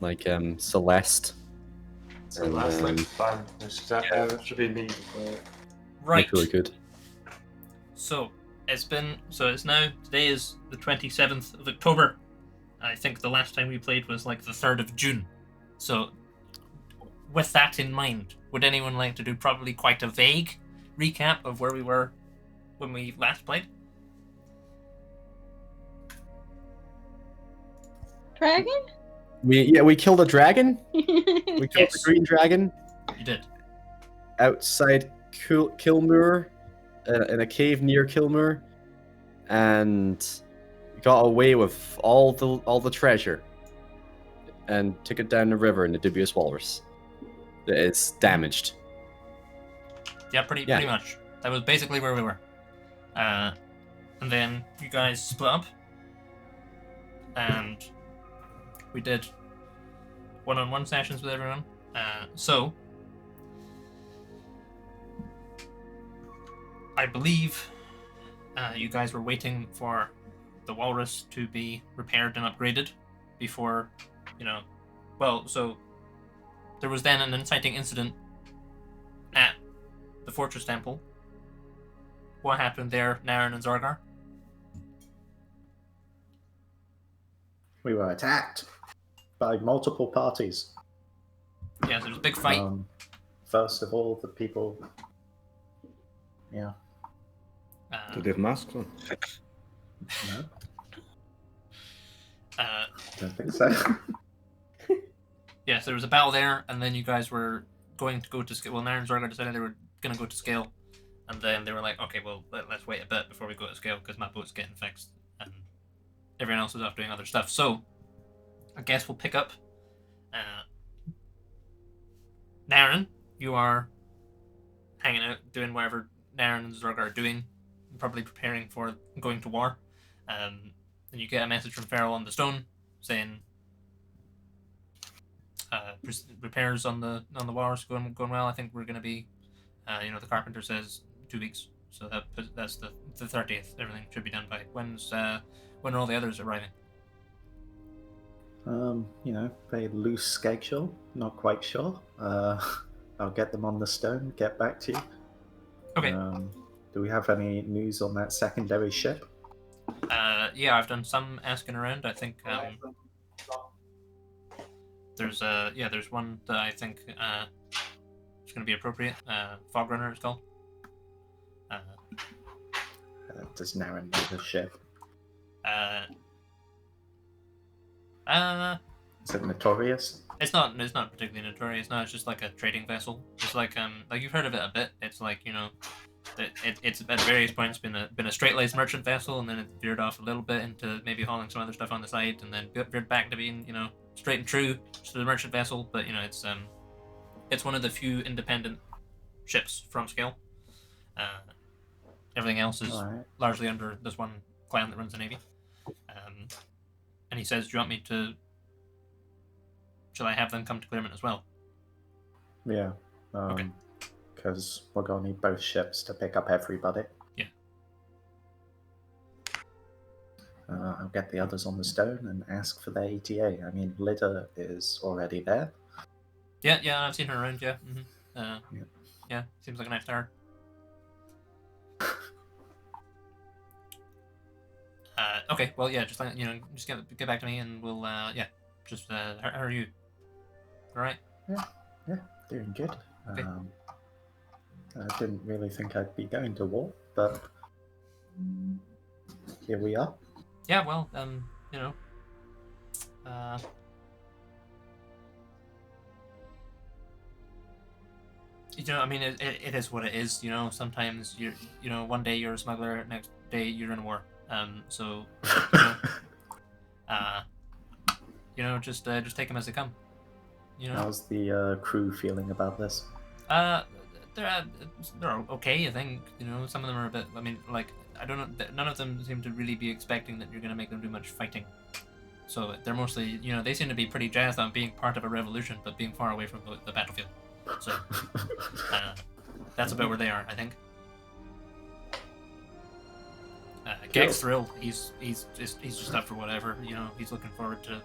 like Celeste. So And, that's like fun. That should be me. Right. Look really good. So it's now, today is the 27th of October. I think the last time we played was like the 3rd of June. So with that in mind, would anyone like to do probably quite a vague recap of where we were when we last played? Dragon? We killed a dragon. We killed Yes. the green dragon You did. outside Kilmur, in a cave near Kilmur, and got away with all the treasure, and took it down the river in the dubious walrus. It's damaged. Yeah, pretty much. That was basically where we were. And then you guys split up, and we did one-on-one sessions with everyone. So I believe you guys were waiting for the walrus to be repaired and upgraded before, so there was then an inciting incident at the Fortress Temple. What happened there, Naren and Zorgar? We were attacked by multiple parties. Yeah, there was a big fight. First of all, the people. Yeah. Do they have masks on? No, Uh, don't think so. Yes, there was a battle there, and then you guys were going to go to scale. Well, Naren and Zorgar decided they were going to go to scale, and then they were like, okay, well, let's wait a bit before we go to scale because my boat's getting fixed, and everyone else is off doing other stuff. So, I guess we'll pick up. Naren, you are hanging out, doing whatever Naren and Zorgar are doing, probably preparing for going to war. And you get a message from Farrell on the stone saying repairs on the walrus going well. I think we're going to be, the carpenter says 2 weeks, so that's the 30th. Everything should be done by when are all the others arriving? Very loose schedule. Not quite sure. I'll get them on the stone. Get back to you. Okay. Do we have any news on that secondary ship? Yeah, I've done some asking around. I think there's one that I think is going to be appropriate. Fog Runner is called. Does Naren know the ship? Is it notorious? It's not particularly notorious. No, it's just like a trading vessel. It's like you've heard of it a bit. It's like, it's at various points been a straight-laced merchant vessel, and then it veered off a little bit into maybe hauling some other stuff on the side, and then veered back to being, straight and true to the merchant vessel. But it's one of the few independent ships from scale. Everything else is largely under this one clan that runs the navy. And he says, "Do you want me to? Shall I have them come to Clearman as well?" Yeah. Okay. Because we're going to need both ships to pick up everybody. Yeah. I'll get the others on the stone and ask for their ETA. I mean, Lyda is already there. Yeah, I've seen her around. Yeah. Mm-hmm. Yeah, seems like a nice tower. Okay, well, yeah, just get back to me, and we'll how are you? All right. Yeah, doing good. Okay. I didn't really think I'd be going to war, but here we are. Yeah, well, it is what it is. Sometimes one day you're a smuggler, next day you're in a war. Just take them as they come. How's the crew feeling about this? They're okay, I think. Some of them are a bit. I don't know. None of them seem to really be expecting that you're going to make them do much fighting. So they're mostly, they seem to be pretty jazzed on being part of a revolution, but being far away from the battlefield. So that's about where they are, I think. Geg's thrilled. He's just up for whatever. He's looking forward to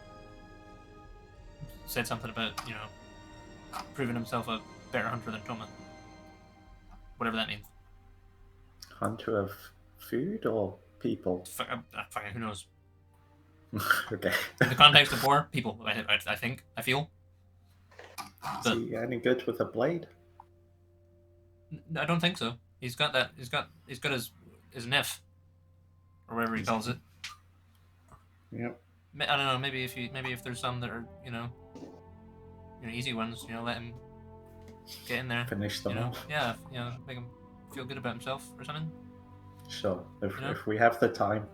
said something about, proving himself a better hunter than Toma. Whatever that means. Hunter of food or people? Fucking who knows? Okay. In the context of war, people. I feel. Is he any good with a blade? I don't think so. He's got that. He's got his nef, or whatever he calls it. Yep. I don't know. Maybe if there's some that are easy ones, let him get in there. Finish them off. Yeah, make him feel good about himself or something. Sure. If we have the time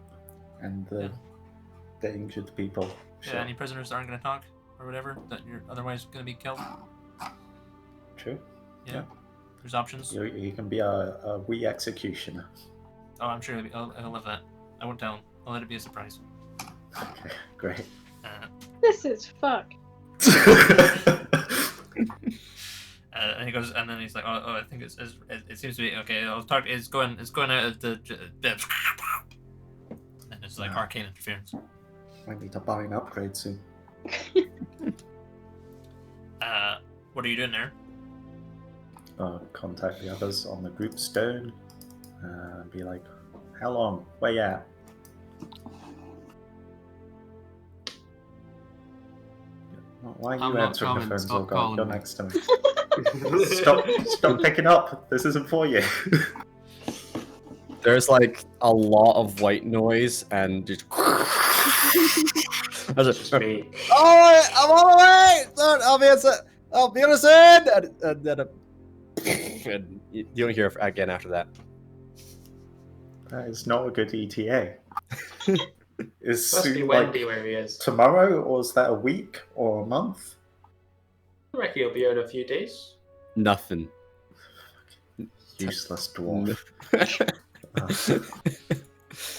and the injured people. Sure. Yeah, any prisoners that aren't going to talk or whatever that you're otherwise going to be killed. True. Yeah. There's options. You can be a wee executioner. Oh, I'm sure he'll love that. I won't tell him. I'll let it be a surprise. Okay, great. This is fuck. And he goes, and then he's like, "Oh, I think it seems to be okay. I'll talk. It's going out of the and it's like arcane interference." Might need to buy an upgrade soon. What are you doing there? Contact the others on the group stone. Be like, how long? Where you at? Why are you answering the phone so God? You're next to me. Stop picking up. This isn't for you. There's like a lot of white noise and just. Just me. Oh, I'm on the way. I'll be on the and you don't hear again after that. That is not a good ETA. Is Must be soon windy like where he is. tomorrow, or is that a week or a month? I reckon he'll be out in a few days. Nothing. Useless dwarf.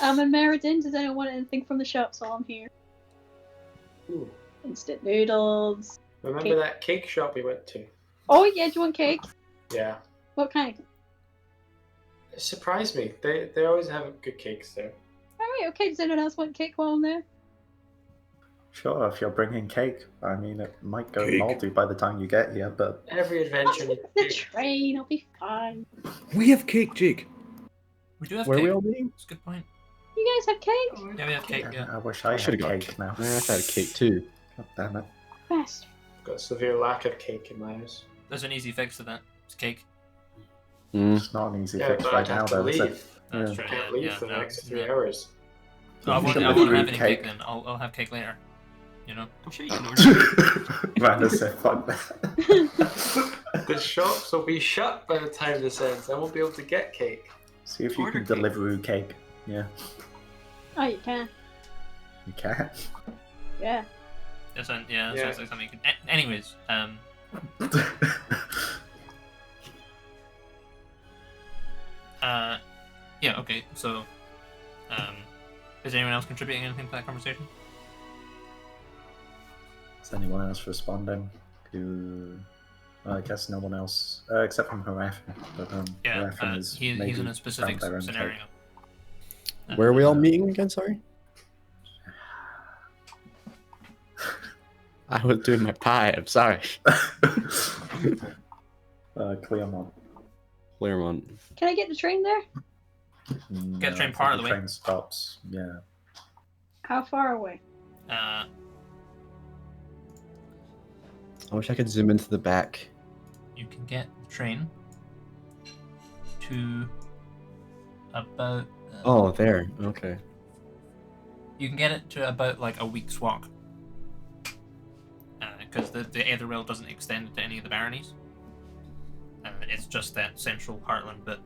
I'm in Meriden. Does anyone want anything from the shops while I'm here? Ooh. Instant noodles. Remember Cake. that cake shop we went to? Oh yeah, do you want cake? Yeah. What kind? It surprised me. They always have good cakes there. Alright, okay. Does anyone else want cake while I'm there? Sure, if you're bringing cake. I mean, it might go Cake. moldy by the time you get here, but Every adventure needs The cake. train, I'll be fine. We have cake, Jake. We do have Where are cake. we all meeting? That's a good point. You guys have cake? Yeah, we have cake. Yeah. I wish I should've had got cake now. I had a cake too. God damn it. Best. Got a severe lack of cake in my house. There's an easy fix to that. It's cake. It's not an easy Yeah, fix but right I'd now, have to though, is it? leave. That's Yeah. true. Can't leave for the next 3 hours. I You won't can have deliver any cake cake. then. I'll have cake later. I'm sure you can order. Randa said, fuck that. The shops will be shut by the time this ends. I won't be able to get cake. See if you Order can cake. deliver cake. Yeah, Oh, you can. you can. Yeah. That sounds like something you can. Anyways, yeah, okay. So, is anyone else contributing anything to that conversation? Is anyone else responding to... I guess no one else, except from Harafin. But Yeah, Harafin is he's maybe in a specific found their own scenario. cake. Where are we all meeting again? Sorry. I was doing my pie. I'm sorry. Clearmont. Claremont. Can I get the train there? Get the train I part think of the way. train stops. Yeah. How far away? Uh, I wish I could zoom into the back. you can get the train to about. Oh, there. Okay. You can get it to about like a week's walk. Because the Aether Rail doesn't extend to any of the baronies. It's just that central heartland bit.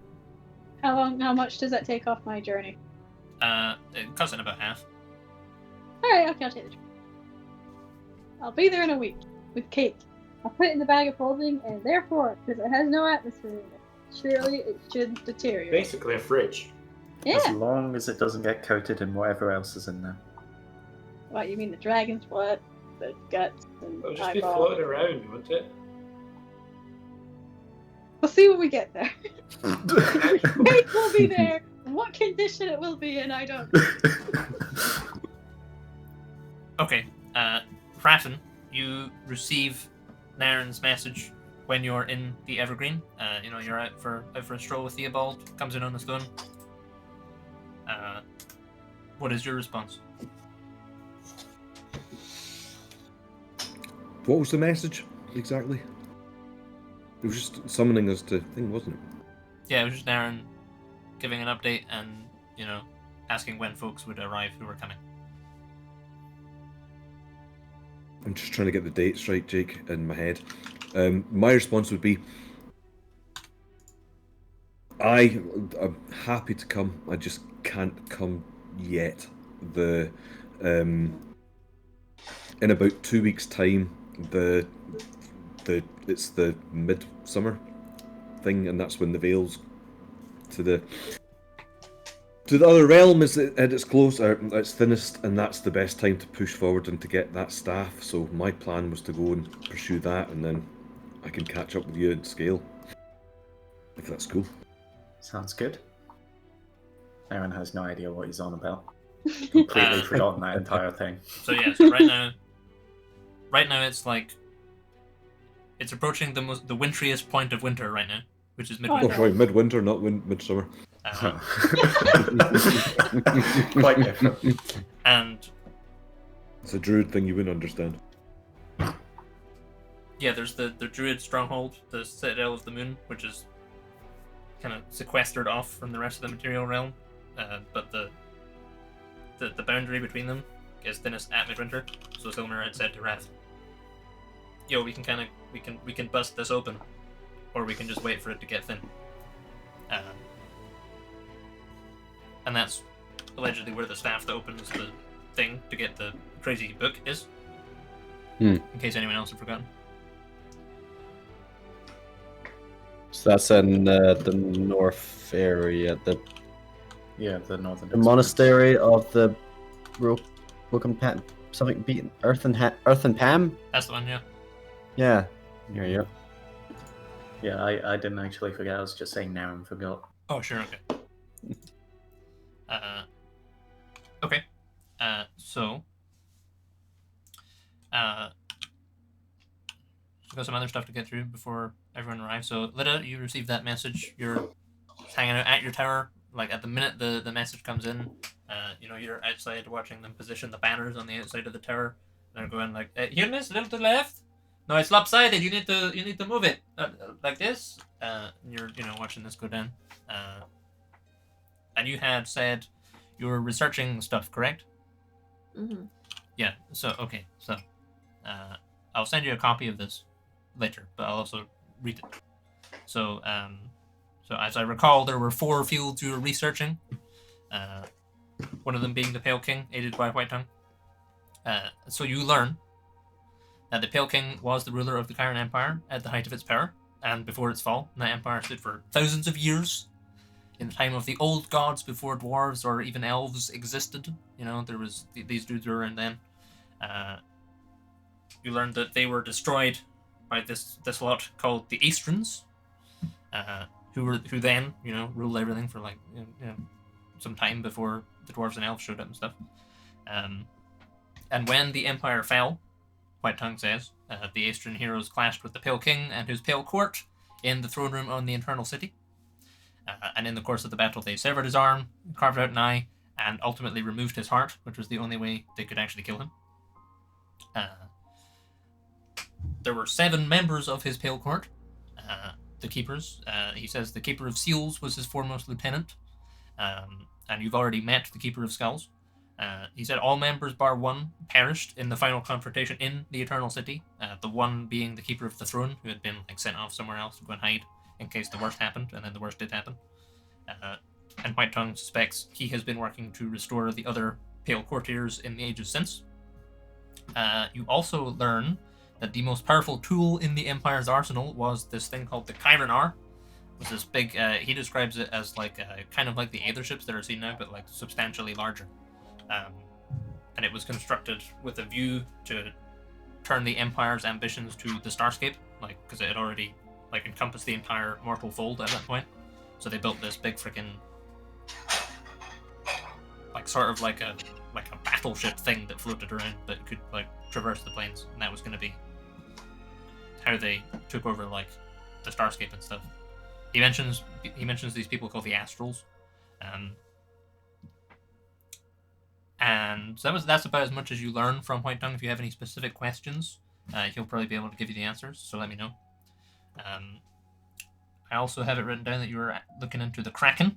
How much does that take off my journey? It cuts in about half. Alright, okay, I'll take the train. I'll be there in a week with cake. I'll put it in the bag of holding, and therefore, because it has no atmosphere in it, surely it should deteriorate. Basically a fridge. Yeah. As long as it doesn't get coated in whatever else is in there. What, you mean the dragon's blood, the guts, and It'll just be eyeball? floating around, won't it? We'll see when we get there. Cake will be there. What condition it will be in, I don't know. Okay, Raffen, you receive Naren's message when you're in the Evergreen. You're out for a stroll with Theobald, comes in on the stone. What is your response? What was the message exactly? It was just summoning us to thing, wasn't it? Yeah, it was just Naren giving an update and, asking when folks would arrive who were coming. I'm just trying to get the dates right, Jake, in my head. My response would be, I'm happy to come. I just can't come yet. In about 2 weeks' time, it's the midsummer thing, and that's when the veils to the other realm is at its close, or its thinnest, and that's the best time to push forward and to get that staff. So my plan was to go and pursue that, and then I can catch up with you at scale, if that's cool. Sounds good. Aaron has no idea what he's on about. Completely forgotten that entire thing. So right now it's like it's approaching the wintriest point of winter right now, which is midwinter. Oh, sorry, midwinter, not midsummer. Quite different. And it's a druid thing you wouldn't understand. Yeah, there's the druid stronghold, the Citadel of the Moon, which is kind of sequestered off from the rest of the material realm, but the boundary between them is thinnest at midwinter. So Silmer had said to Wrath, "Yo, we can bust this open, or we can just wait for it to get thin." And that's allegedly where the staff that opens the thing to get the crazy book is. In case anyone else had forgotten. So that's in the north area, the northern monastery of the broken something beaten Earth and Pam. That's the one, yeah. Yeah, here you go. Yeah, I didn't actually forget. I was just saying now and forgot. Oh, sure, okay. Okay. So we've got some other stuff to get through before everyone arrives. So, Lida, you received that message. You're hanging out at your tower. Like, at the minute the message comes in, you're outside watching them position the banners on the outside of the tower. They're going like, "Here, miss, a little to the left. No, it's lopsided. You need to move it like this." And you're watching this go down. And you had said you were researching stuff, correct? Mm-hmm. Yeah. So okay. So I'll send you a copy of this later, but I'll also read it. So as I recall, there were 4 fields you were researching. One of them being the Pale King, aided by White Tongue. So you learn that the Pale King was the ruler of the Chiron Empire at the height of its power, and before its fall, that empire stood for thousands of years. In the time of the old gods, before dwarves or even elves existed, there was these dudes were around then. You learned that they were destroyed by this lot called the Aestrans, who then ruled everything for some time before the dwarves and elves showed up and stuff. And when the empire fell, White Tongue says, the Aestran heroes clashed with the Pale King and his Pale Court in the throne room on the Internal City. And in the course of the battle, they severed his arm, carved out an eye, and ultimately removed his heart, which was the only way they could actually kill him. There were 7 members of his Pale Court, the Keepers. He says the Keeper of Seals was his foremost lieutenant, and you've already met the Keeper of Skulls. He said all members bar 1 perished in the final confrontation in the Eternal City, the one being the Keeper of the Throne, who had been sent off somewhere else to go and hide in case the worst happened, and then the worst did happen. And White Tongue suspects he has been working to restore the other Pale Courtiers in the ages since. You also learn that the most powerful tool in the Empire's arsenal was this thing called the Chiron. It was this big, he describes it as kind of like the Aether ships that are seen now, but substantially larger. And it was constructed with a view to turn the Empire's ambitions to the Starscape, because it had already encompassed the entire mortal fold at that point. So they built this big freaking sort of like a battleship thing that floated around that could traverse the planes, and that was going to be how they took over like the starscape and stuff. He mentions these people called the Astrals, and so that's about as much as you learn from White Tongue. If you have any specific questions, he'll probably be able to give you the answers. So let me know. I also have it written down that you were looking into the Kraken.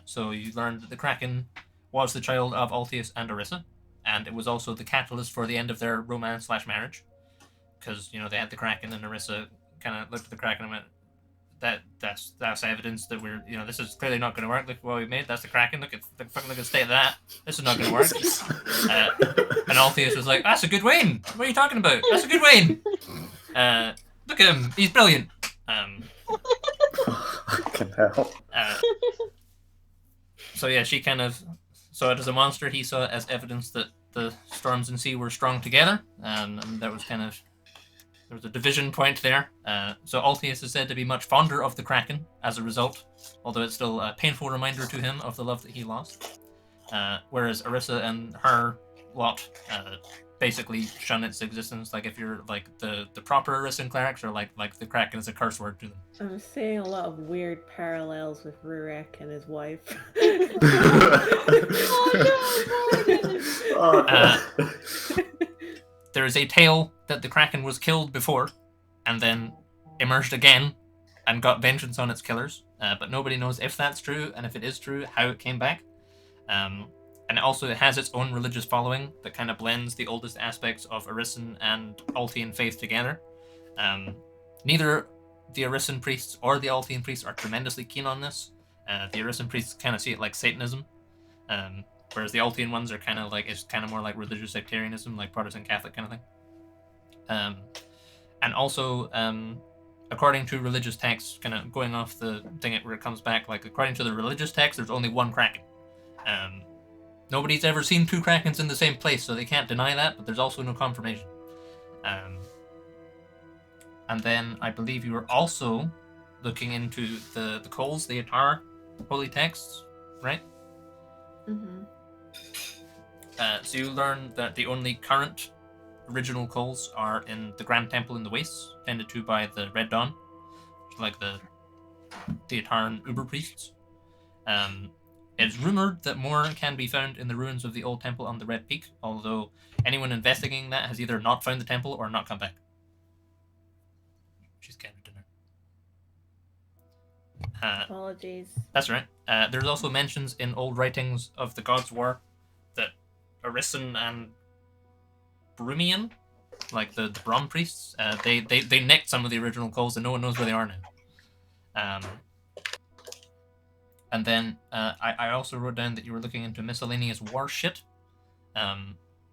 So you learned that the Kraken was the child of Altius and Orisa, and it was also the catalyst for the end of their romance/marriage. Because, you know, they had the Kraken, and Orisa kind of looked at the Kraken and went, that's evidence that we're, you know, this is clearly not going to work. Look what we made. That's the Kraken. Look at the state of that. This is not going to work. And Altius was like, that's a good Wayne. What are you talking about? That's a good Wayne. Look at him. He's brilliant. Fucking hell. So yeah, she kind of saw it as a monster. He saw it as evidence that the storms and sea were strong together, and that was kind of, there was a division point there. So Altius is said to be much fonder of the Kraken as a result, although it's still a painful reminder to him of the love that he lost. Whereas Orisa and her lot basically shun its existence. Like if you're like the proper Orisan clerics, or like the Kraken is a curse word to them. I'm seeing a lot of weird parallels with Rurik and his wife. There is a tale that the Kraken was killed before, and then emerged again, and got vengeance on its killers. But nobody knows if that's true, and if it is true, how it came back. And also it has its own religious following that kind of blends the oldest aspects of Orisan and Altian faith together. Neither the Orisan priests or the Altian priests are tremendously keen on this. The Orisan priests kind of see it like Satanism, whereas the Altian ones are kind of like, it's kind of more like religious sectarianism, like Protestant Catholic kind of thing. And also, according to religious texts, kind of going off the thing where it comes back, like according to the religious text, there's only one Kraken. Nobody's ever seen two Krakens in the same place, so they can't deny that, but there's also no confirmation. And then I believe you were also looking into the Coles, the Atar holy texts, right? Mm-hmm. So you learned that the only current original Coles are in the Grand Temple in the Wastes, tended to by the Red Dawn, like the Ataran Uber priests. It's rumored that more can be found in the ruins of the old temple on the Red Peak, although anyone investigating that has either not found the temple or not come back. She's getting dinner. Apologies. That's right. There's also mentions in old writings of the Gods' War that Orisan and Brumian, like the Brahm priests, they nicked some of the original Coles and no one knows where they are now. And then I also wrote down that you were looking into miscellaneous war shit.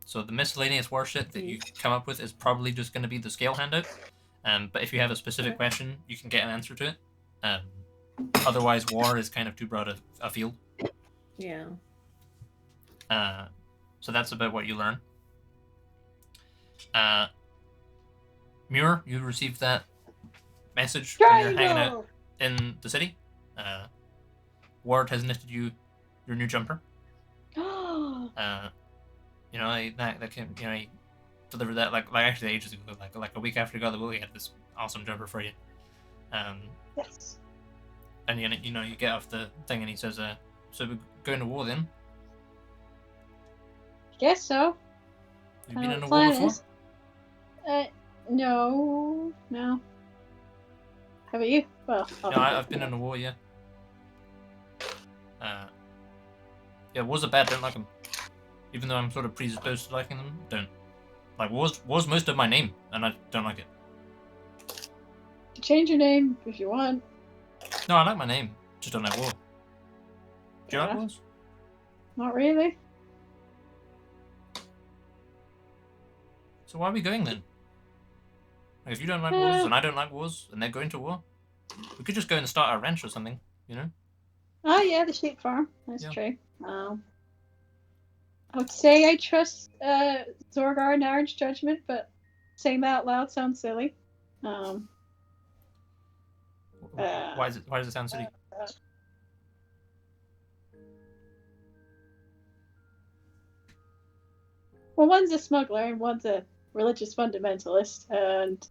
So the miscellaneous war shit that you come up with is probably just going to be the scale handout. But if you have a specific question, you can get an answer to it. Otherwise, war is kind of too broad a field. Yeah. So that's about what you learn. Muir, you received that message when you're hanging out in the city. Ward has knitted you your new jumper. You know, that came, you know, he delivered that like actually ages ago, like a week after he got the will, he had this awesome jumper for you. Yes. And you know, you get off the thing and he says, so we're going to war then? Guess so. You've been in a war before? No. How about you? Well, no, I've been in a war, yeah. Yeah, wars are bad, don't like them. Even though I'm sort of predisposed to liking them, don't. Like, war's most of my name, and I don't like it. Change your name if you want. No, I like my name, just don't like war. Do you like wars? Not really. So why are we going then? Like, if you don't like wars, and I don't like wars, and they're going to war, we could just go and start a ranch or something, you know? Oh yeah, the sheep farm. That's true. I would say I trust Zorgar and Aaron's judgment, but saying that out loud sounds silly. Why does it sound silly? Well, one's a smuggler and one's a religious fundamentalist, and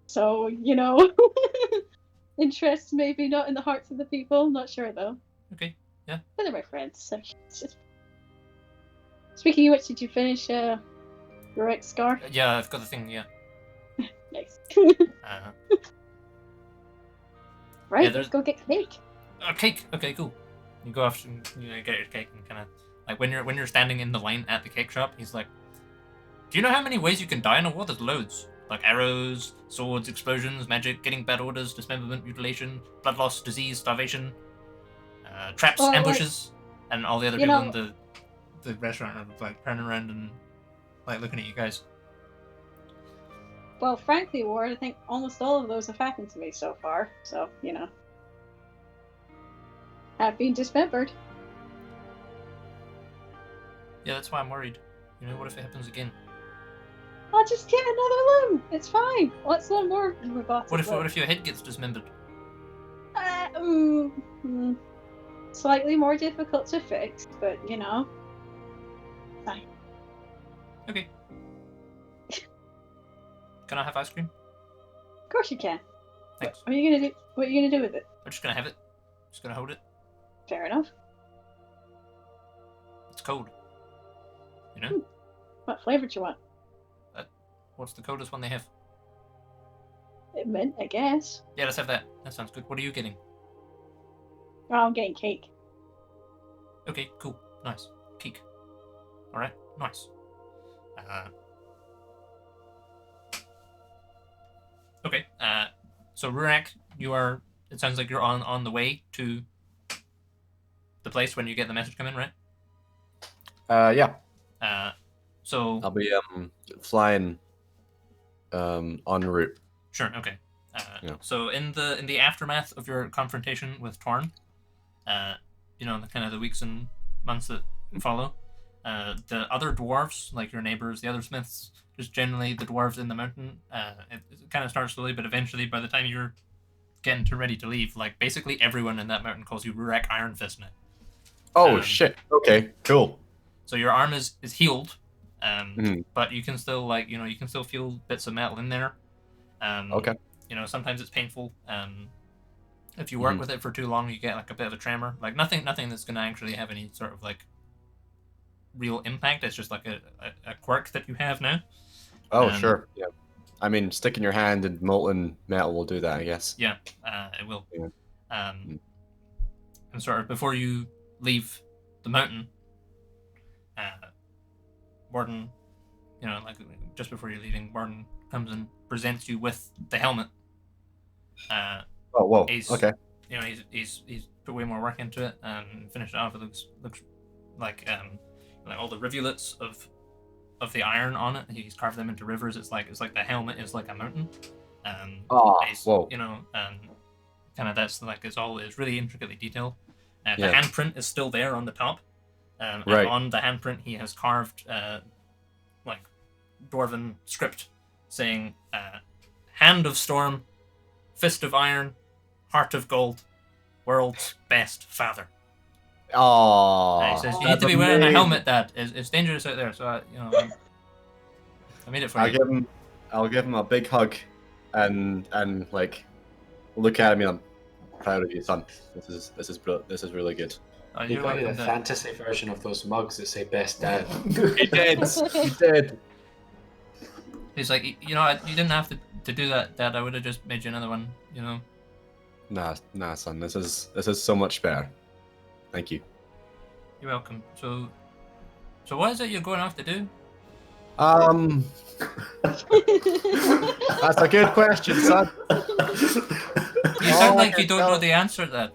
so, you know, interests maybe not in the hearts of the people. Not sure though. Okay, yeah. But they're my friends. So it's just... Speaking of which, did you finish your X scar? Yeah, I've got the thing. Yeah. Nice. Uh, Right, yeah, let's go get cake. Cake. Okay, cool. You go off and get your cake and kind of like when you're standing in the line at the cake shop, he's like, "Do you know how many ways you can die in a war? There's loads. Like arrows, swords, explosions, magic, getting bad orders, dismemberment, mutilation, blood loss, disease, starvation, traps, Well, ambushes, and all the other you people know- in the restaurant are like turning around and like looking at you guys." Well, frankly, Ward, I think almost all of those have happened to me so far. So, you know, have been dismembered. Yeah, that's why I'm worried. You know, what if it happens again? I'll just get another limb. It's fine. Let's learn more robotic. What if your head gets dismembered? Slightly more difficult to fix, but you know, fine. Okay. Can I have ice cream? Of course you can. Thanks. What are you gonna do? What are you gonna do with it? I'm just gonna have it. Just gonna hold it. Fair enough. It's cold. You know? What flavor do you want? What's the coldest one they have? Mint, I guess. Yeah, let's have that. That sounds good. What are you getting? Oh, I'm getting cake. Okay, cool. Nice. Cake. Alright, nice. Okay, so Rurak, it sounds like you're on the way to the place when you get the message come in, right? Yeah. So I'll be flying en route. sure, okay. Yeah. So in the aftermath of your confrontation with Torn, you know, the kind of the weeks and months that follow, the other dwarves, like your neighbors, the other smiths, just generally the dwarves in the mountain, it kind of starts slowly, but eventually by the time you're getting ready to leave, like basically everyone in that mountain calls you Rurak Iron Fist now. Oh shit. Okay, cool. So your arm is healed, Mhm. but you can still you can still feel bits of metal in there. Okay. You know, sometimes it's painful. If you work with it for too long, you get like a bit of a tremor. Like nothing that's gonna actually have any sort of like real impact. It's just like a quirk that you have now. Oh sure. Yeah. I mean, sticking your hand in molten metal will do that, I guess. Yeah, it will. Yeah. And sort of before you leave the mountain, Warden, you know, like just before you're leaving, Warden comes and presents you with the helmet. Oh whoa. Okay. You know, he's put way more work into it and finished it off. It looks like all the rivulets of the iron on it. He's carved them into rivers. It's like the helmet is like a mountain. Whoa. You know, kind of that's like it's really intricately detailed. The Yeah. handprint is still there on the top. And Right. on the handprint, he has carved like dwarven script saying "Hand of Storm, Fist of Iron, Heart of Gold, World's Best Father." Oh. And he says, "You need to be wearing a helmet, Dad. It's dangerous out there." So I made it for you. I'll give him a big hug, and like look at him. I'm proud of you, son. This is really good. Oh, You you're got welcome, a Dad. fantasy version of those mugs that say "Best Dad." He did. He did. He's like, you know, you didn't have to do that, Dad. I would have just made you another one. You know. Nah, son. This is so much better. Thank you. You're welcome. So what is it you're going off to do? That's a good question, son. You sound like you don't know the answer to that.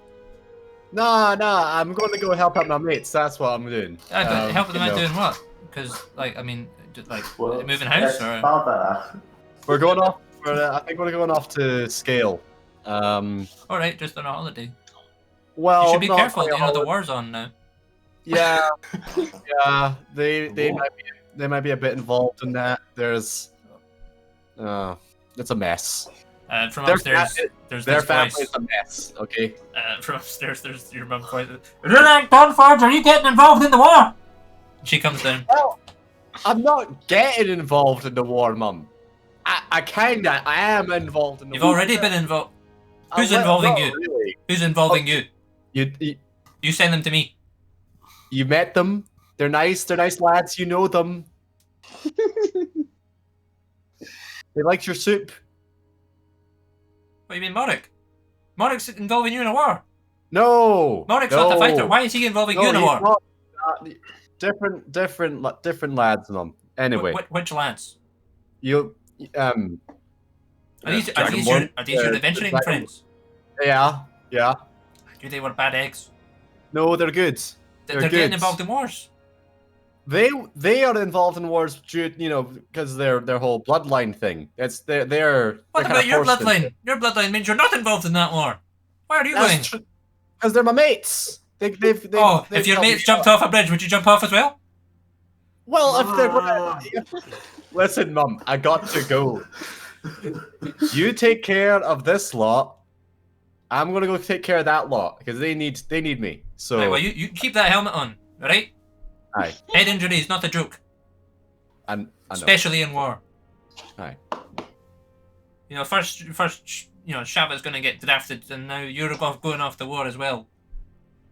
Nah, I'm going to go help out my mates. That's what I'm doing. Helping them out you know. doing what? Because, like, I mean, like Well, moving house yes, or Father. We're going off. I think we're going off to Scale. all right, just on a holiday. Well, You should be not careful. quite a You know the holiday. war's on now. Yeah, yeah. They might be a bit involved in that. There's, it's a mess. From Their upstairs, fa- there's Their this voice. family's a mess. Okay. From upstairs, there's your mum's voice. Rurak Dunforge, are you getting involved in the war? She comes down. I'm not getting involved in the war, Mum. I am involved in the You've war. already been involved. A Who's little- involving not you? Really. Who's involving Okay. you? You send them to me. You met them. They're nice lads. You know them. They liked your soup. What do you mean, Morik? Morik's involving you in a war. No. Morik's no. not the fighter. Why is he involving you in a he's war? not. Different lads, Mum. Anyway, Which lads? you Are these your adventuring friends? Yeah. Do they were bad eggs? No, they're good. They're good. getting involved in wars. They are involved in wars, because their whole bloodline thing. They're. What about your bloodline? Your bloodline means you're not involved in that war. Where are you going? Because they're my mates. They've if your mates jumped off a bridge, would you jump off as well? Well, if they're gonna... Listen, Mum, I got to go. You take care of this lot. I'm gonna go take care of that lot because they need me. So. Right, well, you keep that helmet on, right? Aye. Head injury is not a joke. I know. Especially in war. Aye. First, Shava's gonna get drafted, and now you're going off the war as well.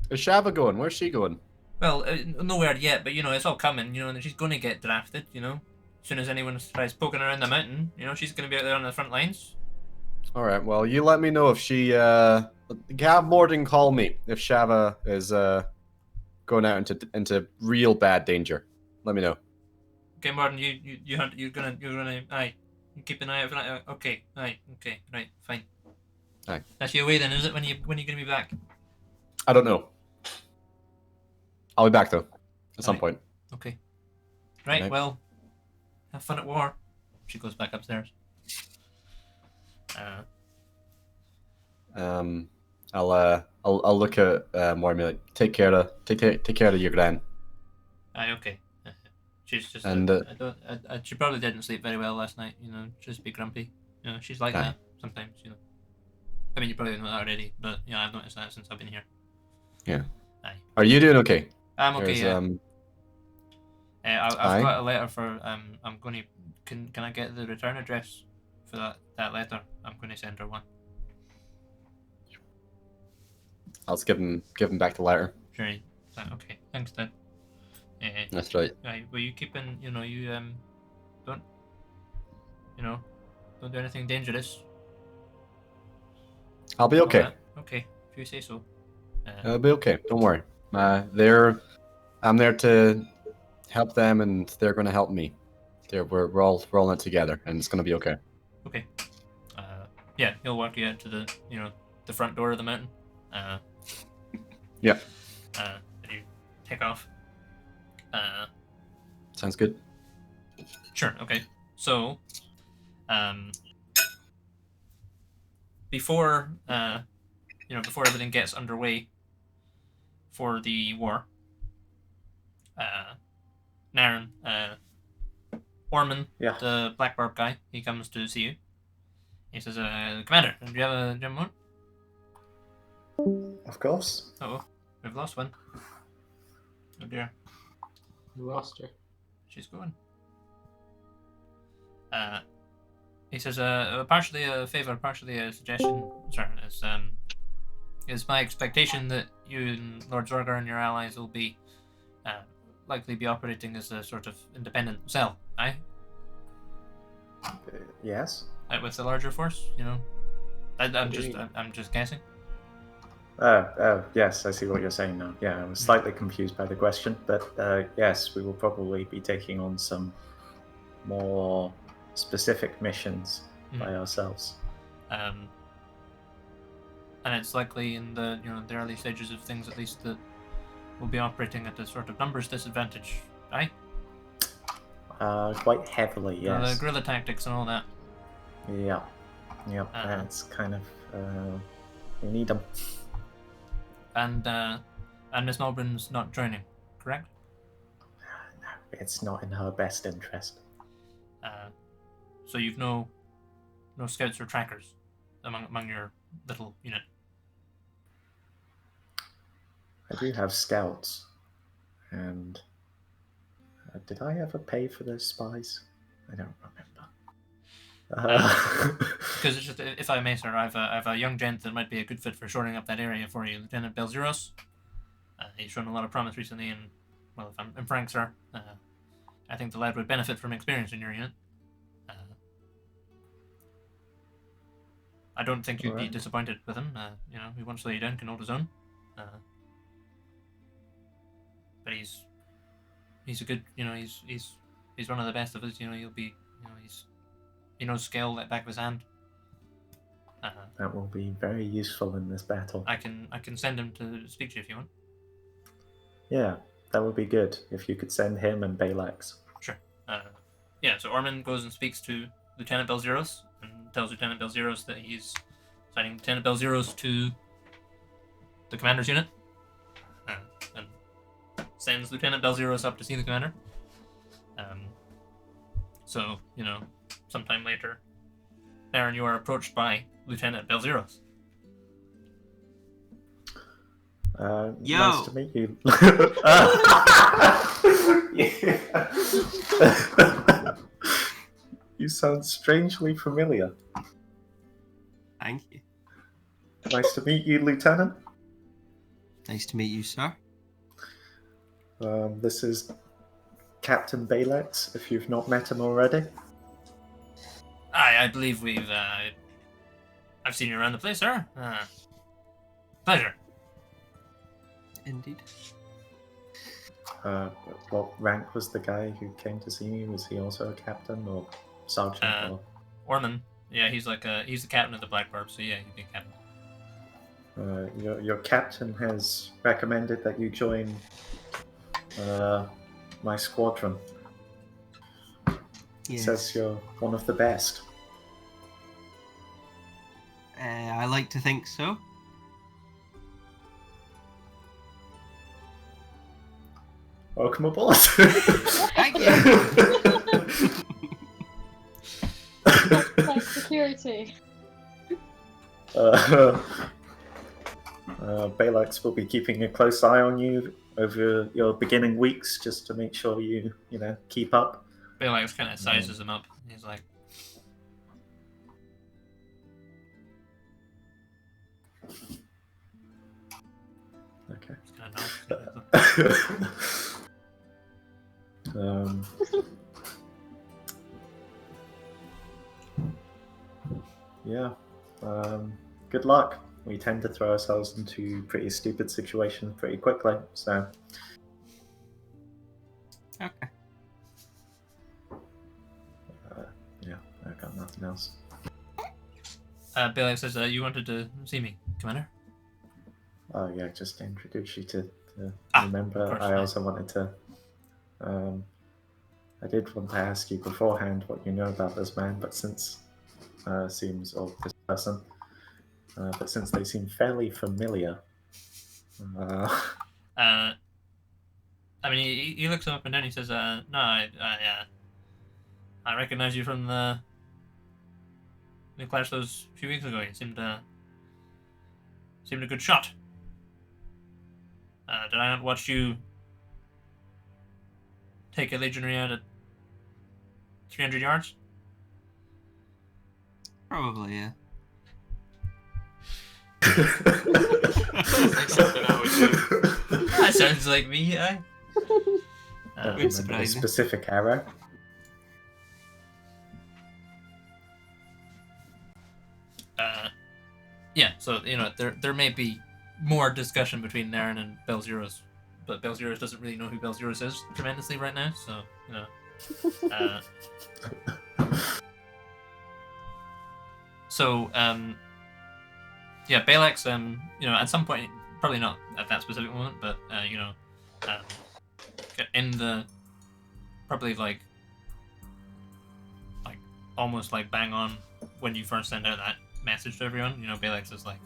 Where's Shava going? Where's she going? Well, nowhere yet, but it's all coming. And she's gonna get drafted. As soon as anyone tries poking around the mountain, she's gonna be out there on the front lines. All right. Well, you let me know if she. Have Morden call me if Shava is going out into real bad danger. Let me know. Okay, Morden, you're gonna aye. You keep an eye out for that. Okay, aye, okay, right, fine. Aye. That's your way then, is it? When you gonna be back? I don't know. I'll be back though, at some point. Okay. Right. Right. Well, have fun at war. She goes back upstairs. I'll look at Mormy like take care of your gran. Aye, okay. She's just. And she probably didn't sleep very well last night. Just be grumpy. She's like that sometimes. I mean, you probably know that already, but I've noticed that since I've been here. Yeah. Aye. Are you doing okay? I'm okay. I've Aye. got a letter for. I'm going to. Can I get the return address for that letter? I'm going to send her one. I'll just give him back the letter. Sure. Okay. Thanks, Dad. That's right. Right. Well, you keep in. You don't. Don't do anything dangerous. I'll be okay. Okay, if you say so. I'll be okay. Don't worry. I'm there to help them, and they're going to help me. We're all in it together, and it's going to be okay. Okay. Yeah, he'll walk you out to the the front door of the mountain. Yep. And you take off. Sounds good. Sure. Okay. So, before before everything gets underway for the war, Naren, Orman, the Black Barb guy, he comes to see you. He says, "Commander, do you have a one?" Of course. Oh, we've lost one. Oh dear. We lost her. She's going. He says, partially a favor, partially a suggestion. Sorry, it's my expectation that you and Lord Zorgar and your allies will be likely be operating as a sort of independent cell, aye? Yes. With the larger force, I'm just guessing. Yes, I see what you're saying now. Yeah, I was slightly confused by the question, but yes, we will probably be taking on some more specific missions by ourselves. And it's likely in the the early stages of things, at least, that we'll be operating at a sort of numbers disadvantage, right? Quite heavily, yes. The guerrilla tactics and all that. Yeah, that's kind of we need them. And Miss Malburn's not joining, correct? No, it's not in her best interest. So you've no scouts or trackers among your little unit. I do have scouts, and Did I ever pay for those spies? I don't remember. Because it's just, if I may, sir, I have a young gent that might be a good fit for shoring up that area for you, Lieutenant Belzeros. He's shown a lot of promise recently, and, well, if I'm frank, sir, I think the lad would benefit from experience in your unit. I don't think you'd be disappointed with him. He wants to lay you down, can hold his own. But he's a good, he's one of the best of us. He'll be, he knows scale like back of his hand. That will be very useful in this battle. I can send him to speak to you if you want. Yeah, that would be good if you could send him and Balax. Sure. So Ormond goes and speaks to Lieutenant Belzeros and tells Lieutenant Belzeros that he's signing Lieutenant Belzeros to the commander's unit, and sends Lieutenant Belzeros up to see the commander. Sometime later, Theron, you are approached by Lieutenant Belzeros. Yo! Nice to meet you. You sound strangely familiar. Thank you. Nice to meet you, Lieutenant. Nice to meet you, sir. This is Captain Balex, if you've not met him already. I believe I've seen you around the place, sir. Pleasure. Indeed. What rank was the guy who came to see me? Was he also a captain or sergeant? Ormond. Yeah, he's the captain of the Black Barb, so yeah, he'd be a captain. Your captain has recommended that you join my squadron. Yes. Says you're one of the best. I like to think so. Welcome aboard. Thank you. Like security. Balax will be keeping a close eye on you over your beginning weeks, just to make sure you keep up. Balax kind of sizes him up. He's like, okay. Good luck. We tend to throw ourselves into pretty stupid situations pretty quickly, so. Okay. I've got nothing else. Balax says you wanted to see me, Commander. Oh yeah, just to introduce you to Of course, I also wanted to. I did want to ask you beforehand what you know about this man, but since this person, but since they seem fairly familiar. He looks him up and down. He says, "No, I recognize you from the clash those few weeks ago. You seemed a good shot. Did I not watch you take a legionary out at 300 yards? Probably, yeah. Sounds like something I would do. That sounds like me, eh? A specific arrow. So there may be more discussion between Naren and Belzeros, but Belzeros doesn't really know who Belzeros is tremendously right now, so Balax, at some point, probably not at that specific moment, but in the probably like almost like bang on when you first send out that message to everyone, Balax is like,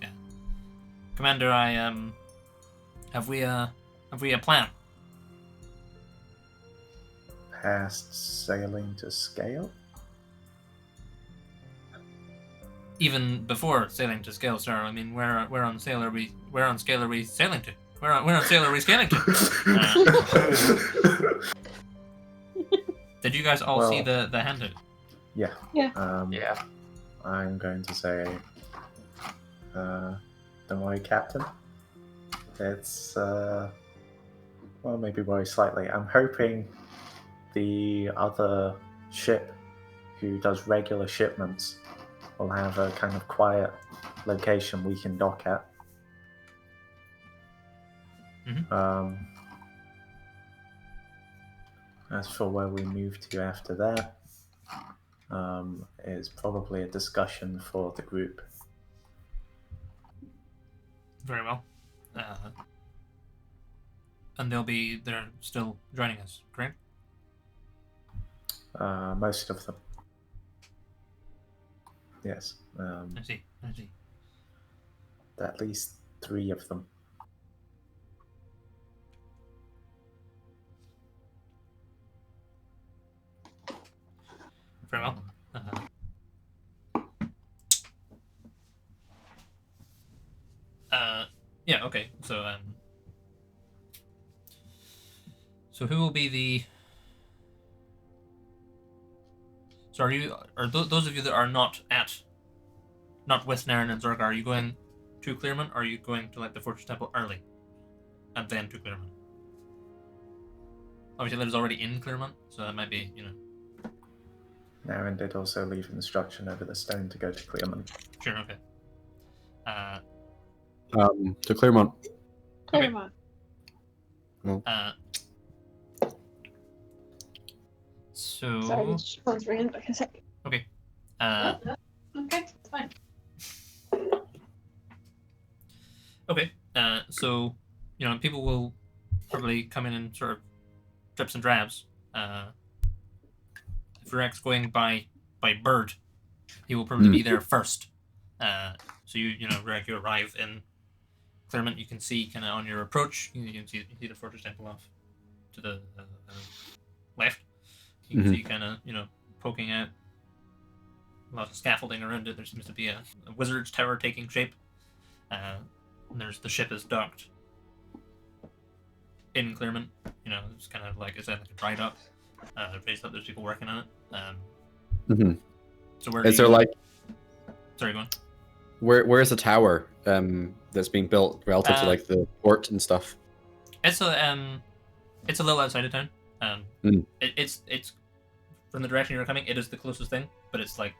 Commander, have we a plan? Past sailing to Scale? Even before sailing to Scale, sir. I mean, where on Scale are we sailing to? Where on Scale are we scaling to? Did you guys all see Well- the handout? Yeah. Yeah. Yeah. I'm going to say, don't worry, Captain. It's, well, maybe worry slightly. I'm hoping the other ship who does regular shipments will have a kind of quiet location we can dock at. As for where we move to after that, is probably a discussion for the group. Very well. And they're still joining us, correct? Most of them. Yes. I see. At least 3 of them. Very well. Yeah. Okay. So who will be the? So those of you that are not with Naren and Zorgar, are you going to Clearmont, or are you going to like the Fortress Temple early, and then to Clearmont? Obviously, Lyda's already in Clearmont, so that might be, Naren did also leave instruction over the stone to go to Clearmont. Sure. Okay. To Claremont. Claremont. So. Sorry, this phone's ringing back in a sec. Okay. Okay, it's fine. Okay. So, people will probably come in sort of drips and drabs. If Rurek's going by bird, he will probably be there first. So Rurek, you arrive in Clearmont. You can see kind of on your approach. You can see the Fortress Temple off to the left. You can see kind of poking out. Lots of scaffolding around it. There seems to be a wizard's tower taking shape. And the ship is docked in Clearmont. It's kind of like, is that like a dried up? Raised up. There's people working on it. So where Is there like? Sorry, go on. Where's the tower that's being built relative to like the port and stuff? It's a little outside of town. It's from the direction you're coming. It is the closest thing, but it's like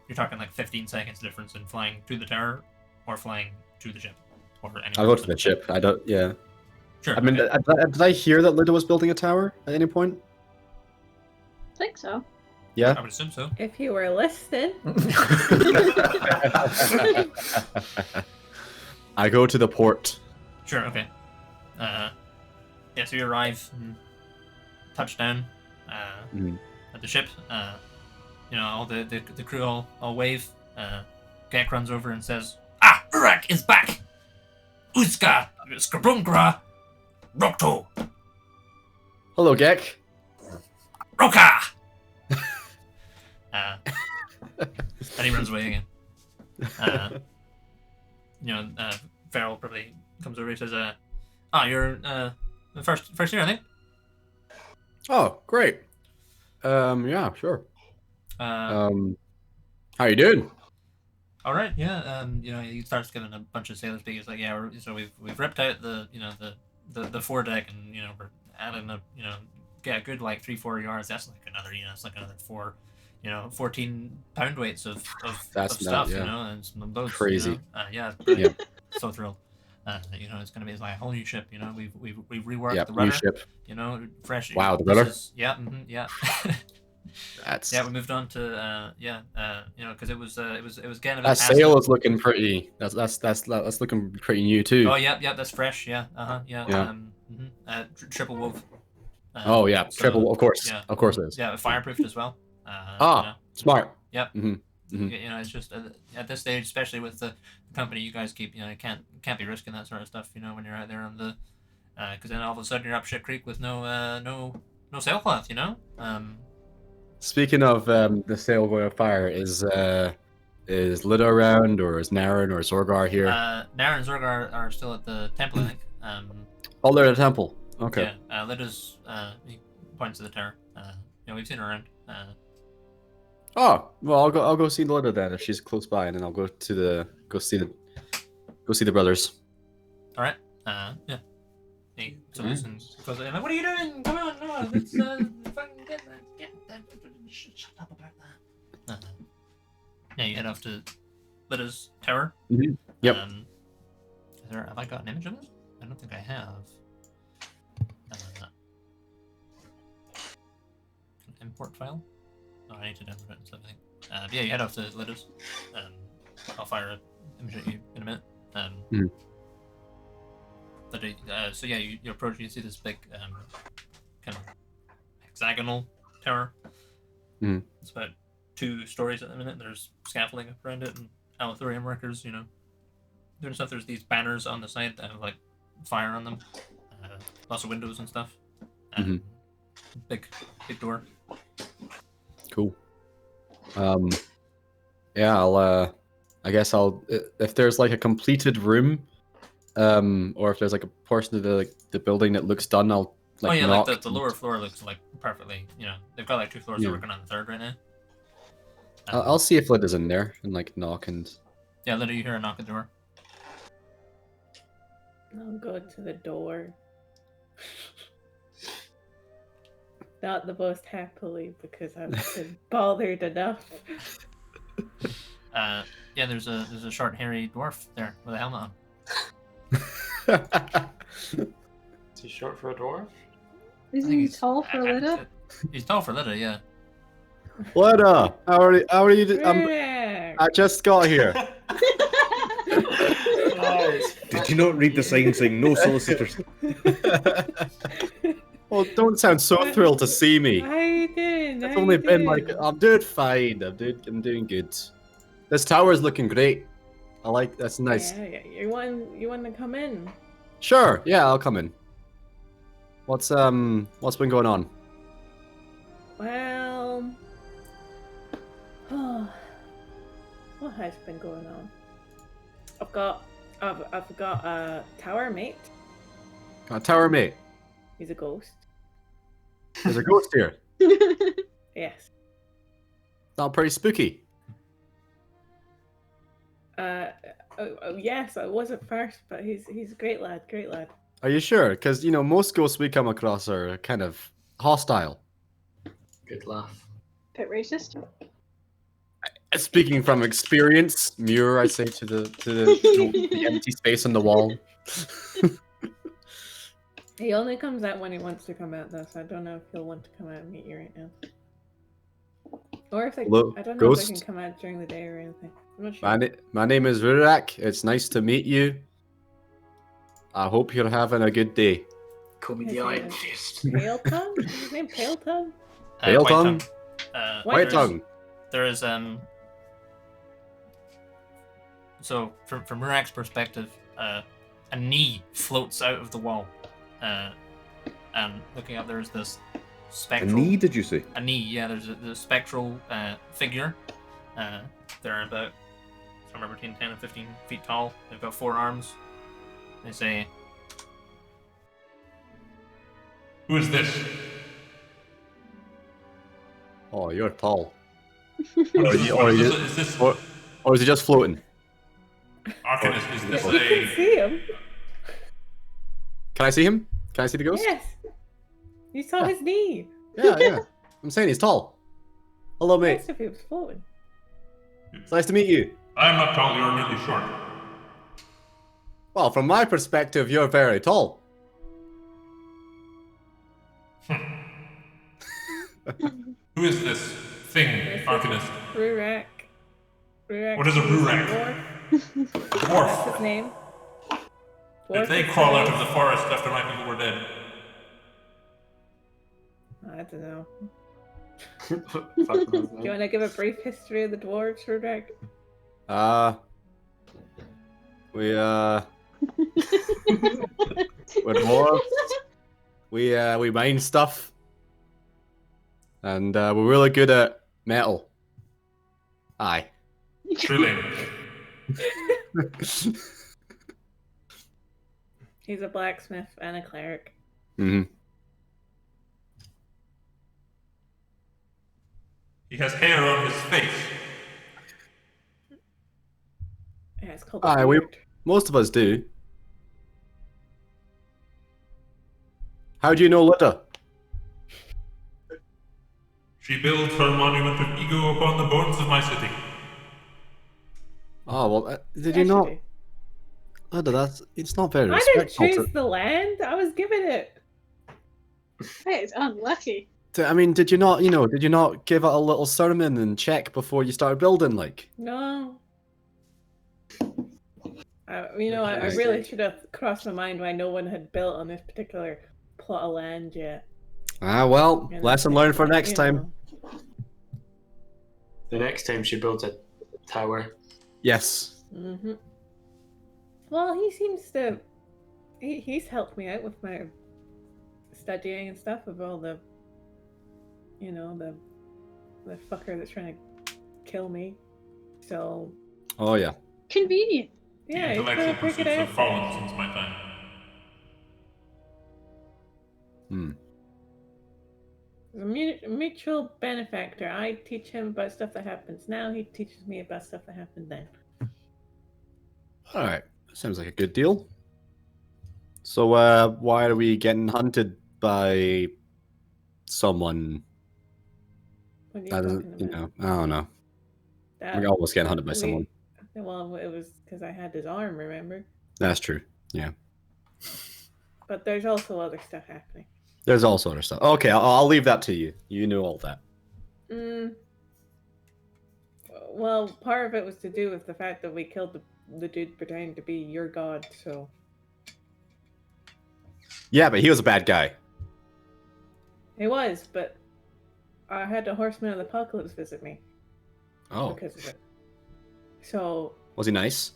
you're talking like 15 seconds difference in flying to the tower or flying to the ship. Or I'll go to the ship. I don't. Yeah. Sure. I mean, did I hear that Lyda was building a tower at any point? I think so. Yeah. I would assume so. If you were listening. I go to the port. Sure. Okay. So you arrive, touchdown at the ship. All the crew all wave. Gek runs over and says, "Ah, Urak is back! Uska, Skrabungra, Rokto, Hello, Gek. Roka!" And he runs away again. Farrell probably comes over and says, you're the first year, I think. Oh, great. Yeah, sure. Uh, How you doing? All right, yeah. He starts giving a bunch of sailor speak. He's like, yeah, we've ripped out the foredeck, and we're adding a good like 3-4 yards. That's like another it's like another 14 pound weights of stuff, yeah. and some loads. Crazy. Yeah, brilliant. So thrilled. It's gonna be like a whole new ship. We've reworked the rudder. New ship. Fresh. Wow, the rudder. Yeah. That's. Yeah, we moved on to because it was getting a bit That sail is looking pretty. That's looking pretty new too. Oh yeah, that's fresh. Yeah, yeah. Triple wove. Oh yeah, triple. Of course, yeah. Of course it is. Yeah, fireproofed as well. Smart. Yep. Mm-hmm. It's just at this stage, especially with the company you guys keep, can't be risking that sort of stuff, when you're out there on the, because then all of a sudden you're up shit creek with no sailcloth, Speaking of the sail going on fire, is Lyda around, or is Naren or Zorgar here? Naren and Zorgar are still at the temple, I think. Oh, they're at the temple. Okay. Yeah, Lyda's, he points to the tower. we've seen her around. Oh, well, I'll go see Lida then if she's close by, and then I'll go see the brothers. All right. Yeah. He salutes and goes like, "What are you doing? Come on, no, let's fucking get that. Shut up about that." Yeah, you head off to Lida's tower. Mm-hmm. Yep. Have I got an image of it? I don't think I have. Import file. Oh, I need to download it and stuff. I think. Yeah, you head off to Lida's. I'll fire an image at you in a minute. So yeah, you approach. You see this big kind of hexagonal tower. It's about 2 stories at the minute. There's scaffolding up around it and allothurium workers, doing stuff. There's these banners on the side that have like fire on them. Lots of windows and stuff. Big door. Cool. Yeah, I guess if there's like a completed room, or if there's like a portion of the building that looks done, I'll like knock. Like the lower floor looks like perfectly. They've got like 2 floors. They're working on the 3rd right now. I'll see if Lida's in there and like knock and. Yeah, Lida, you hear a knock at the door. I'll go to the door. Not the most happily because I've been bothered enough. Yeah, there's a short, hairy dwarf there with a helmet on. Is he short for a dwarf? Isn't he tall for Lida? He's tall for Lida, yeah. Lida, how are you? I just got here. Did you not read the sign saying no solicitors? Well, don't sound so thrilled to see me. I did. It's only been like I'm doing fine. I'm doing good. This tower's looking great. That's nice. Yeah, you want to come in? Sure. Yeah, I'll come in. What's been going on? Well, what has been going on? I've got a tower mate. A tower mate. He's a ghost. There's a ghost here. Yes. Not pretty spooky. Yes, I was at first, but he's a great lad. Are you sure? Because most ghosts we come across are kind of hostile. Good laugh. Bit racist. Speaking from experience, Muir, I say to the empty space on the wall. He only comes out when he wants to come out, though, so I don't know if he'll want to come out and meet you right now. Or if I don't know if they can come out during the day or anything. I'm not sure. My name is Rurak. It's nice to meet you. I hope you're having a good day. Call me the Iron Fist. Pale Tongue? Is his name Pale Tongue? Pale Tongue? White Tongue. There is So from Rurak's perspective, a knee floats out of the wall. And looking up, there's this spectral. A knee, did you say? A knee, yeah. There's a spectral figure. They're about somewhere between 10 and 15 feet tall. They've got 4 arms. They say, "Who is this?" Oh, you're tall. Or is he just floating? Arcanist, is this You can see him. Can I see him? Can I see the ghost? Yes. You saw his knee. Yeah. I'm saying he's tall. Hello, mate. Yes, if he was floating. It's nice to meet you. I'm not tall, you're really short. Well, from my perspective, you're very tall. Who is this thing, Arcanist? Rurak. What is a Rurak? Dwarf. That's his name. Did they crawl out of the forest after my people were dead? I don't know. Do you want to give a brief history of the dwarves, Rurak? We're dwarves. We mine stuff. And we're really good at metal. Aye. Drilling. He's a blacksmith and a cleric. Mm-hmm. He has hair on his face. Yeah, it's called a beard. Most of us do. How do you know Lita? She built her monument of ego upon the bones of my city. Oh, well, did you not? Lita, it's not very respectful. I didn't choose the land. I was given it. That is unlucky. I mean, did you not give it a little sermon and check before you started building, like? No. I really should have crossed my mind why no one had built on this particular plot of land yet. Well, lesson learned for next time. The next time she builds a tower. Yes. Mm-hmm. Well, he seems to... He's helped me out with my studying and stuff of all the... the fucker that's trying to kill me. So... Oh, yeah. Convenient. Yeah, the intellectual pursuits have fallen since my time. A mutual benefactor. I teach him about stuff that happens now. He teaches me about stuff that happened then. All right. Sounds like a good deal. So, why are we getting hunted by someone? What are you talking about? I don't know. We're always getting hunted by someone. Well, it was because I had his arm, remember? That's true. Yeah. But there's also other stuff happening. There's also other stuff. Okay, I'll leave that to you. You know all that. Well, part of it was to do with the fact that we killed the dude pretending to be your god, so... Yeah, but he was a bad guy. He was, but I had a Horseman of the Apocalypse visit me. Oh. Because of it. So... Was he nice?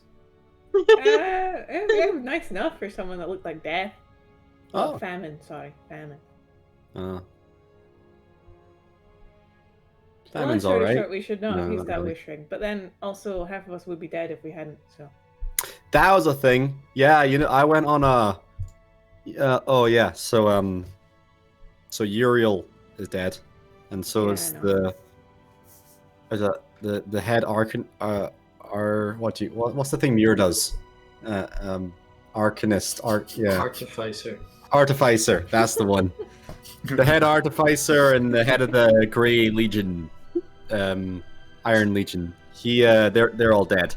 It was nice enough for someone that looked like death. Oh. Famine. Famine's alright. Short, we should not have used that wish ring. But then also half of us would be dead if we hadn't, so. That was a thing. Yeah, I went on a... oh, yeah. So Uriel is dead. And so is the head what's the thing Muir does? Arcanist. Artificer, that's the one. The head artificer and the head of the Grey Legion, Iron Legion. They're all dead.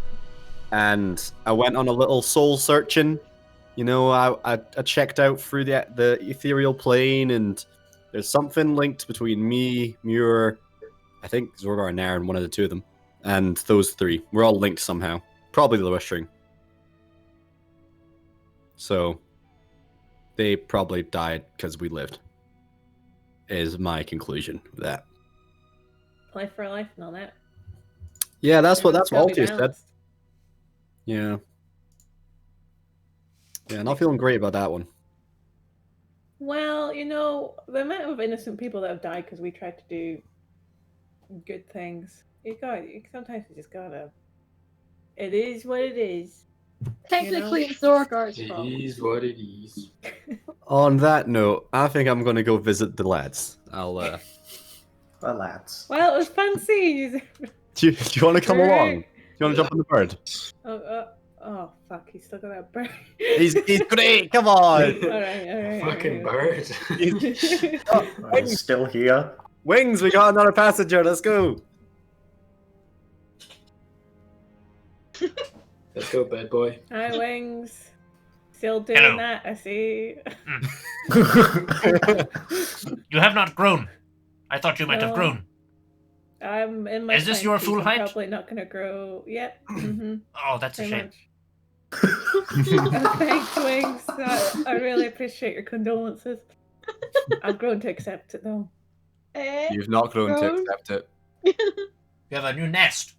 And I went on a little soul searching. I checked out through the ethereal plane, and there's something linked between me, Muir, I think Zordar and Aaron, one of the two of them, and those three. We're all linked somehow. Probably the wish ring. So they probably died because we lived, is my conclusion of that. Life for life and all that. Yeah, that's what Altius said. Yeah. Yeah, not feeling great about that one. Well, the amount of innocent people that have died because we tried to do good things, sometimes you just gotta... It is what it is. Technically, it's Zorgar's fault. It is what it is. On that note, I think I'm going to go visit the lads. The lads. Well, it was fun seeing you. Do you want to come along? Do you want to jump on the bird? Oh, fuck, he's still got that bird. He's great, come on! Alright. Fucking bird. He's still here. Wings, we got another passenger, let's go! Let's go, bad boy. Hi, Wings. Still doing that, I see. You have not grown. I thought you might have grown. I'm in my... Is this your full height? I'm probably not going to grow yet. Mm-hmm. Oh, that's a shame. Thanks, Wings. I really appreciate your condolences. I've grown to accept it, though. You've not grown to accept it. You have a new nest.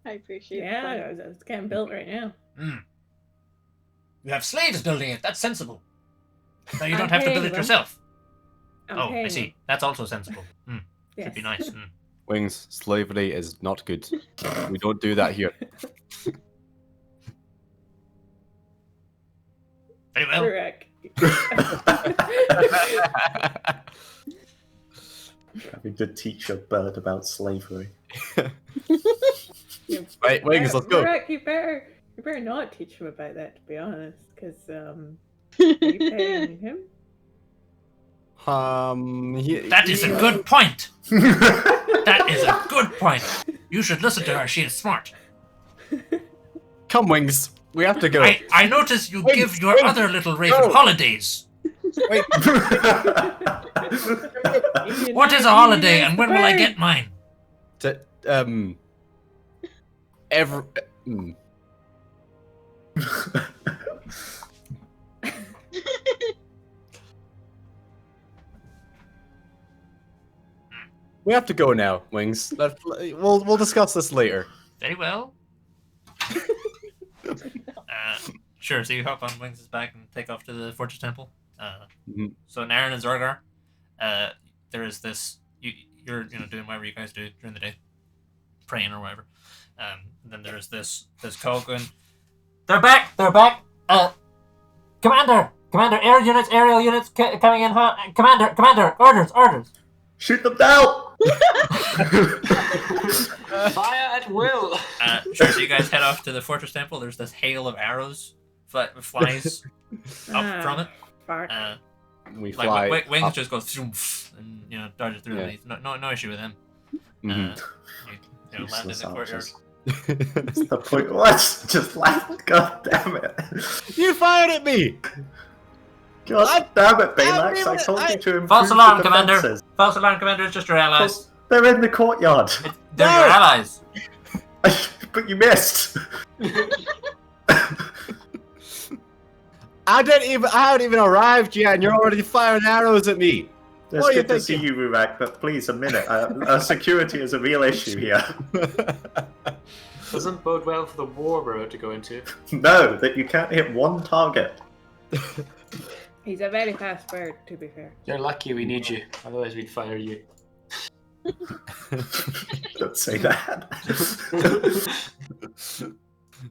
I appreciate it. Yeah, it's getting built right now. You have slaves building it. That's sensible. Now you don't have to build it yourself. I see. That's also sensible. Should be nice. Wings, slavery is not good. We don't do that here. Very well. Correct. Having to teach a bird about slavery. Right, Wings, let's go. Rick, you better not teach him about that, to be honest, because are you paying him? That is a good point. That is a good point. You should listen to her. She is smart. Come, Wings. We have to go. I notice you Wings, give your Wings, other little raven go. holidays. Wait. What is a holiday, and when will I get mine? We have to go now, Wings. We'll discuss this later. Very well. Sure, so you hop on Wings' back and take off to the Fortress Temple. So Naren and Zorgar, there is this. You're doing whatever you guys do during the day, praying or whatever. And then there's this call going. They're back. Commander, aerial units coming in hot. Commander, orders. Shoot them down! Fire at will. Sure, so you guys head off to the Fortress Temple. There's this hail of arrows flies up from it. We fly. Wings just goes thoomph, and dodges through them. No issue with him. You land in the courtyard. What's the point? What? Just laugh. God damn it! You fired at me. God damn it, Balax! I told you to improve False alarm, the Commander. defenses. False alarm, Commander. It's just your allies. They're in the courtyard. They're your allies. But you missed. I haven't even arrived yet, and you're already firing arrows at me. It's good to see you, Rurak, but please, a minute. Our security is a real issue here. Doesn't bode well for the war road to go into. No, that you can't hit one target. He's a very fast bird, to be fair. You're lucky we need you, otherwise we'd fire you. Don't say that.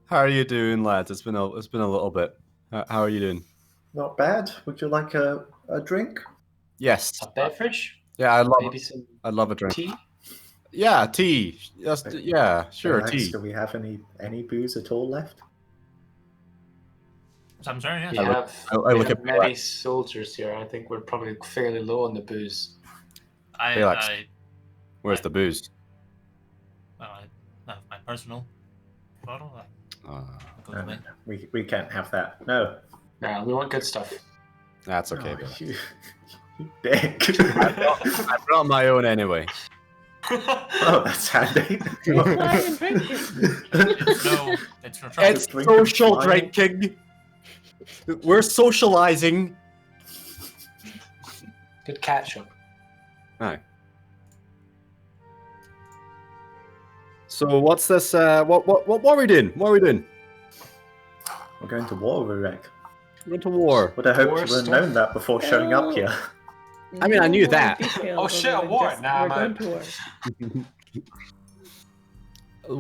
How are you doing, lads? It's been a little bit. How are you doing? Not bad. Would you like a drink? Yes. A beverage? Yeah, Maybe some I love a drink. tea? Yeah, tea. Yeah, sure, Relax, tea. do we have any booze at all left? I'm sorry, yeah. We have, I we look have at many soldiers here. I think we're probably fairly low on the booze. Relax. Where's the booze? Well, I have my personal bottle. No, we can't have that. No. No, we want good stuff. That's okay. Oh, you dick. I brought my own anyway. Oh, that's handy. It's social drinking. We're socializing. Good catch up. Aye. So what's this? What are we doing? What are we doing? We're going to war, Rurek. We're going to war. Would have hoped you would have known that before showing up here. I mean, I knew that. Oh shit, a war! Nah, we're going to war.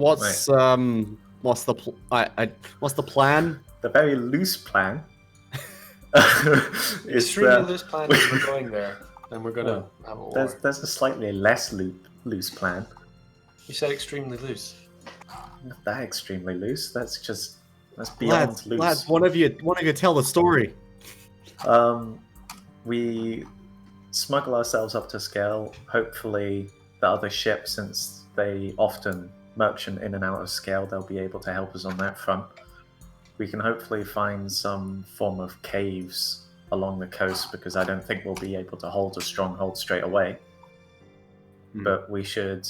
What's the plan? The very loose plan is extremely loose plan is we're going there, and we're gonna have a war. There's a slightly less loose plan. You said extremely loose. Not that extremely loose. That's beyond loose. Lads, one of you tell the story. We smuggle ourselves up to scale. Hopefully, the other ship, since they often merchant in and out of scale, they'll be able to help us on that front. We can hopefully find some form of caves along the coast, because I don't think we'll be able to hold a stronghold straight away. But we should,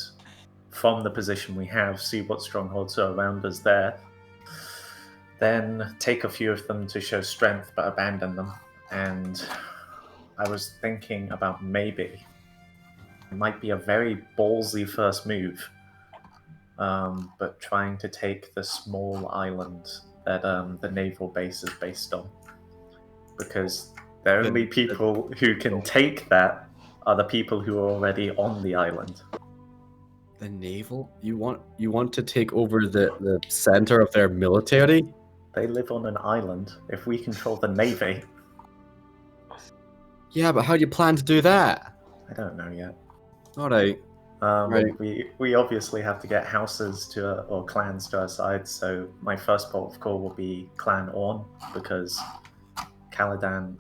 from the position we have, see what strongholds are around us there. Then take a few of them to show strength, but abandon them. And I was thinking about maybe it might be a very ballsy first move, but trying to take the small island that the naval base is based on, because the only people who can take that are the people who are already on the island. The naval? You want to take over the center of their military? They live on an island. If we control the navy... Yeah, but how do you plan to do that? I don't know yet. All right. Right. We obviously have to get houses to or clans to our side. So my first port of call will be Clan Orn because Caladan,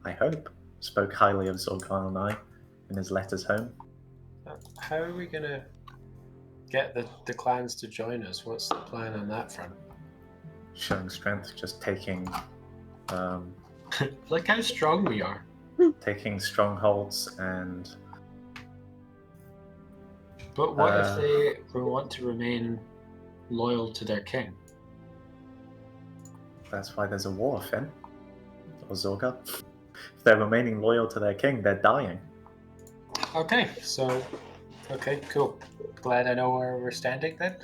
I hope, spoke highly of Zorgar and I in his letters home. How are we gonna get the clans to join us? What's the plan on that front? Showing strength, just taking Look how strong we are. taking strongholds and. But what if they want to remain loyal to their king? That's why there's a war, Finn. Or Zorga. If they're remaining loyal to their king, they're dying. Okay, cool. Glad I know where we're standing then.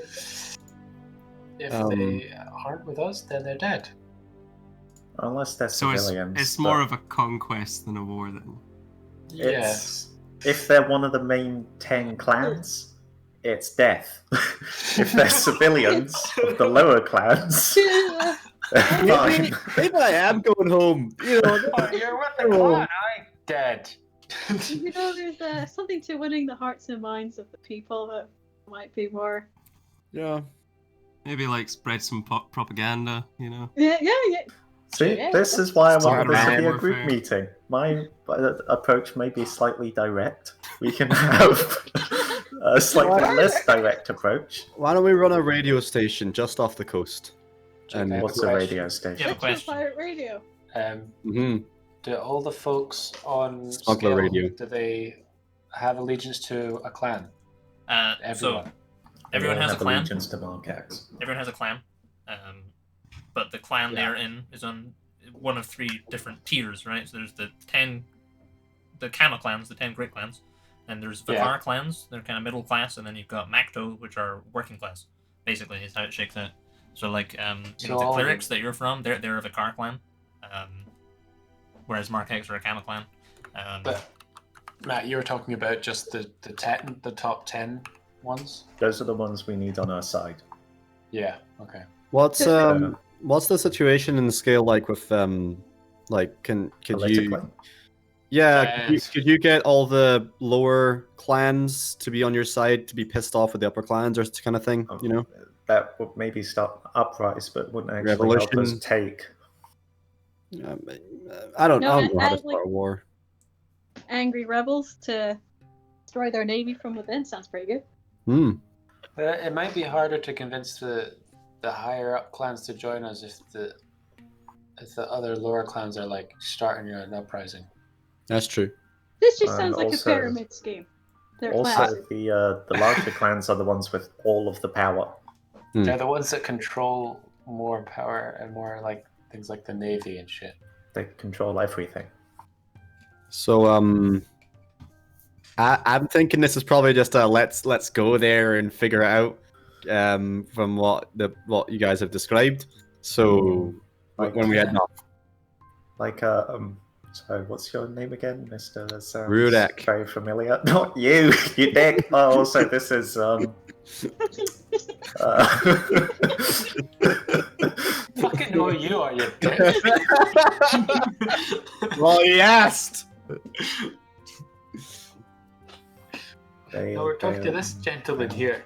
If they aren't with us, then they're dead. Unless they're So civilians. it's more of a conquest than a war then. Yes. If they're one of the main 10 clans, it's death. If they're civilians of the lower clans, they're fine. Maybe I am going home. You know, You're with the clan, I'm dead. You know, there's something to winning the hearts and minds of the people that might be more. yeah. Maybe like spread some propaganda, you know. Yeah. See, Yeah, this is why I want this to be a warfare. group meeting. My approach may be slightly direct. We can have a slightly less direct approach. Why don't we run a radio station just off the coast? And What's a radio station? Yeah, the question. Pirate radio. Do all the folks on Smuggler Skill, radio. do they have allegiance to a clan? So everyone has a have clan. allegiance to Markax. Everyone has a clan. But the clan they're in is on one of 3 different tiers, right? So there's the Kama clans, the 10 great clans. And there's Vakar clans, they're kind of middle class, and then you've got Makto, which are working class. Basically, is how it shakes out. So like, you know, the clerics that you're from, they're a Vakar clan. Whereas Markex are a Kama clan. But Matt, you were talking about just the top 10 ones? Those are the ones we need on our side. Yeah, okay. What's the situation in the scale like with like could you Politically. could you get all the lower clans to be on your side to be pissed off with the upper clans or kind of thing, you know? That would maybe start uprise, but wouldn't actually Revolution. help us take. I don't No, know how to and, start a war. Angry rebels to destroy their navy from within sounds pretty good. It might be harder to convince the higher up clans to join us if the other lower clans are like starting an uprising. That's true. This just sounds like also- a pyramid scheme. Their Also, clans. the larger clans are the ones with all of the power. They're the ones that control more power and more like things like the navy and shit. They control everything. So I'm thinking this is probably just a let's go there and figure it out from what you guys have described. So when we head off, Like sorry, what's your name again, Mr. That sounds Rudek. very familiar. Not you, you dick. Oh, also this is Fucking know you are, you dick. well, he asked. No, we're talking to this gentleman here.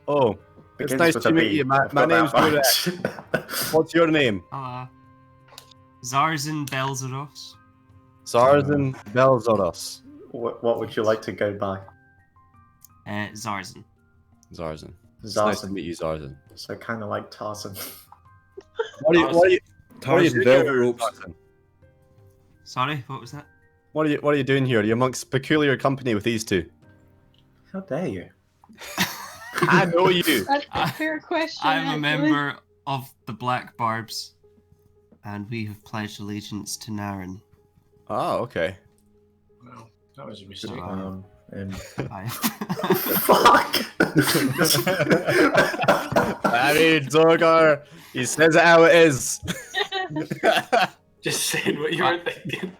Oh, it's begins nice with to a meet B. you. I've My got name's that Rudek. much. What's your name? Zarzan Belzeros. Zarzan Belzoros. What would you like to go by? Zarzan. Zarzan. It's nice to Zarzan. meet you, Zarzan. So kind of like Tarzan. What are you Tarzan doing velvet here, ropes. Zarzan? Sorry, what was that? What are you doing here? Are you amongst peculiar company with these two? How dare you? I know you. That's a fair question. I'm a actually. member of the Black Barbs, and we have pledged allegiance to Naren. Oh, okay. Well, that was a mistake. I... Fuck! I mean, Zorgar, he says it how it is. Just saying what you were thinking.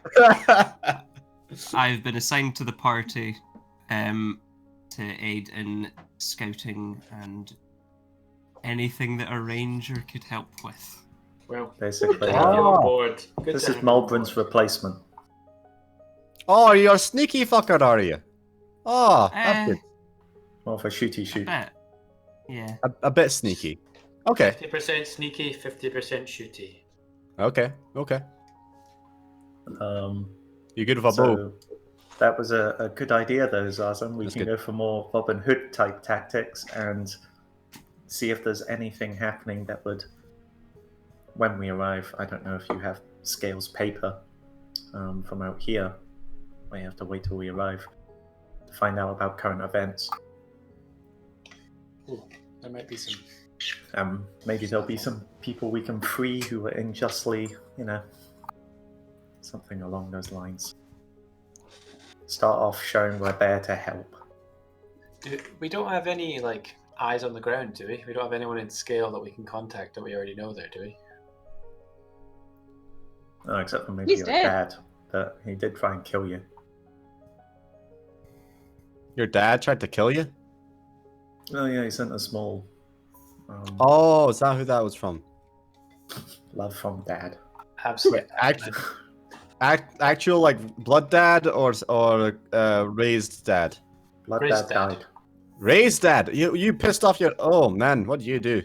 I've been assigned to the party to aid in scouting and anything that a ranger could help with. Well, Basically, good to have you on board. Good this to is have you on Malbrin's board. replacement. Oh, you're a sneaky fucker, are you? Oh, that's good. More of a shooty A shoot. bit. Yeah. A bit sneaky. Okay. 50% sneaky, 50% shooty. Okay. Okay. You good with a bow? So that was a good idea, though, Zazen. We That's can good. go for more Robin Hood type tactics and see if there's anything happening that would, when we arrive. I don't know if you have Scales paper from out here. We have to wait till we arrive to find out about current events. Ooh, there might be some. Maybe there'll be some people we can free who were unjustly, something along those lines. Start off showing we're there to help. We don't have any eyes on the ground, do we? We don't have anyone in Scale that we can contact that we already know there, do we? Oh, except for maybe He's your dead. dad, but he did try and kill you. Your dad tried to kill you? Oh yeah, he sent a small Oh, is that who that was from? love from dad. Absolutely. Actual blood dad or raised dad? Blood Raised dad dad. died. Raised dad. You pissed off your. Oh man, what do you do?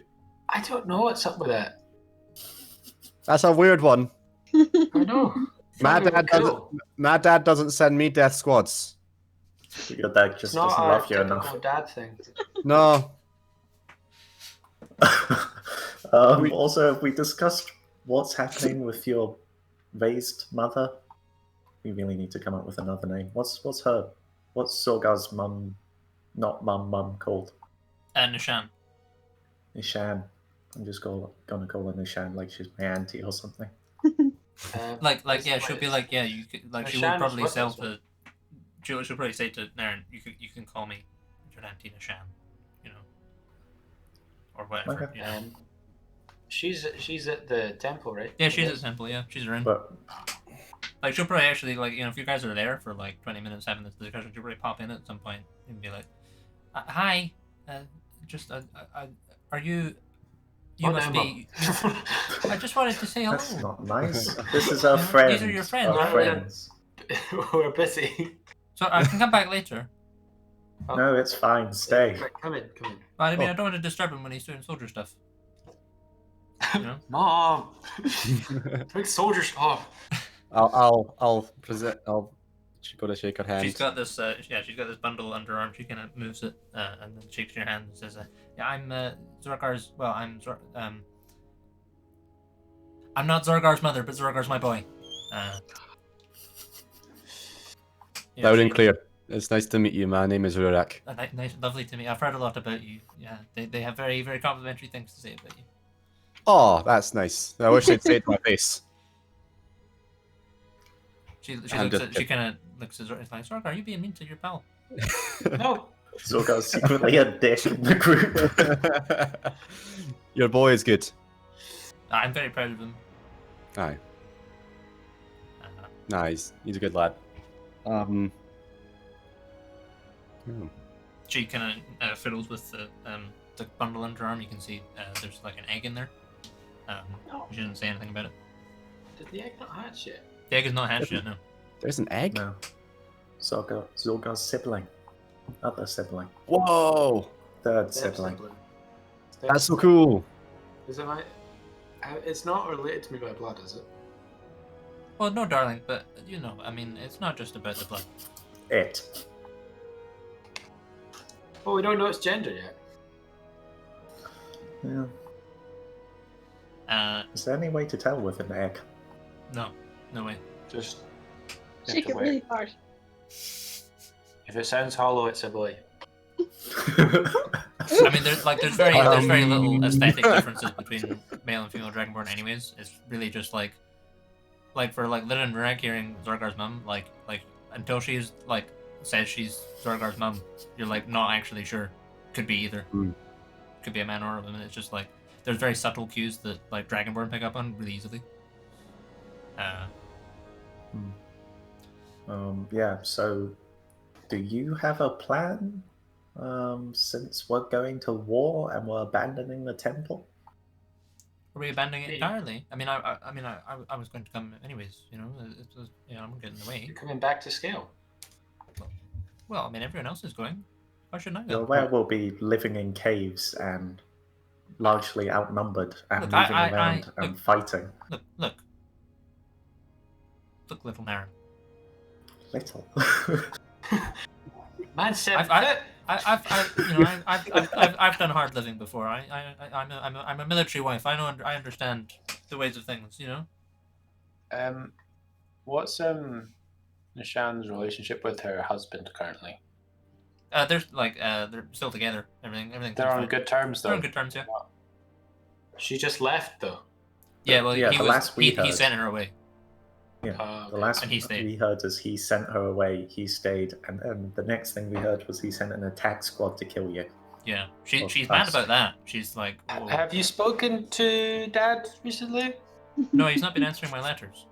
I don't know what's up with that. That's a weird one. I know. My dad doesn't send me death squads. Your dad just It's not doesn't our love you typical enough. dad thing. No. Also, have we discussed what's happening with your raised mother? We really need to come up with another name. What's Sorgar's mum, not mum called? Nishan. Nishan. I'm just gonna call her Nishan like she's my auntie or something. She'll be like, yeah, you could, like, she will Nishan probably was sell with us, to. She'll probably say to Naren, you can call me your auntie Nishan, or whatever. Okay. You know? She's at the temple, right? Yeah, she's at the temple. Yeah, she's around. But Like, she'll probably actually, if you guys are there for 20 minutes having this discussion, she'll probably pop in at some point and be like, "Hi, are you? You Oh, must no, be. I just wanted to say hello. that's not nice. This is our friend. These are your friends, Our right? friends. We're busy. So I can come back later. No, it's fine. Stay. Right, come in. But I mean, I don't want to disturb him when he's doing soldier stuff. You know? Mom! Big soldiers. Oh. I'll present. I'll go to shake her hand. She's got this. She's got this bundle under her arm. She kind of moves it and then shakes your hand and says, "Yeah, I'm Zorgar's. Well, I'm not Zorgar's mother, but Zorgar's my boy." Loud and clear. It's nice to meet you. My name is Rurak. Nice, lovely to meet. I've heard a lot about you. Yeah, they have very, very complimentary things to say about you. Oh, that's nice. I wish they'd say it to my face. She kind of looks at Zorgar. It's like, Zorgar, are you being mean to your pal? No. Zorgar's secretly a dick in the group. Your boy is good. I'm very proud of him. Aye. Nice. He's a good lad. She kind of fiddles with the bundle under her arm. You can see there's an egg in there. She didn't say anything about it. Did the egg not hatch yet? The egg is not hatched yet, no. There's an egg? No. Zorgar's sibling. Other sibling. Whoa! Third sibling. That's so cool. It's not related to me by blood, is it? Well, no, darling, but I mean, it's not just about the blood. It. Oh, we don't know its gender yet. Yeah. Is there any way to tell with an egg? No way. Just Shake it really hard. If it sounds hollow, it's a boy. I mean, there's very little aesthetic differences between male and female Dragonborn. Anyways, it's really just for Lyn and Rurak hearing Zorgar's mum, until she's says she's Zorgar's mum, you're not actually sure. Could be either. Could be a man or a woman. It's just there's very subtle cues that Dragonborn pick up on really easily. Yeah, so do you have a plan since we're going to war and we're abandoning the temple? Are we abandoning it entirely? I mean, I was going to come anyways. I'm getting in the way. You're coming back to Scale. Well, I mean, everyone else is going. Why shouldn't I You're go? aware we'll be living in caves and largely outnumbered and Look, moving around and look, fighting. Look, little Naren. Little. Man said I've done hard living before. I'm a military wife. I understand the ways of things. You know. What's Nishan's relationship with her husband currently? They're still together. Everything. They're on good terms, though. They're on good terms, yeah. She just left, though. Yeah, well, Yeah, he sent her away. Yeah, the Okay. last And he stayed. we heard is he sent her away, he stayed, and then the next thing we heard was he sent an attack squad to kill you. Yeah, Or she's mad us. about that. She's like, whoa. Have you spoken to Dad recently? No, he's not been answering my letters.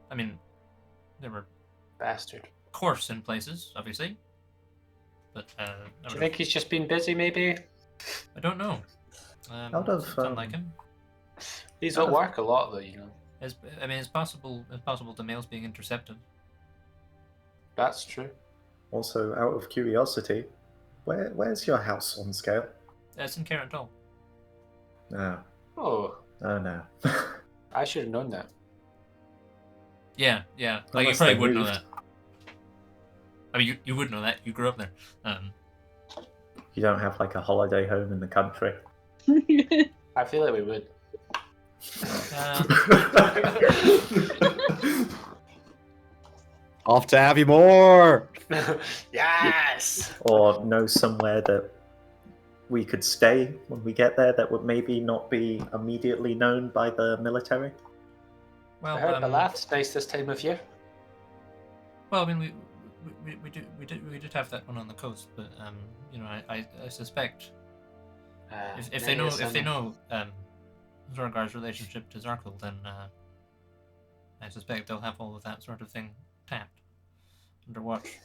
I mean, there were Bastard. course in places, obviously, but Do you think he's just been busy, maybe? I don't know. Out of, sound like him. He's at work a lot, though, you know. It's possible the mail's being intercepted. That's true. Also, out of curiosity, where's your house on scale? It's in Carrot Doll. No. Oh, No. I should have known that. Yeah. Like, Unless you probably they would know moved. that. I mean, you would know that. You grew up there. You don't have like a holiday home in the country. I feel like we would. Off to Abbey Moor! Yes! Or know somewhere that we could stay when we get there that would maybe not be immediately known by the military? Well, I heard the laugh's nice this time of year. Well, I mean, we did have that one on the coast, but you know, I suspect if they know Zorgar's relationship to Zarkul, then I suspect they'll have all of that sort of thing tapped under watch.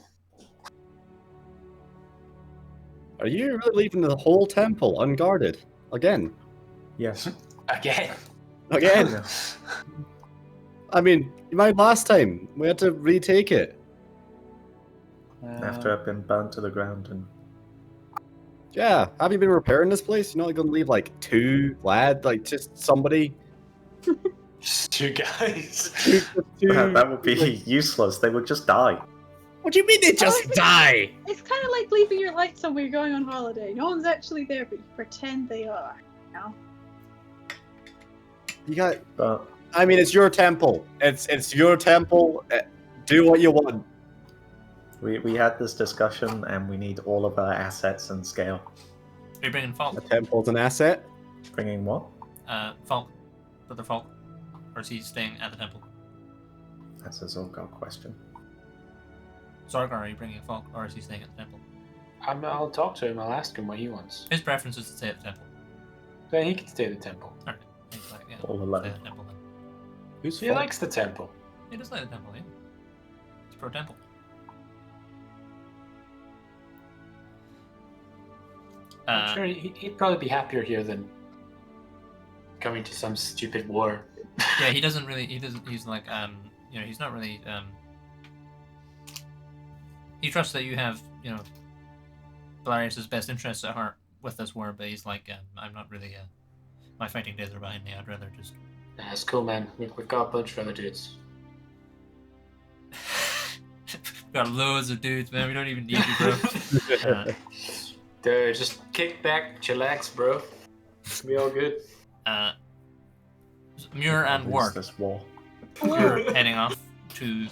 Are you really leaving the whole temple unguarded? Again? Yes. Again. Again? I mean, you mind last time? We had to retake it. After I've been burnt to the ground and Yeah, have you been repairing this place? You're not gonna leave like two lads, like just somebody? Just two guys. Two, that would be useless. They would just die. What do you mean they just die? It's kind of like leaving your lights somewhere you're going on holiday. No one's actually there, but you pretend they are. You know? You got. But I mean, it's your temple. It's your temple. Do what you want. we had this discussion, and we need all of our assets and scale. Are you bringing Falk? The temple's an asset. Bringing what? Falk, Brother Falk, or is he staying at the temple? That's a Zolgar question. Zorgar, are you bringing Falk, or is he staying at the temple? I'll talk to him. I'll ask him what he wants. His preference is to stay at the temple. Then he can stay at the temple. Alright. He's like, yeah, All stay alone. at the temple then. Who's He likes the temple. He does like the temple, yeah. It's pro temple. I'm sure he'd probably be happier here than coming to some stupid war. Yeah, he doesn't really. He's like, you know, he's not really. He trusts that you have, you know, Valerius's best interests at heart with this war, but he's like, I'm not really. My fighting days are behind me. I'd rather just. That's cool, man. We've got a bunch of other dudes. We've got loads of dudes, man. We don't even need you, bro. Dude, just kick back, chillax, bro. Be all good. Muir and Lose Ward, this war. you're heading off to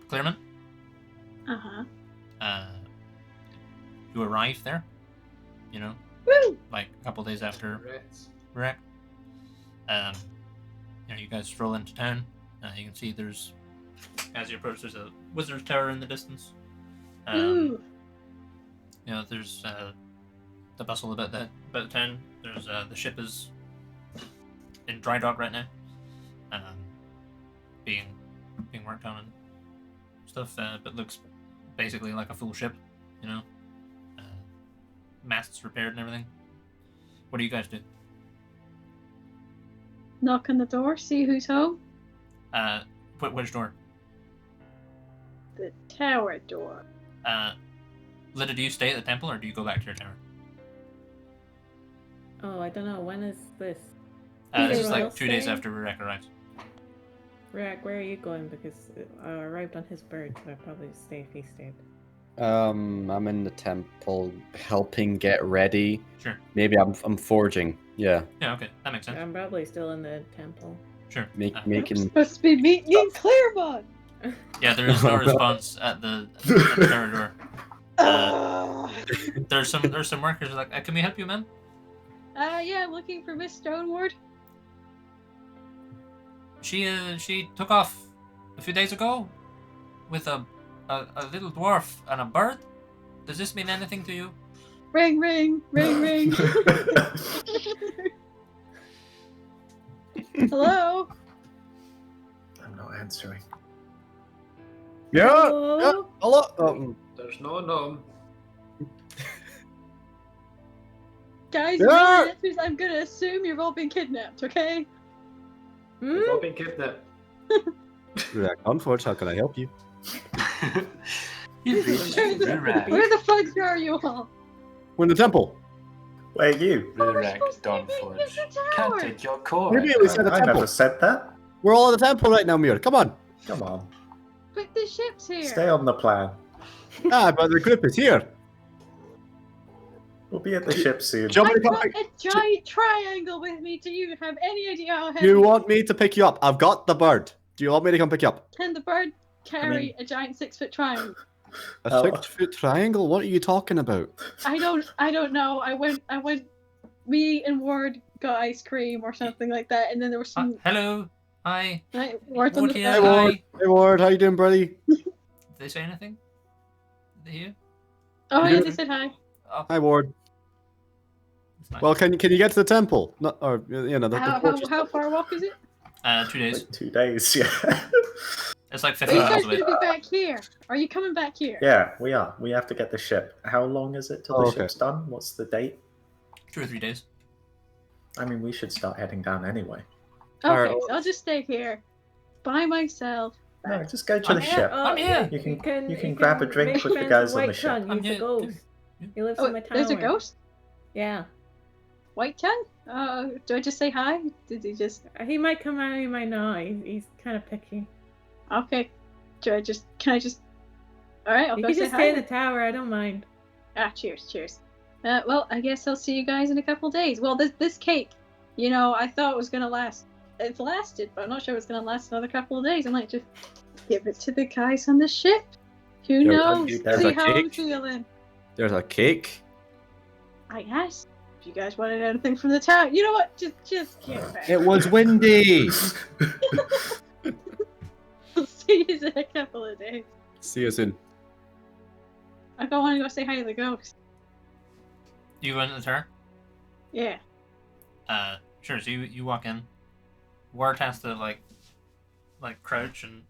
Clearman. Uh-huh. You arrive there, you know, Woo! like a couple days after wreck. You know, you guys stroll into town. You can see there's, as you approach, there's a wizard's tower in the distance. Ooh. You know, there's the bustle about the town. There's the ship is in dry dock right now, being worked on and stuff. But looks basically like a full ship. You know, masts repaired and everything. What do you guys do? Knock on the door, see who's home. Which door? The tower door. Lydia, do you stay at the temple or do you go back to your tower? Oh, I don't know. When is this? This is Everyone like else 2 days staying? after Rurak arrives. Rick, where are you going? Because I arrived on his bird, so I'd probably stay if he stayed. I'm in the temple helping get ready. Sure. Maybe I'm forging. Yeah. Yeah, okay. That makes sense. I'm probably still in the temple. Sure. Making. I'm supposed to be meeting you in Claremont. Yeah, there is no response at the tower door. There's some workers like, can we help you, ma'am? Yeah, I'm looking for Miss Stoneward. She took off a few days ago with a little dwarf and a bird. Does this mean anything to you? Ring, ring, ring, ring. Hello? I'm not answering. Yeah. Hello? Hello. There's no gnome. Guys, Yeah. I'm gonna assume you've all been kidnapped, okay? We've all been kidnapped. Unfortunately, how can I help you? You've reached Rurak. Where the fuck are you all? We're in the temple. Where are you? Rurak, supposed to be Dawnforge. in the Can't tower. take your core. Maybe we said the I temple. never said that. We're all in the temple right now, Muir. Come on. Come on. But the ship's here. Stay on the plan. But the group is here. We'll be at the ship soon. Do you I want me to come brought pick- a giant triangle with me. Do you have any idea how Do heavy? you want me to pick you up? I've got the bird. Do you want me to come pick you up? Can the bird carry a giant 6-foot triangle? A Oh. 6-foot triangle? What are you talking about? I don't know. I went. Me and Ward got ice cream or something like that, and then there was some. Hello. Hi. Ward's on Ward the here. Hey, phone. Ward. Hey, Ward. How you doing, buddy? Did they say anything? Did they hear? Oh You yeah, do- they said hi. Oh, Hi, Ward. that's nice. Well, can you get to the temple? Not, or you know, the How far walk is it? 2 days. Like 2 days, yeah. It's like Are 50 you miles guys away. gonna be back here? Are you coming back here? Yeah, we are. We have to get the ship. How long is it till the Okay. ship's done? What's the date? 2 or 3 days. I mean, we should start heading down anyway. Okay, Alright. so I'll just stay here by myself. No, just go to I'm the here. ship. I'm here. You can grab a drink make with the friends guys on the White ship. Tongue. I'm He's a here. ghost. He lives Oh, in my tower. there's a ghost? Yeah. White tongue? Do I just say hi? Did he just? He might come out, he might not. He's kind of picky. Okay. Can I just? All right, I'll You go can say just hi. stay in the tower, I don't mind. Cheers. Well, I guess I'll see you guys in a couple days. Well, this cake, I thought it was gonna last. It lasted, but I'm not sure it's gonna last another couple of days. I might just give it to the guys on the ship. Who knows? there's See a how I'm cake. feeling. There's a cake. I asked if you guys wanted anything from the town. You know what? Just get back. It was windy. I'll see you in a couple of days. See you soon. I don't want to go say hi to the ghost. You go into the tower? Yeah. Sure. So you walk in. Ward has to like crouch and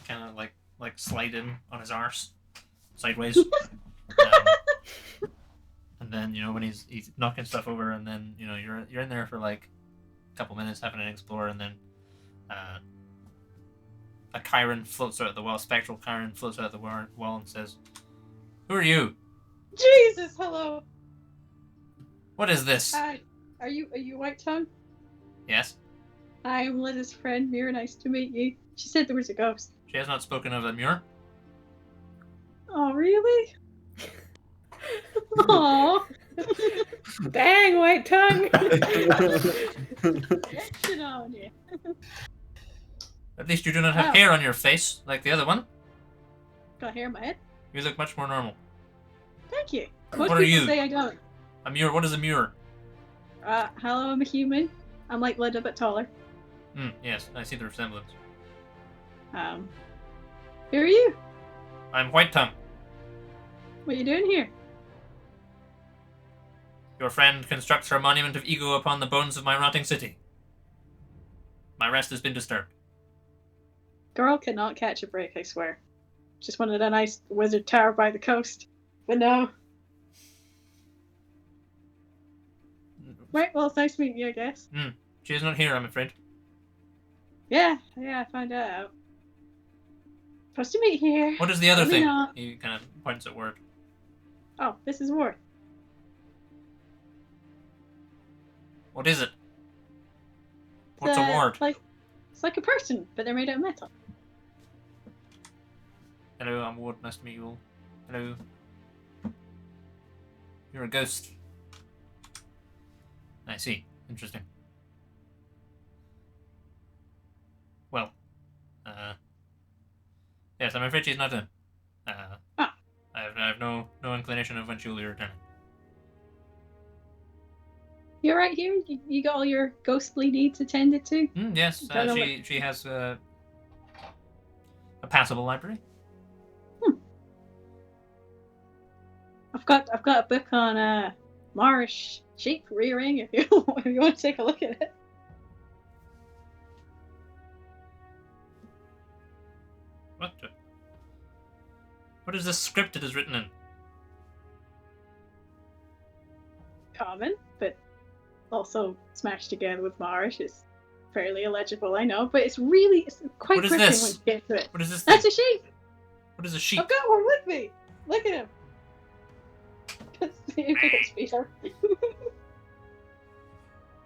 kind of like slide in on his arse sideways. And then when he's knocking stuff over, and then you're in there for like a couple minutes having an explore, and then a Chiron floats out of the wall. Spectral Chiron floats out of the wall and says, "Who are you? Jesus, hello. What is this?" Hi. Are you White Tongue? Yes. Hi, I'm Liza's friend. Mira, nice to meet you. She said there was a ghost. She has not spoken of a muir. Oh, really? Aww. Dang, White Tongue! Action on you. At least you do not have Oh. hair on your face like the other one. Got hair in my head? You look much more normal. Thank you. What Most are people you? say I don't. A muir. What is a muir? Hello, I'm a human. I'm like Linda, but taller. Yes, I see the resemblance. Who are you? I'm White Tongue. What are you doing here? Your friend constructs her monument of ego upon the bones of my rotting city. My rest has been disturbed. Girl cannot catch a break, I swear. Just wanted a nice wizard tower by the coast. But no. Right, well, it's nice meeting you, I guess. She is not here, I'm afraid. Yeah, I found out. Supposed to meet here. What is the other Only thing? not. He kind of points at Ward. Oh, this is Ward. What is it? What's a ward? It's like a person, but they're made out of metal. Hello, I'm Ward. Nice to meet you all. Hello. You're a ghost. I see. Interesting. Well, yes, I'm afraid she's not in. I have no inclination of when she'll be returning. You're right here. You got all your ghostly needs attended to. Yes, she has a passable library. I've got a book on Marsh sheep rearing. If you want to take a look at it. What is this script it is written in? Common, but also smashed together with Marsh. It's fairly illegible, I know, but it's quite What is gripping this? when you get to it. What is this That's thing? a sheep. What is a sheep? I've got one with me. Look at him. It's Peter.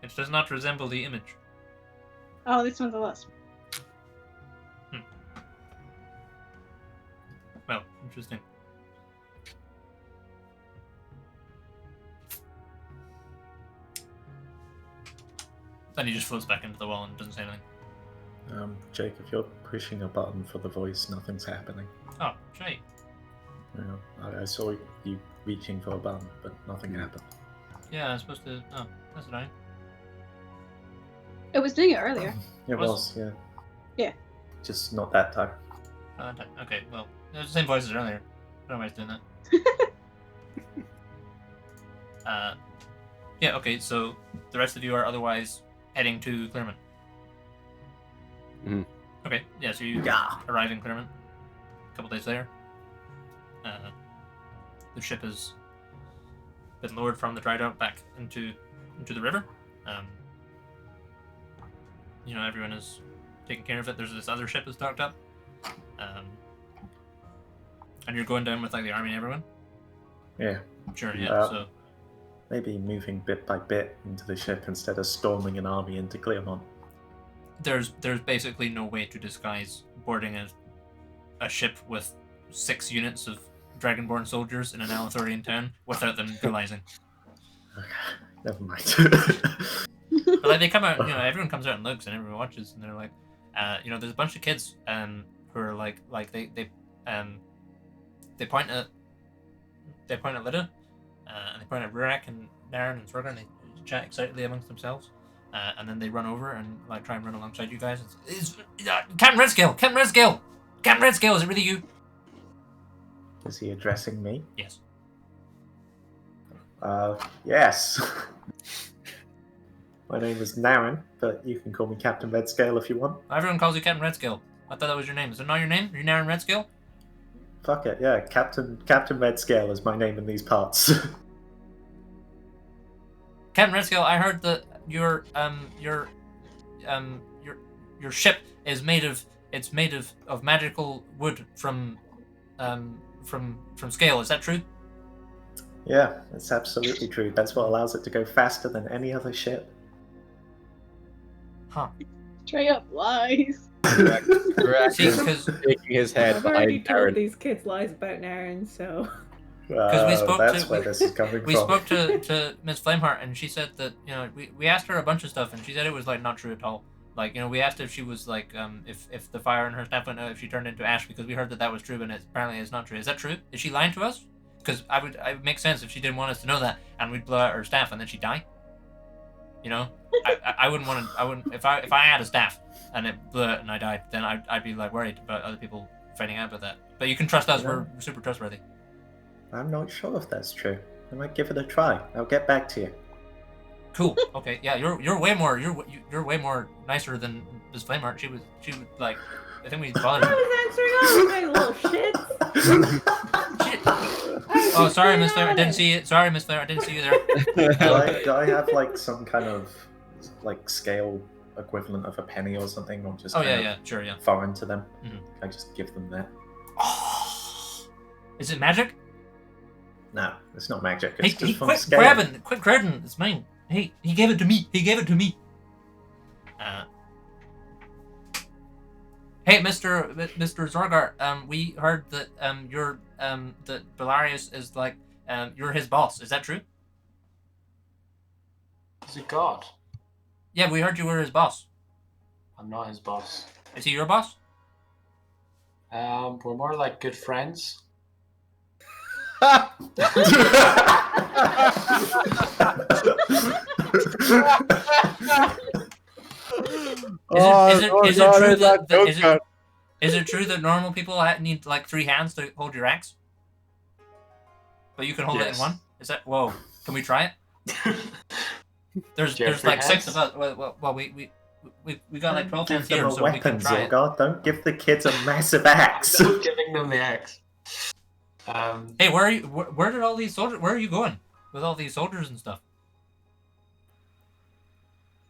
It does not resemble the image. Oh, this one's a lot. Well, interesting. Then he just floats back into the wall and doesn't say anything. Jake, if you're pushing a button for the voice, nothing's happening. Oh, Jake. I saw you reaching for a button, but nothing happened. Yeah, I'm supposed to. Oh, that's annoying. It was doing it earlier. It was, yeah. Yeah. Just not that time. Okay, well, it was the same voice as earlier. I don't know why it's doing that. Yeah, okay, so the rest of you are otherwise heading to Clearman. Mhm. Okay, yeah, so you arrive in Clearman a couple days later. The ship has been lowered from the dry dock back into the river. Everyone is taking care of it. There's this other ship that's docked up. And you're going down with like the army and everyone? Yeah. Sure, yeah. So maybe moving bit by bit into the ship instead of storming an army into Clearmont. there's basically no way to disguise boarding a ship with 6 units of Dragonborn soldiers in an Alethorian town without them realizing. Okay, never mind. But like they come out, everyone comes out and looks and everyone watches and they're like, there's a bunch of kids who are like they point at Lida, and they point at Rurak and Naren and Swergar and they chat excitedly amongst themselves, and then they run over and like try and run alongside you guys. It's Captain Redscale! Captain Redscale! Captain Redscale! Is it really you? Is he addressing me? Yes. Yes. My name is Naren, but you can call me Captain Redscale if you want. Everyone calls you Captain Redscale. I thought that was your name. Is it not your name? Are you Naren Redscale? Fuck it, yeah. Captain Redscale is my name in these parts. Captain Redscale, I heard that your ship is made of magical wood from scale. Is that true? Yeah, it's absolutely true. That's what allows it to go faster than any other ship. Huh. Straight up lies. Correct. See, because shaking his head I've already behind told Aaron. these kids lies about Naren, so. we spoke that's to where this is coming we from. spoke to Miss Flameheart and she said that we asked her a bunch of stuff and she said it was like not true at all. Like we asked if she was like if the fire in her staff went out, if she turned into ash, because we heard that was true and apparently it's not true. Is that true? Is she lying to us? Because it would make sense if she didn't want us to know that and we'd blow out her staff and then she'd die. I wouldn't want to. I wouldn't if I had a staff and it blew out and I died, then I'd be like worried about other people finding out about that. But you can trust us. Yeah. We're super trustworthy. I'm not sure if that's true. I might give it a try. I'll get back to you. Cool. Okay. Yeah. You're way more. You're way more nicer than Miss Flameheart. She was like. I think we bothered her. I was answering all my little shit. Shit. Oh, sorry, Miss Flameheart. I didn't see it. Sorry, Miss Flameheart. I didn't see you there. Do I have like some kind of like scale equivalent of a penny or something, or just Oh kind yeah, of yeah, sure, yeah. foreign to them? Mhm. I just give them that. Is it magic? No, it's not magic. Hey, It's just from quit scale. grabbing, quit grabbing. It's mine. Hey, he gave it to me. He gave it to me. Hey, Mr. Zorgar. We heard that you're that Belarius is like you're his boss. Is that true? Is it God? Yeah, we heard you were his boss. I'm not his boss. Is he your boss? We're more like good friends. Is it true that normal people need like 3 hands to hold your axe? But you can hold it in one? Is that whoa? Can we try it? There's like 6 of us. Well, we got like 12 hands here, so we can try it. Don't give the kids a massive axe. I'm giving them the axe. Hey, where are you? Where did all these soldiers? Where are you going with all these soldiers and stuff?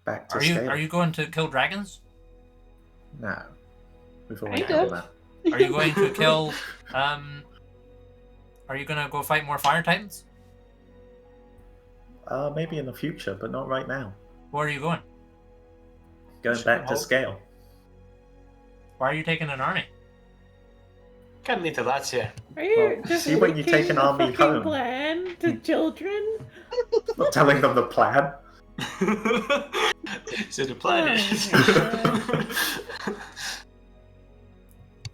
Back to Are you going to kill dragons? No, we've already done that. Are you going to kill? Are you gonna go fight more fire titans? Maybe in the future, but not right now. Where are you going? Going back to scale. Why are you taking an army? Can't leave the lads here. Are you just see when you take an army home? Plan to children? Not telling them the plan. So the plan is.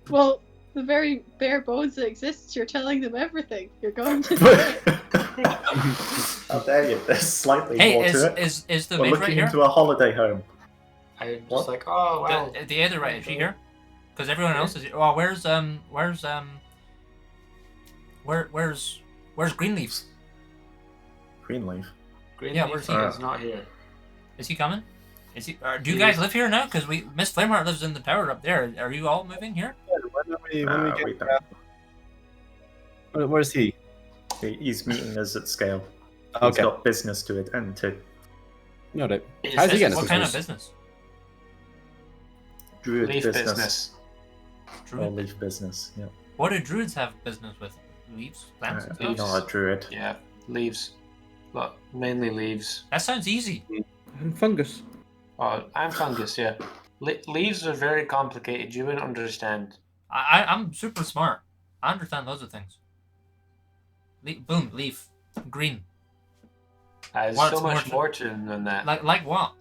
Well, the very bare bones that exists, you're telling them everything. You're going to do it. How dare you? There's slightly more to it. Is the We're maid looking right here? into a holiday home. I'm just like, oh wow. The other right, is she here? Because everyone else is here. Oh, where's Greenleaf? Greenleaf? Greenleaf where's he? is not here. Is he coming? Is he? Do you guys live here now? Because Miss Flameheart lives in the tower up there. Are you all moving here? Where's he? He's meeting us at scale. Okay. He's got business to attend to. No doubt. How's he getting? What kind of business? Druid Leaf business. Druid Or leaf business, yeah. What do druids have business with? Leaves? Plants? and He's stuff? not a druid. Yeah, leaves. Look, mainly leaves. That sounds easy. And fungus. Oh, I'm fungus, yeah. Leaves are very complicated. You wouldn't understand. I'm super smart. I understand loads of things. Boom, leaf, green. There's so much more to them than that. Like what?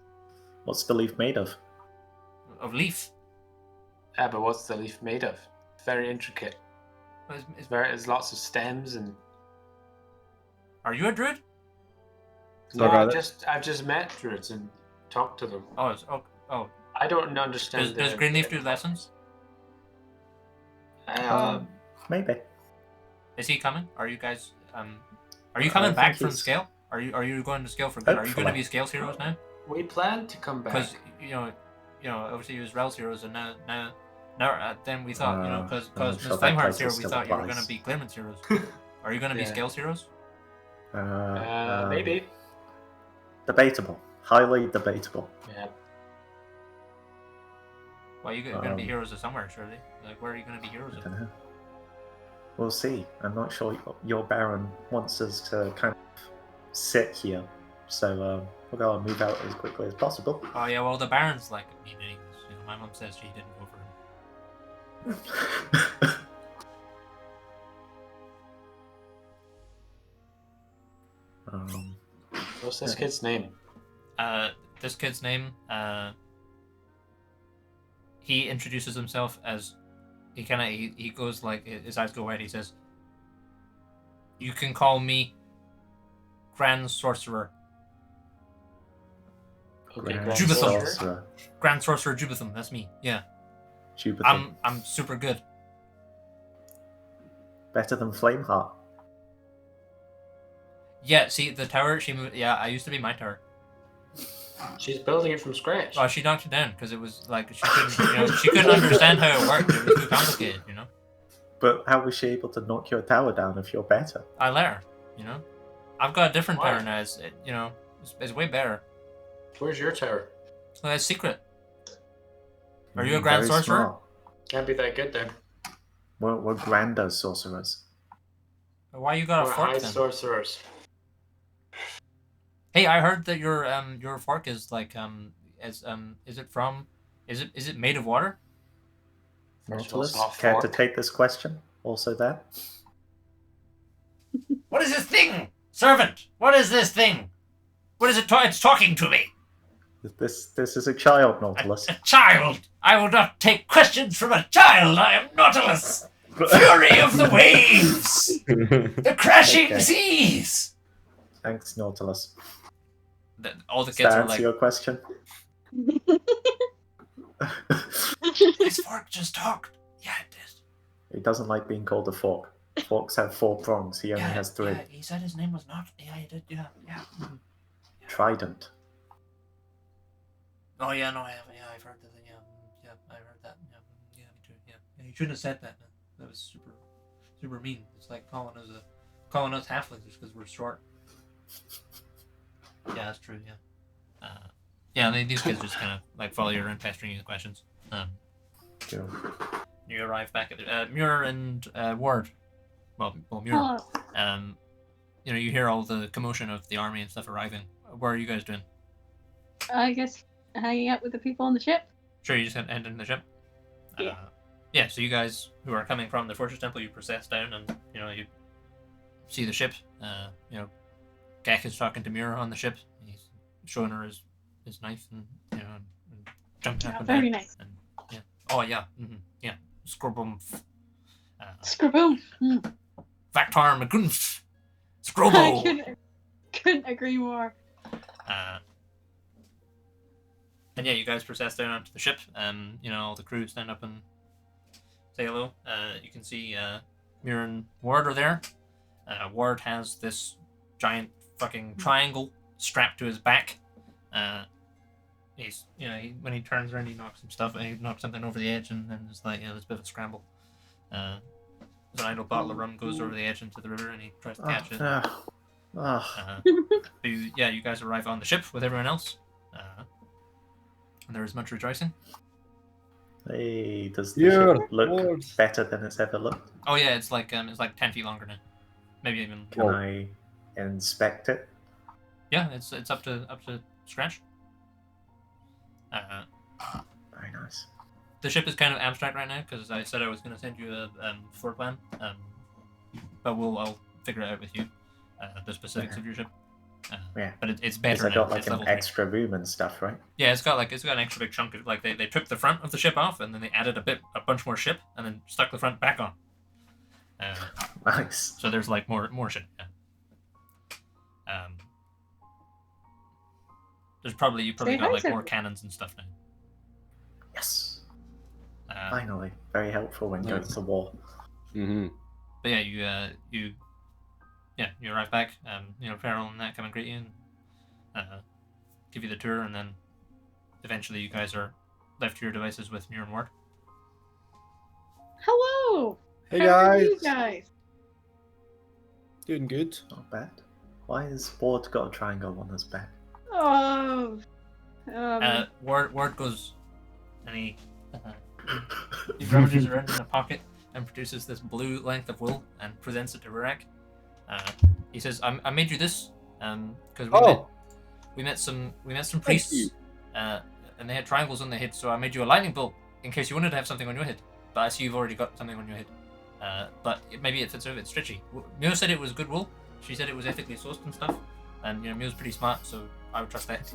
What's the leaf made of? Of leaf. Yeah, but what's the leaf made of? Very intricate. There's lots of stems and. Are you a druid? No, I've just met druids and talked to them. Oh. I don't understand. Does Greenleaf do lessons? Maybe. Is he coming? Are you guys are you coming back from scale? Are you going to scale for good? Are you going to be Scales heroes now? We plan to come back. Because you know, obviously he was Rel's heroes, and now then we thought, because Miss Flameheart's here, we thought you were going to be Claimant's heroes. Are you going to be Scales heroes? Maybe. Debatable. Highly debatable. Yeah. Well, you're going to be heroes of somewhere, surely. Like, where are you going to be heroes of? I don't know. We'll see. I'm not sure your Baron wants us to kind of sit here, so we'll go and move out as quickly as possible. Oh yeah, well the Baron's like me anyways. My mom says she didn't go for him. What's this kid's name? This kid's name. He introduces himself as he goes like his eyes go wide. He says, "You can call me Grand Sorcerer." Okay, Grand Sorcerer Jubatham. That's me. Yeah. Jubatham. I'm super good. Better than Flameheart. Yeah. See the tower. She moved. Yeah, I used to be my tower. She's building it from scratch. Oh, she knocked it down because it was like she couldn't. She couldn't understand how it worked. It was too complicated. But how was she able to knock your tower down if you're better? I let her. I've got a different tower now. It's way better. Where's your tower? Well, that's secret. Are you a Grand Sorcerer? Smart. Can't be that good then. We're grander sorcerers. Why you got a We're fork high then? sorcerers. Hey, I heard that your fork is like is it made of water? Nautilus, Not care to fork. take this question? Also there? What is this thing? Servant, what is this thing? What is it? It's talking to me. This is a child, Nautilus. A child. I will not take questions from a child. I am Nautilus. Fury of the waves. The crashing seas. Thanks, Nautilus. All the Does kids that are answer like, your question? This fork just talked. Yeah, it did. He doesn't like being called a fork. Forks have 4 prongs. He only has 3. Yeah, he said his name was not. Yeah, he did. Yeah. Trident. oh yeah, no, I have, yeah, I've heard that. Yeah, I heard that. Yeah, me too. Yeah, you shouldn't have said that. Man. That was super mean. It's like calling us halflings just because we're short. Yeah, that's true. Yeah. These kids just kind of like follow you around, pestering you with questions. Cool. You arrive back at Muir and Ward. Well, Muir. Oh, You hear all the commotion of the army and stuff arriving. What are you guys doing? I guess hanging out with the people on the ship. Sure, you just end in the ship. Yeah. Yeah. So you guys who are coming from the Fortress Temple, you process down, and you see the ship. Gek is talking to Muir on the ship. He's showing her his knife, and and jumping up and Very down. nice. And, yeah. Oh yeah. Yeah. Scorbum. Scriboom. Vactar McGunf. I Scrobo. couldn't agree more. And yeah, you guys process down onto the ship. All the crew stand up and say hello. You can see Muir and Ward are there. Ward has this giant fucking triangle strapped to his back. He's when he turns around, he knocks some stuff, and he knocks something over the edge, and then there's like there's a bit of a scramble. There's an idle bottle of rum goes over the edge into the river, and he tries to catch it. You guys arrive on the ship with everyone else, and there is much rejoicing. Hey, does the ship look better than it's ever looked? Oh yeah, it's like 10 feet longer now, maybe even. Can I inspect it? Yeah, it's up to scratch. Very nice. The ship is kind of abstract right now because I said I was going to send you a floor plan, but I'll figure it out with you, the specifics of your ship. Yeah, but it's better. It's got like an extra room and stuff, right? Yeah, it's got an extra big chunk of they took the front of the ship off and then they added a bunch more ship and then stuck the front back on. Nice. So there's like more ship. Yeah. You probably got like more cannons and stuff now. Yes. Finally, very helpful when going to war. Mm-hmm. But yeah, you arrive back. Farrell and that come and greet you and give you the tour, and then eventually you guys are left to your devices with Muir and Ward. Hello. Hey How are guys. you guys? Doing good. Not bad. Why has Ward got a triangle on his back? Oh. Ward goes and he rummages around in a pocket and produces this blue length of wool and presents it to Rurak. He says, "I made you this because we met some priests and they had triangles on their head, so I made you a lightning bolt in case you wanted to have something on your head. But I see you've already got something on your head. But maybe it fits over. It's stretchy. Mio said it was good wool. She said it was ethically sourced and stuff. And Mio's pretty smart, so I would trust that.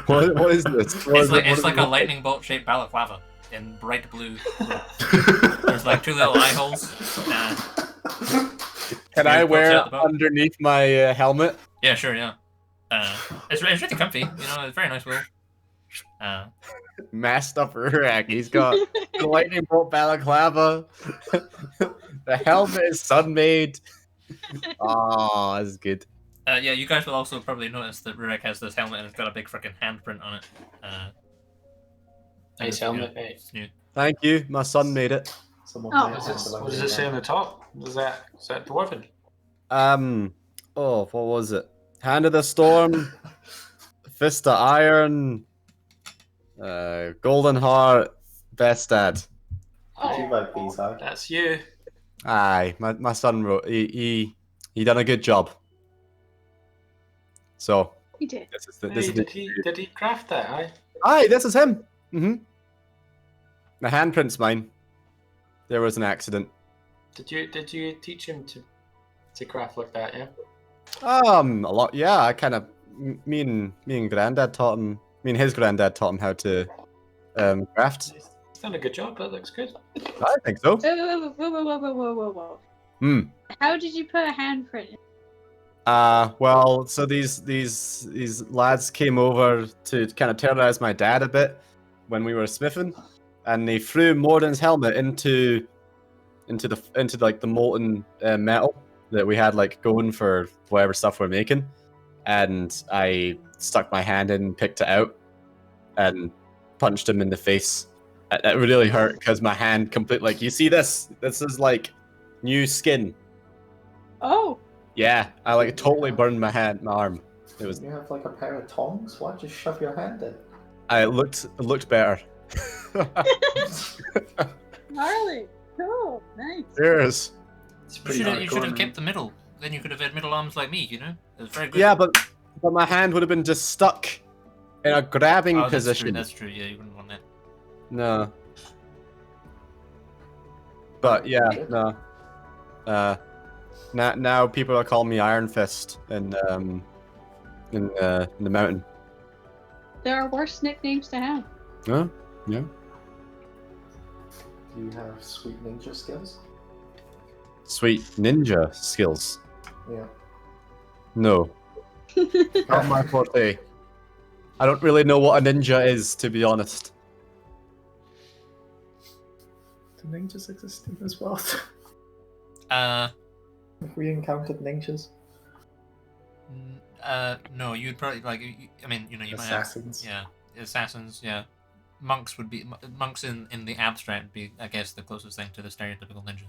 What is this? It's like a lightning bolt shaped balaclava in bright blue. There's like 2 little eye holes. Can I wear it underneath my helmet? Yeah, sure, yeah. It's really comfy. It's very nice wool. Masked up Rurak. He's got the lightning bolt balaclava. The helmet is sun-made. Oh, that's good. Yeah, you guys will also probably notice that Rurak has this helmet and it's got a big freaking handprint on it. Nice helmet, new. Thank you. My son made it. What does it say on the top? Is that dwarven? What was it? Hand of the Storm, Fist of Iron, Golden Heart, Bestad. Did you like these, huh? That's you. Aye, my son wrote. He done a good job. So He did. this is Did he craft that? Aye, this is him. The handprint's mine. There was an accident. Did you teach him to craft like that? Yeah. A lot. Yeah, I kind of. Me and Granddad taught him. Me and his granddad taught him how to craft. He's done a good job. That looks good. I think so. Whoa. How did you put a handprint in? Well, so these lads came over to kind of terrorize my dad a bit when we were smithing, and they threw Morden's helmet into like the molten metal that we had like going for whatever stuff we're making, and I stuck my hand in and picked it out and punched him in the face. It really hurt because my hand completely, like, you see this is like new skin. Oh. Yeah, I like totally burned my arm. It was. You have like a pair of tongs. Why just shove your hand in? It looked better. Gnarly. Cool. Nice. Cheers. You should have kept the middle. Then you could have had middle arms like me. You know, it was very good. Yeah, but my hand would have been just stuck in a grabbing position. That's true. Yeah, you wouldn't want that. No. But yeah, no. Now people are calling me Iron Fist in the mountain. There are worse nicknames to have. Huh? Yeah. Do you have sweet ninja skills? Sweet ninja skills? Yeah. No. Not my forte. I don't really know what a ninja is, to be honest. Do ninjas exist in this world? Have we encountered ninjas? No, you'd probably like. I mean, you assassins. Might have. Yeah, assassins. Yeah, monks would be monks in the abstract would be, I guess, the closest thing to the stereotypical ninja.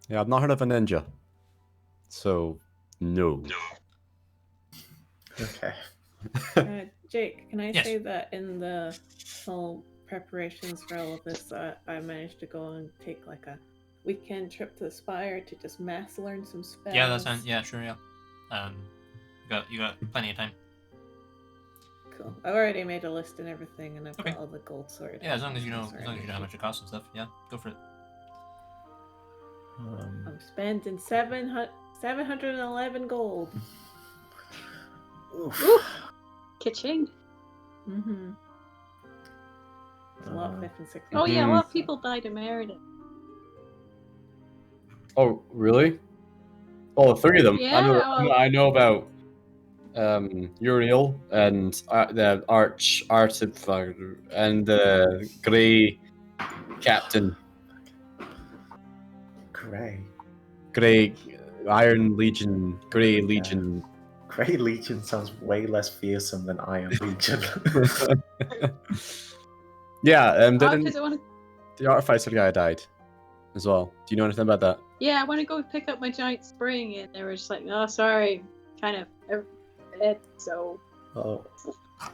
Yeah, I've not heard of a ninja. So, no. Okay. Jake, can I Yes. say that in the whole preparations for all of this, I managed to go and take like a weekend trip to the Spire to just mass learn some spells. Yeah, that sounds. Yeah, sure. Yeah. You got plenty of time. Cool. I've already made a list and everything, and I've Okay. got all the gold sorted. Yeah, as long as you know how much it costs and stuff. Yeah, go for it. I'm spending 711 gold. Oof. Kitching. Mm-hmm. A lot of 5th and 6th. Oh yeah, a lot of people died in Meriden. Oh, really? Oh, 3 of them. Yeah, I know about Uriel and the Artifact and the Grey Captain. Grey Iron Legion. Grey Legion. Grey Legion sounds way less fearsome than Iron Legion. Yeah, didn't wanna... the Artificer guy died as well? Do you know anything about that? Yeah, I want to go pick up my giant spring, and they were just like, "Oh, sorry, kind of dead." So. Oh,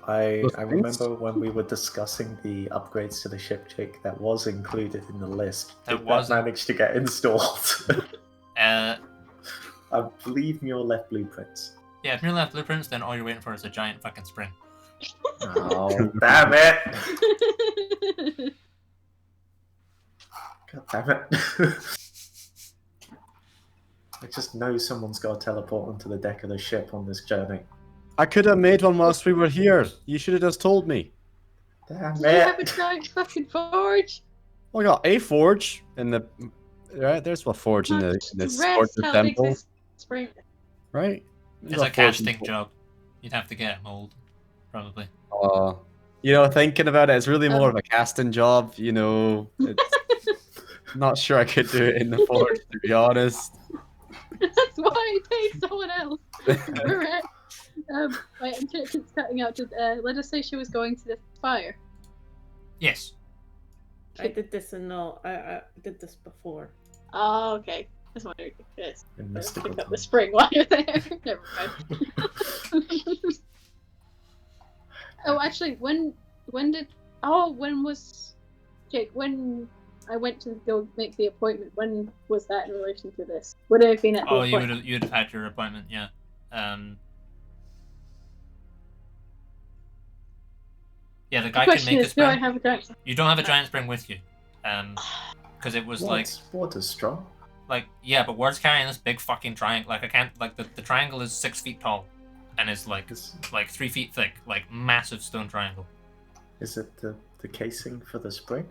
I remember when we were discussing the upgrades to the ship, Jake. That was included in the list. Did that manage to get installed? I believe Muir left blueprints. Yeah, if Muir left blueprints, then all you're waiting for is a giant fucking spring. Oh, damn it! God damn it. I just know someone's got to teleport onto the deck of the ship on this journey. I could have made one whilst we were here. You should have just told me. Damn Do you have a giant fucking forge? Well, I got a forge in the... Right, there's a forge in the Forge Temple. Spring. Right? It's a casting job. You'd have to get a mold, probably. Thinking about it, it's really more of a casting job, It's... Not sure I could do it in the forge, to be honest. That's why I paid someone else. Correct. Wait, I'm checking it's cutting out. Let us say she was going to the Spire. Yes. I did this and I did this before. Oh, okay. I was wondering if this. Pick up the spring while you're there. Never mind. Oh, actually, when was Jake? When I went to go make the appointment. When was that in relation to this? Would it have been at the Oh, appointment? you'd have had your appointment, yeah. Yeah, the guy The can question make a is, do I spring. have a giant? You don't have a giant spring with you, because it was Water's strong. yeah, but Ward's carrying this big fucking triangle. Like I can't the triangle is 6 feet tall, and is like 3 feet thick, like massive stone triangle. Is it the casing for the spring?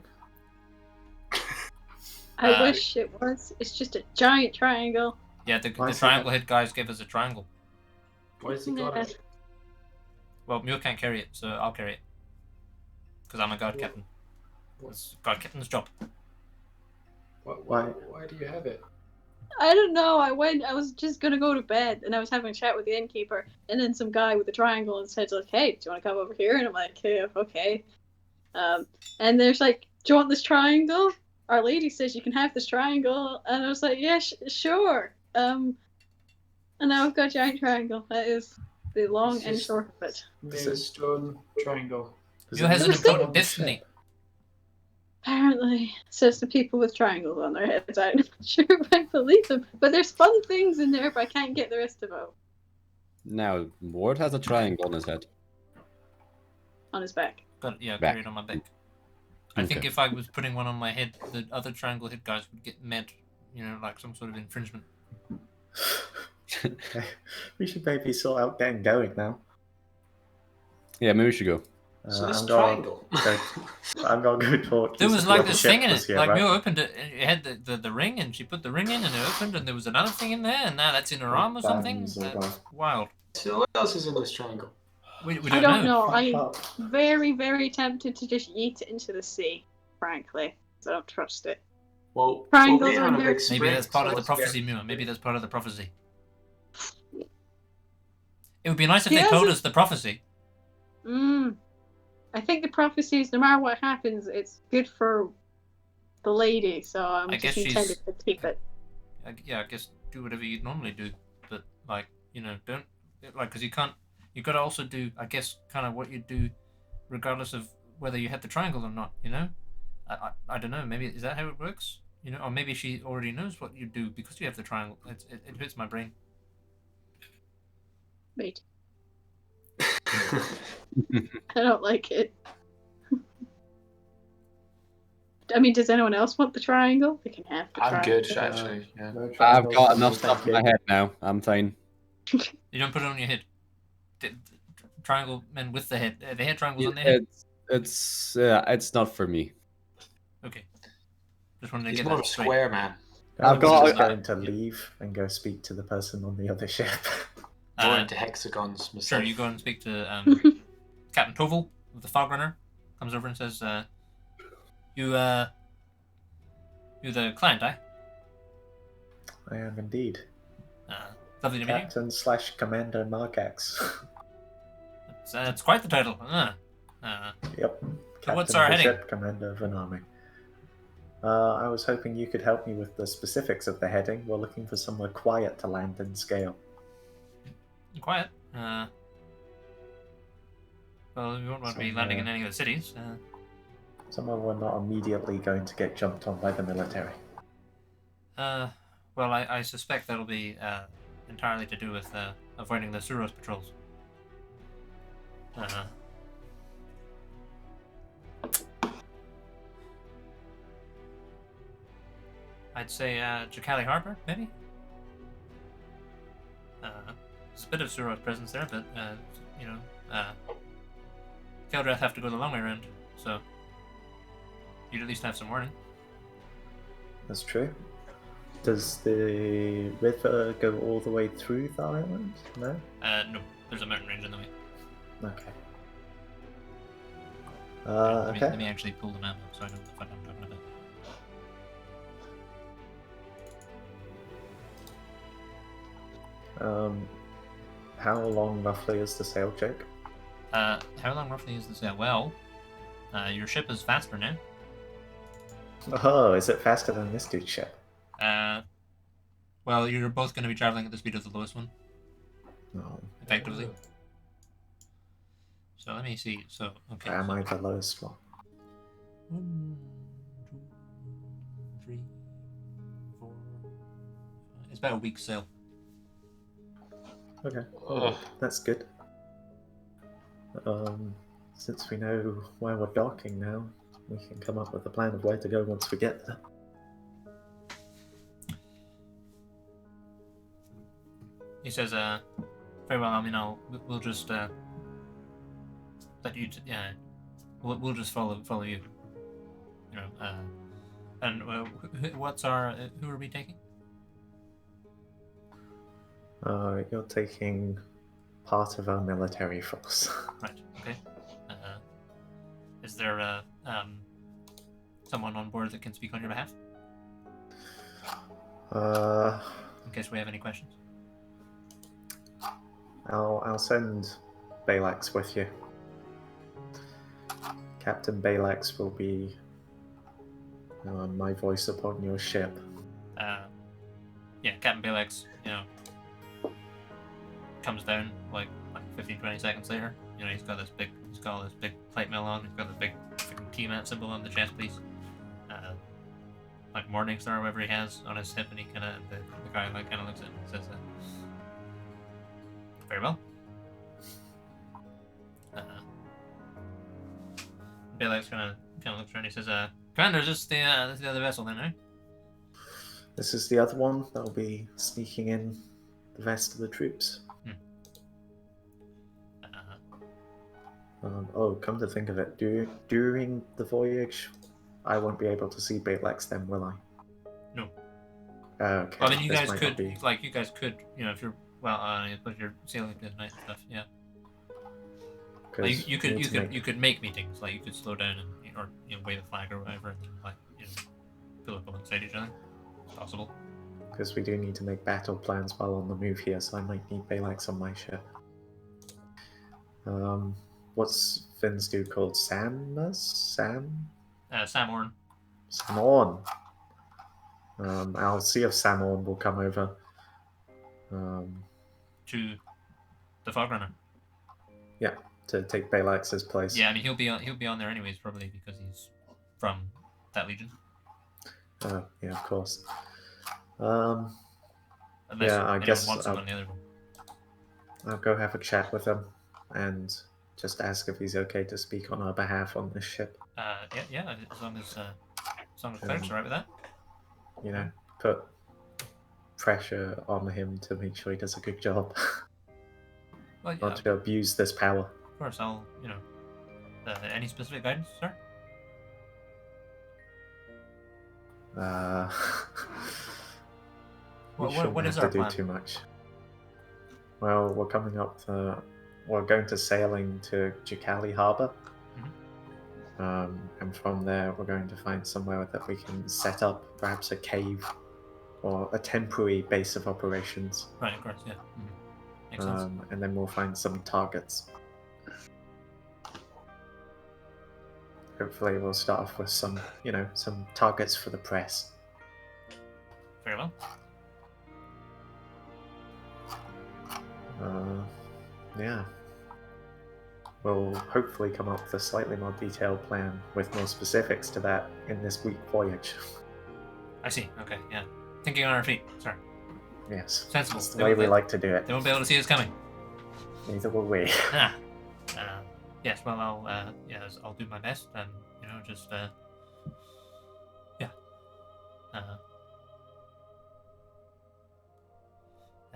I wish it was. It's just a giant triangle. Yeah, the triangle hit guys give us a triangle. Why has he got it? Well, Mule can't carry it, so I'll carry it. Because I'm a god captain. It's god captain's job. Why do you have it? I don't know. I was just gonna go to bed, and I was having a chat with the innkeeper, and then some guy with a triangle and said like, "Hey, do you want to come over here?" And I'm like, "Hey, okay." And there's like, "Do you want this triangle?" Our lady says you can have this triangle, and I was like, "Yeah, sure." And now I've got a giant triangle. That is the long and short of it. Made stone triangle. Mule has an important destiny. Apparently, says the people with triangles on their heads. I'm not sure if I believe them, but there's fun things in there, but I can't get the rest of it Now, Ward has a triangle on his head. on his back. But yeah, Back. carried on my back. I think if I was putting one on my head, the other triangle hit guys would get mad. You know, like some sort of infringement. We should maybe sort out getting going now. Yeah, maybe we should go. So this I'm triangle. I'm gonna go talk. There was like this thing in it. Here, Like right? Mule opened it, and it had the ring, and she put the ring in, and it opened, and there was another thing in there, and now that's in her arm or something. Bands or That's wild. So what else is in this triangle? We I don't know. I'm Oh, very, very tempted to just yeet it into the sea, frankly. I don't trust it. Well, Triangles we're are on a in big there. Maybe spring, that's part so of the let's get- prophecy, Mule. Maybe that's part of the prophecy. It would be nice if He they told hasn't- us the prophecy. I think the prophecy is no matter what happens, it's good for the lady, so I'm I just guess she's- intended to keep it. Yeah, I guess do whatever you normally do, but like don't because you can't. You got to also do, I guess, kind of what you do, regardless of whether you hit the triangle or not. I don't know. Maybe is that how it works? Or maybe she already knows what you do because you have the triangle. It hurts my brain. Wait. I don't like it. I mean, does anyone else want the triangle? They can have the I'm triangle. good, actually. Yeah. no I've triangles got for enough me, stuff thank in my you. head now. I'm fine. You don't put it on your head. Triangle men with the head. They had triangles on their head. It's not for me. Okay. Just wanted to He's get more of that a straight. square man. I've got- just going to leave and go speak to the person on the other ship. More into hexagons myself. Sure, you go and speak to Captain Toval, the Fog Runner. Comes over and says, "You the client, eh? I am indeed. Lovely to meet you. Captain/Commander Margax. It's quite the title. Yep. So what's Captain our of the heading? ship, Commander of an army. I was hoping you could help me with the specifics of the heading. We're looking for somewhere quiet to land and scale. Quiet. Well, we won't want to be landing in any of the cities. Somewhere we're not immediately going to get jumped on by the military. Well, I suspect that'll be entirely to do with avoiding the Suros patrols. I'd say Jakali Harbor, maybe? There's a bit of Suros presence there, but, Keldrath have to go the long way around, so you'd at least have some warning. That's true. Does the river go all the way through the island? No? No, there's a mountain range in the way. Okay. Let me actually pull the map up so I know what the fuck I'm talking about. How long roughly is the sail, Jake? How long roughly is this? Well, your ship is faster now. Oh, is it faster than this dude's ship? Well, you're both going to be traveling at the speed of the lowest one, No. effectively. So let me see. So, okay. Am I the lowest one? 1, 2, 3, 4. It's about a week's sail. Okay, that's good. Since we know where we're docking now, we can come up with a plan of where to go once we get there. He says, very well. I mean, we'll just let you. We'll just follow you. You know. And what's our? Who are we taking? You're taking part of our military force. Right. Okay. Is there someone on board that can speak on your behalf? In case we have any questions. I'll send Balax with you. Captain Balax will be my voice upon your ship. Yeah, Captain Balex, comes down like 15-20 seconds later. He's got this big plate mail on. He's got this big freaking T-mat symbol on the chest piece. Like Morningstar, whatever he has on his hip, and he the guy kind of looks at him and says, "Very well." Balex kind of looks around. He says, "Commander, is this the other vessel then, eh?" This is the other one that'll be sneaking in the rest of the troops. Come to think of it, during the voyage, I won't be able to see Balex then, will I? No. Okay. Well, I mean, you this guys might could, not be- if you're, but you're sailing through the night and stuff, yeah. 'cause Like, you we need to could make meetings, like you could slow down and wave a flag or whatever, and then pull up alongside each other. It's possible. Because we do need to make battle plans while on the move here, so I might need Balax on my ship. What's Finn's dude called? Sam? Sam Orn. Samorn. I'll see if Samorn will come over. To the Fog Runner. Yeah, to take Balax's place. Yeah, I mean he'll be on there anyways, probably because he's from that legion. Yeah, of course. Unless I guess wants him on the other one. I'll go have a chat with him and just ask if he's okay to speak on our behalf on this ship. Yeah, as long as Cleric's alright with that. Put pressure on him to make sure he does a good job. Well, yeah, Not to abuse this power. of course, I'll, any specific guidance, sir? What is our do plan? too much. Well, we're coming up. We're going to sailing to Jikali Harbor, and from there we're going to find somewhere that we can set up, perhaps a cave or a temporary base of operations. Right, of course, yeah. Makes sense. And then we'll find some targets. Hopefully, we'll start off with some targets for the press. Very well. Yeah. We'll hopefully come up with a slightly more detailed plan with more specifics to that in this week voyage. I see. Okay, yeah. Thinking on our feet, sir. Yes. Sensible. That's the way we like to do it. They won't be able to see us coming. Neither will we. Yes, well, I'll do my best, and just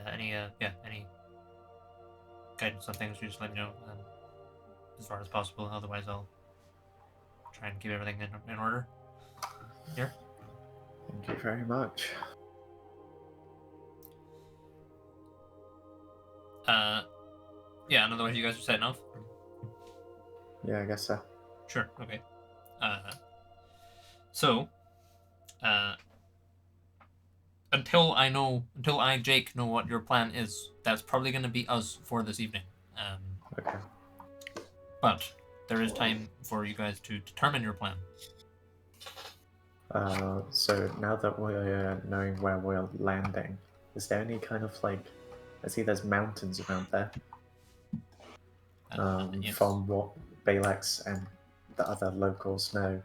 any guidance on things, you just let me know as far as possible. Otherwise, I'll try and keep everything in order here. Thank you very much. Yeah, in other words, you guys are setting off? Yeah, I guess so. Sure, okay. So, until I, Jake, know what your plan is, that's probably going to be us for this evening. Okay. But there is time for you guys to determine your plan. So now that we're knowing where we're landing, is there any kind of I see there's mountains around there. Yes. From what Balax and the other locals know,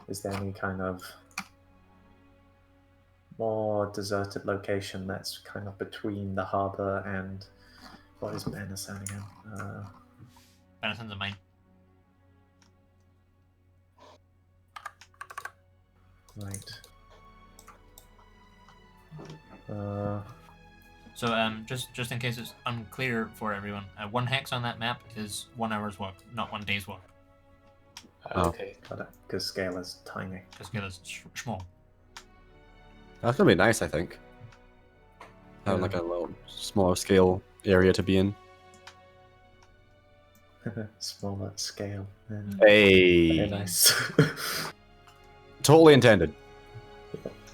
is there any kind of more deserted location that's kind of between the harbour and what is Bannersan again? Benison's a mine. Right. So just in case it's unclear for everyone, 1 hex on that map is 1 hour's walk, not 1 day's walk. Okay. Got it. Because scale is tiny. Because scale is small. That's gonna be nice, I think. Having like a little smaller scale area to be in. Smaller scale. Yeah. Hey, Very nice. totally intended.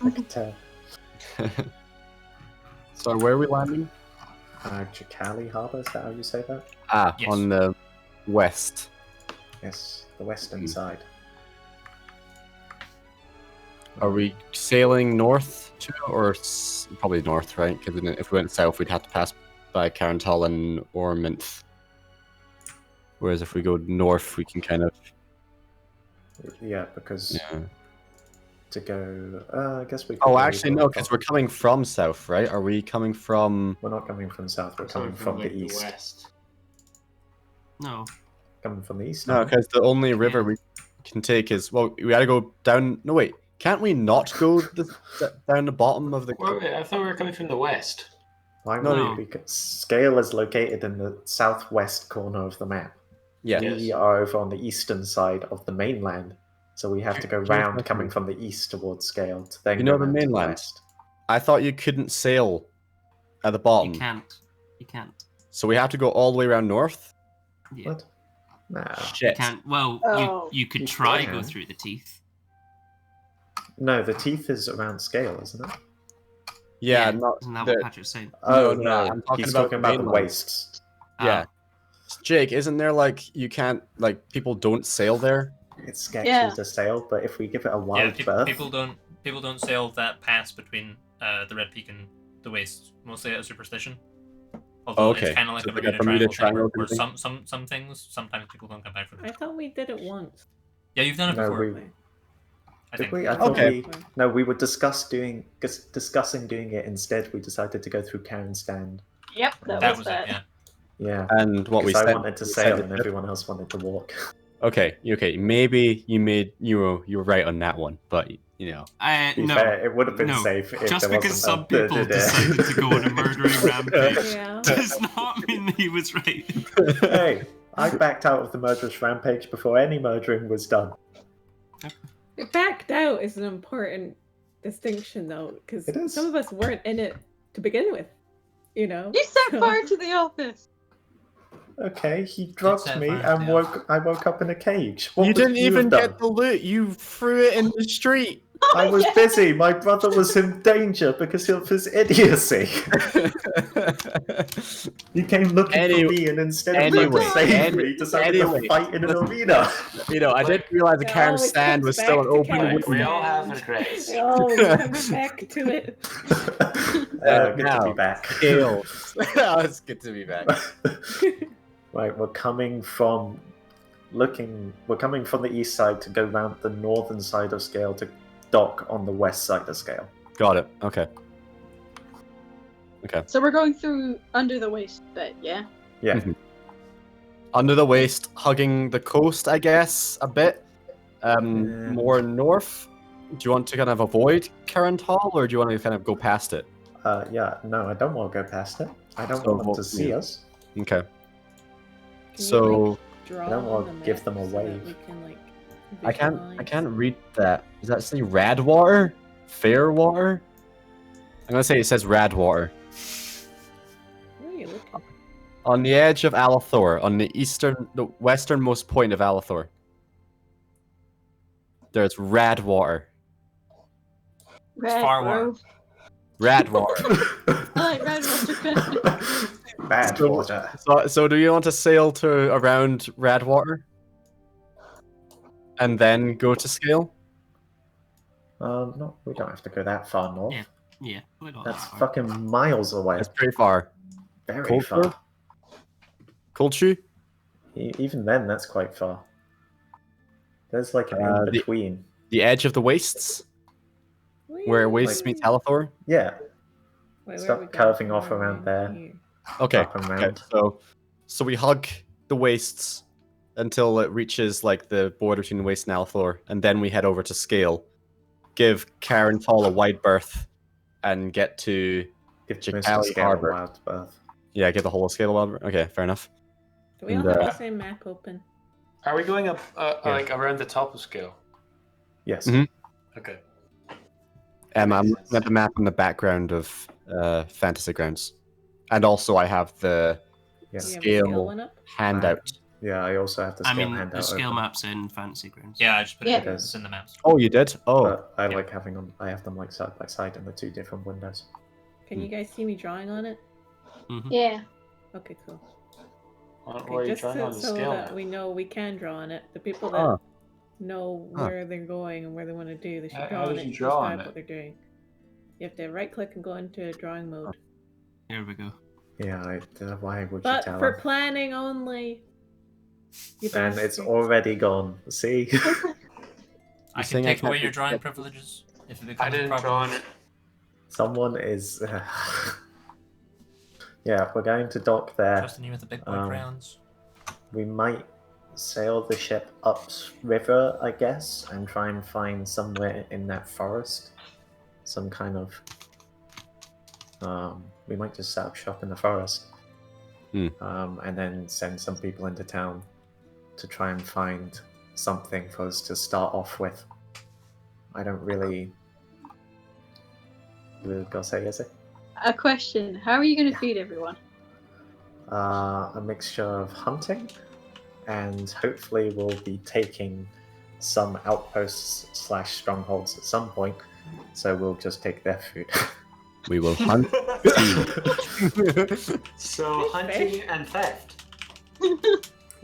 I can tell. So where are we landing? Chikali Harbour, is that how you say that? Yes. On the west. Yes, the western side. Are we sailing north to, or probably north, right? Because if we went south, we'd have to pass by Carantal and Orminth. Whereas if we go north, we can kind of... Yeah, because Yeah. to go... I guess we could Oh, go actually, no, because we're coming from south, right? Are we coming from... We're not coming from south, we're coming from the like, east. west. No. Coming from the east? No, aren't we? because the only river we can take is... Well, we gotta go down... No, wait. Can't we not go down the bottom of the... Well, I thought we were coming from the west. Why No, would no. we? Because Scale is located in the southwest corner of the map. Yeah. Yes. We are over on the eastern side of the mainland, so we have to go round coming from the east towards Scale to then You know go the round to the mainland? west. I thought you couldn't sail at the bottom. You can't. You can't. So we have to go all the way around north? Yeah. What? Nah. You Shit. can't. Well, Oh. you could You try can. go through the teeth. No, the teeth is around Scale, isn't it? Yeah, not... Isn't that the- what Patrick's saying? Oh, no, no, I'm talking he's about talking about the mainland. wastes. Yeah. Jake, isn't there like you can't like people don't sail there? It's sketchy Yeah. to sail, but if we give it a Yeah, wide berth... people don't sail that pass between the Red Peak and the Wastes, mostly out of superstition. Although Okay, it's kind of like so a like a Bermuda Bermuda Triangle thing, where Triangle some things sometimes people don't come back from. I thought we did it once. Yeah, you've done it No, before. we... I Did think. we? I thought Okay. we were discussing doing it. Instead, we decided to go through Karen's stand. Yep, that, That was was that. it. Yeah. Yeah, And what we because I said, wanted to we sail said and it- everyone else wanted to walk. Okay, maybe you were right on that one, but you know. To be No. fair, it would have been no. safe if Just there because wasn't some a people da-da-da. decided to go on a murdering rampage Yeah. does not mean he was right. Hey, I backed out of the murderous rampage before any murdering was done. Backed out is an important distinction, though, because It is. some of us weren't in it to begin with. You know. You set So- fire to the office. Okay, he drugged set me fire to and the I woke up in a cage. What You would didn't even have done? get the loot. You threw it in the street. I was busy. My brother was in danger because of his idiocy. He came looking for me, and instead of trying to save me, decided to fight in an arena. You know, I didn't realize the It Karen's always stand comes was back still an to open Karen's We window. all have stand. regrets. It always comes back to it. Good to now, be back. Scales. Oh, it's good to be back. Right, we're coming from the east side to go round the northern side of Scale to dock on the west side of Scale. Got it. Okay. Okay. So we're going through under the waist bit, yeah? Yeah. Mhm. Under the waist, hugging the coast, I guess, a bit. More north. Do you want to kind of avoid Carantal, or do you want to kind of go past it? Yeah, no, I don't want to go past it. I don't So want them to see us. Okay. Can So you, draw I don't on want the to give map them a so that wave. we can, like, I visualize? can't read that. Does that say Radwater? Fairwater? I'm gonna say it says Radwater. Where are you looking? On the edge of Alathor, on the westernmost point of Alathor. There's Radwater. Red far Grove. Radwater. I like red water. Bad So- water. So do you want to sail to around Radwater? And then go to Scale? No, we don't have to go that far north. Yeah. Yeah. we're not That's that far. fucking miles away. That's pretty far. Very Coldshore? far. Cold Shoe? Even then, that's quite far. There's like an The- in between. The edge of the wastes? Where Wastes meets Halathor? Yeah. Wait, Start where we curving going? off around there. Here. Okay. Up and round. So we hug the Wastes until it reaches like the border between Waste and Halathor, and then we head over to Scale, give Karen Tall a wide berth, and get to Give Mr. Jacali Scale a Harbor. wild berth. Yeah, get the whole Scale a wild berth. Okay, fair enough. Do we all And, have the same map open? Are we going up Yeah. like around the top of Scale? Yes. Mhm. Okay. I'm Makes looking sense. at the map in the background of Fantasy Grounds, and also I have the Yeah. Do you have the scale Scale one up? handout. Yeah, I also have the I scale mean, handout the scale open. map's in Fantasy Grounds. Yeah, I just put Yeah. it it's in the maps. Oh, you did? Oh, But I Yeah. like having them. I have them like side by side in the two different windows. Can you guys see me drawing on it? Yeah. Okay, cool. What Okay, are you just trying on the so scale that map? we know we can draw on it. The people that Ah. know where they're going and where they want to do, they should How draw on did it you to draw on describe it? what they're doing. You have to right click and go into drawing mode. Here we go. Yeah, why would you But tell for them? planning only. You And it's bastards. already gone. See? I saying can I take away can't your do- drawing get- privileges if it I becomes a didn't problem. draw on it. Someone is. Yeah, we're going to dock there. Trusting you with the big boy Um, crayons. We might sail the ship upriver, I guess, and try and find somewhere in that forest some kind of. We might just set up shop in the forest, and then send some people into town to try and find something for us to start off with. I don't really. You go say yes? A question: how are you going to feed everyone? A mixture of hunting, and hopefully we'll be taking some outposts / strongholds at some point. So we'll just take their food. we will hunt. So hunting and theft.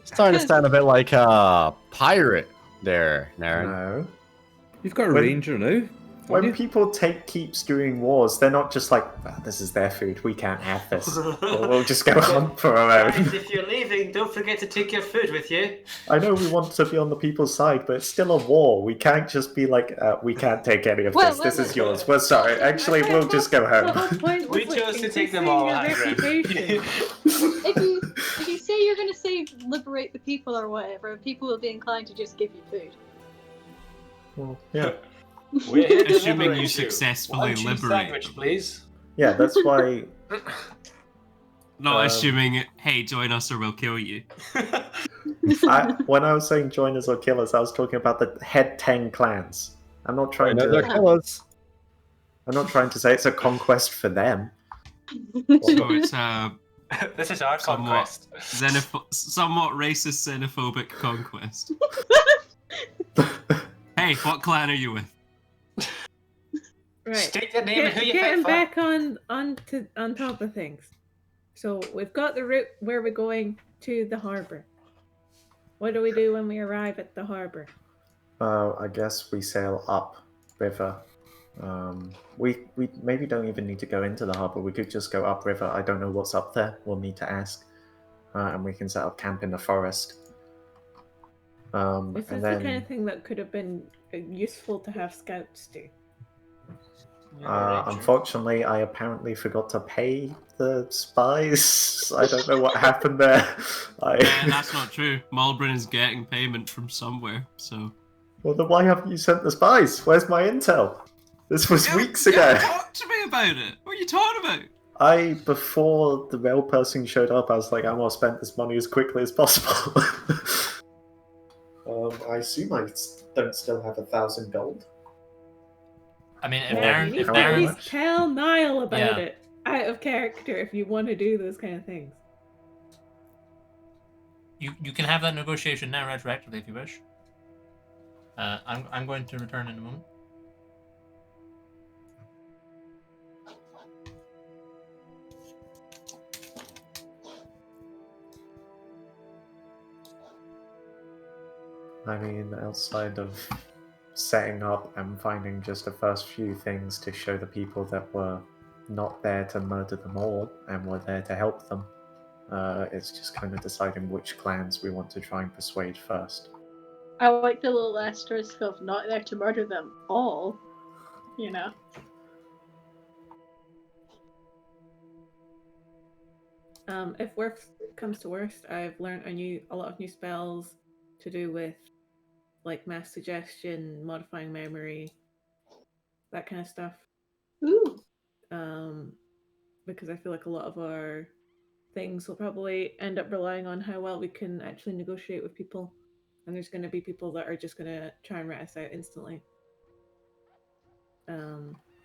Starting to sound a bit like a pirate there, Naren. No. You've got a When- ranger now. When haven't you? people take keeps during wars, they're not just like, "Ah, this is their food, we can't have this. We'll just go hunt for our own. Guys, if you're leaving, don't forget to take your food with you. I know we want to be on the people's side, but it's still a war. We can't just be like, we can't take any of Well, this. This well, is yours. We're sorry. Actually, we'll just go The whole home. point We was, chose to take them increasing all, your Hagrid. reputation. If you say you're going to say liberate the people or whatever, people will be inclined to just give you food. Well, yeah. We're here to Assuming liberate you successfully One cheese liberate sandwich, please. Yeah, that's why. Not Um, assuming, hey, join us or we'll kill you. When I was saying joiners or killers, I was talking about the head 10 clans. I'm not trying No, they're to. killers. I'm not trying to say it's a conquest for them. So it's a This is our Somewhat. conquest. somewhat racist, xenophobic conquest. Hey, what clan are you with? Right. State your name and who you Getting fight for. back on top of things. So we've got the route where we're going to the harbour. What do we do when we arrive at the harbour? I guess we sail up river. We maybe don't even need to go into the harbour. We could just go up river. I don't know what's up there. We'll need to ask. And we can set up camp in the forest. This and is then, the kind of thing that could have been useful to have scouts do. unfortunately, I apparently forgot to pay the spies. I don't know what happened there. That's not true. Malbrin is getting payment from somewhere, so. Well, then why haven't you sent the spies? Where's my intel? This was weeks ago. Talk to me about it. What are you talking about? Before the rail person showed up, I was like, I want to spend this money as quickly as possible. I assume I don't still have 1,000 gold. I mean, if You Darren, need if to at Darren, least tell Niall about Yeah. it out of character if you want to do those kind of things. you can have that negotiation now retroactively if you wish. I'm going to return in a moment. I mean, outside of setting up and finding just the first few things to show the people that were not there to murder them all and were there to help them, it's just kind of deciding which clans we want to try and persuade first. I like the little asterisk of not there to murder them all. you know. If worst comes to worst, I've learned a lot of new spells to do with like mass suggestion, modifying memory, that kind of stuff. Ooh. Because I feel like a lot of our things will probably end up relying on how well we can actually negotiate with people, and there's going to be people that are just going to try and rat us out instantly.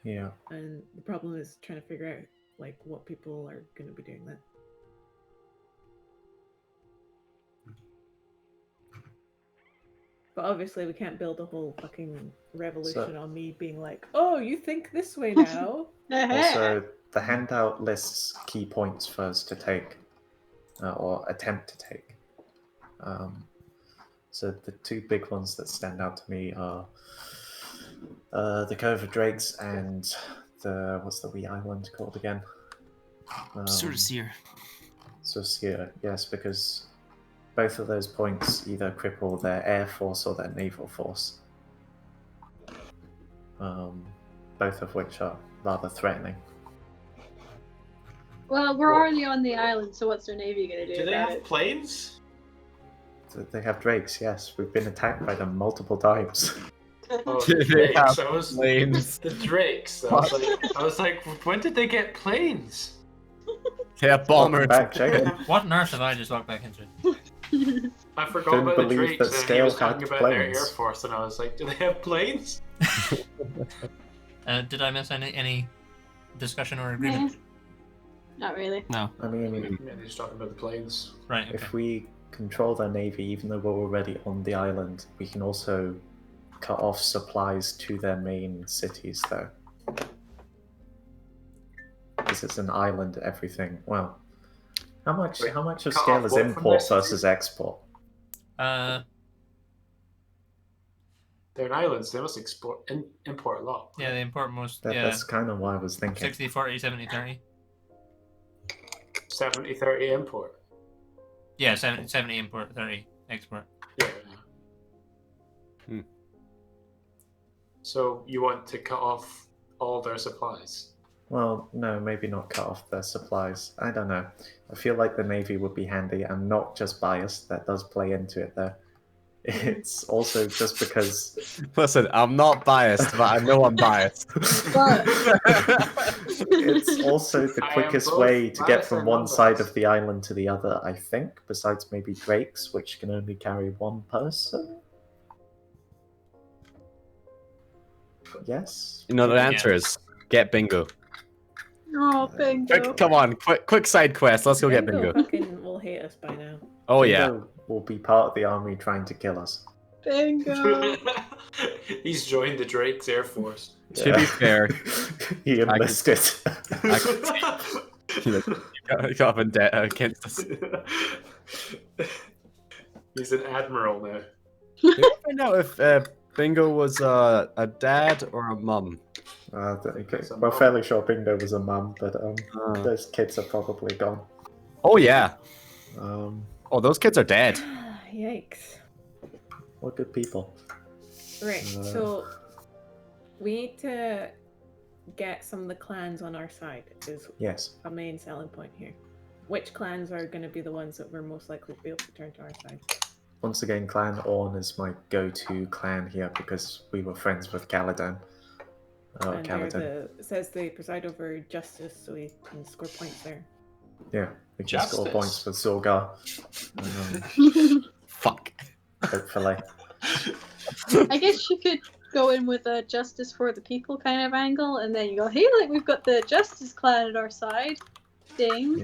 Yeah. And the problem is trying to figure out like what people are going to be doing that. But obviously we can't build a whole fucking revolution on me being like, oh, you think this way now? Also, the handout lists key points for us to take, or attempt to take. So the two big ones that stand out to me are the Cove of Drakes and what's the wee island called again? Surseer. Surseer, yes, because both of those points either cripple their air force or their naval force. Both of which are rather threatening. Well, we're already on the island, so what's their navy gonna do? Do they about have it? planes? They have drakes, yes. We've been attacked by them multiple times. Oh, Do the they have drakes. planes? The drakes. I was like, when did they get planes? They have bombers. Welcome back, Jacob. What on earth have I just walked back into? I forgot Couldn't about the believe drakes, that and he was Scale talking had about their planes. air force, and I was like, do they have planes? Did I miss any discussion or agreement? Not really. No. I mean, Yeah, they're just talking about the planes. Right. Okay. if we control their navy, even though we're already on the island, we can also cut off supplies to their main cities, though. Because it's an island, everything. Well, how much Wait, of cut Scale off is what from import their versus export? They're an island, so they must import a lot. Yeah, they import most. That's kind of what I was thinking. 60, 40, 70, 30. 70-30 import. Yeah, 70 import, 30 export. Yeah. Hmm. So you want to cut off all their supplies? Well, no, maybe not cut off their supplies. I don't know. I feel like the navy would be handy. I'm not just biased. That does play into it, though. It's also just because... Listen, I'm not biased, but I know I'm biased. It's also the I am quickest both way to get biased from and one side non-biased. of the island to the other, I think, besides maybe drakes, which can only carry one person? Yes? You know, the answer is get bingo. Oh, bingo. Come on, quick side quest. Let's go get bingo. Fucking will hate us by now. Oh yeah. Bingo will be part of the army trying to kill us. Bingo. He's joined the Drake's Air Force. To be fair, he enlisted. I got a vendetta against us. He's an admiral now. Did we find out if Bingo was a dad or a mum? Well, fairly sure Bingo was a mum, but those kids are probably gone. Oh yeah. Oh, those kids are dead. Yikes. What good people. Right, so we need to get some of the clans on our side is Yes. a main selling point here. Which clans are going to be the ones that we're most likely to be able to turn to our side? Once again, Clan Orn is my go-to clan here because we were friends with Caladan. And Caladan. it says they preside over justice, so we can score points there. Yeah, we can score points for Zorgar. Fuck. Hopefully. I guess you could go in with a justice for the people kind of angle, and then you go, hey, look, we've got the justice clan at our side. Ding.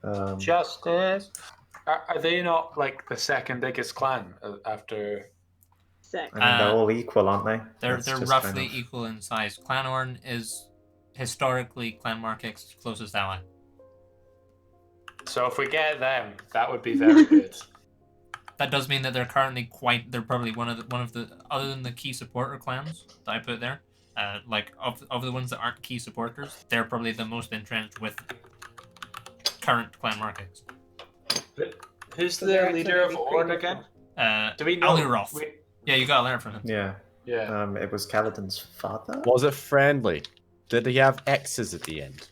Yeah. Justice. Are they not like the second biggest clan after? Sick. I mean, they're all equal, aren't they? They're That's just roughly kind of- equal in size. Clan Orn is historically Clan Markix's closest ally. So if we get them, that would be very good. That does mean that they're currently they're probably one of the other than the key supporter clans that I put there, like of the ones that aren't key supporters, they're probably the most entrenched with current Clan Markix. Who's So they're the actually leader gonna of be Orn pretty again? Uh, Do we know? Aluroth. Yeah, you gotta learn from him. Yeah. Yeah. It was Kaladin's father. Was it friendly? Did he have X's at the end?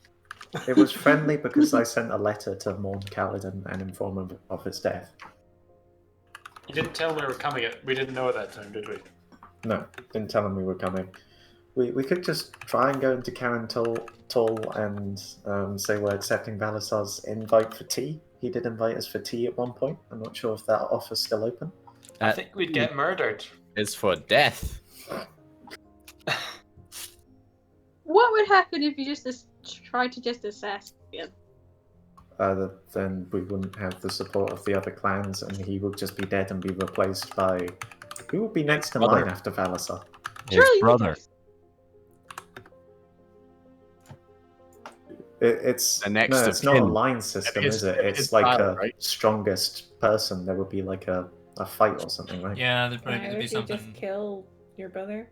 It was friendly because I sent a letter to mourn Kaladin and inform him of his death. You didn't tell him we were coming. We didn't know at that time, did we? No, didn't tell him we were coming. We could just try and go into Karen Tull and say we're accepting Balasar's invite for tea. He did invite us for tea at one point. I'm not sure if that offer's still open. I think we'd get murdered. It's for death. What would happen if you just tried to just assassinate him? Then we wouldn't have the support of the other clans, and he would just be dead and be replaced by... Who would be next in line after Valasar? His brother. It's it's not a line system, is it? It's like a strongest person. There would be like a fight or something, right? Yeah, there'd probably Would be you something. just kill your brother?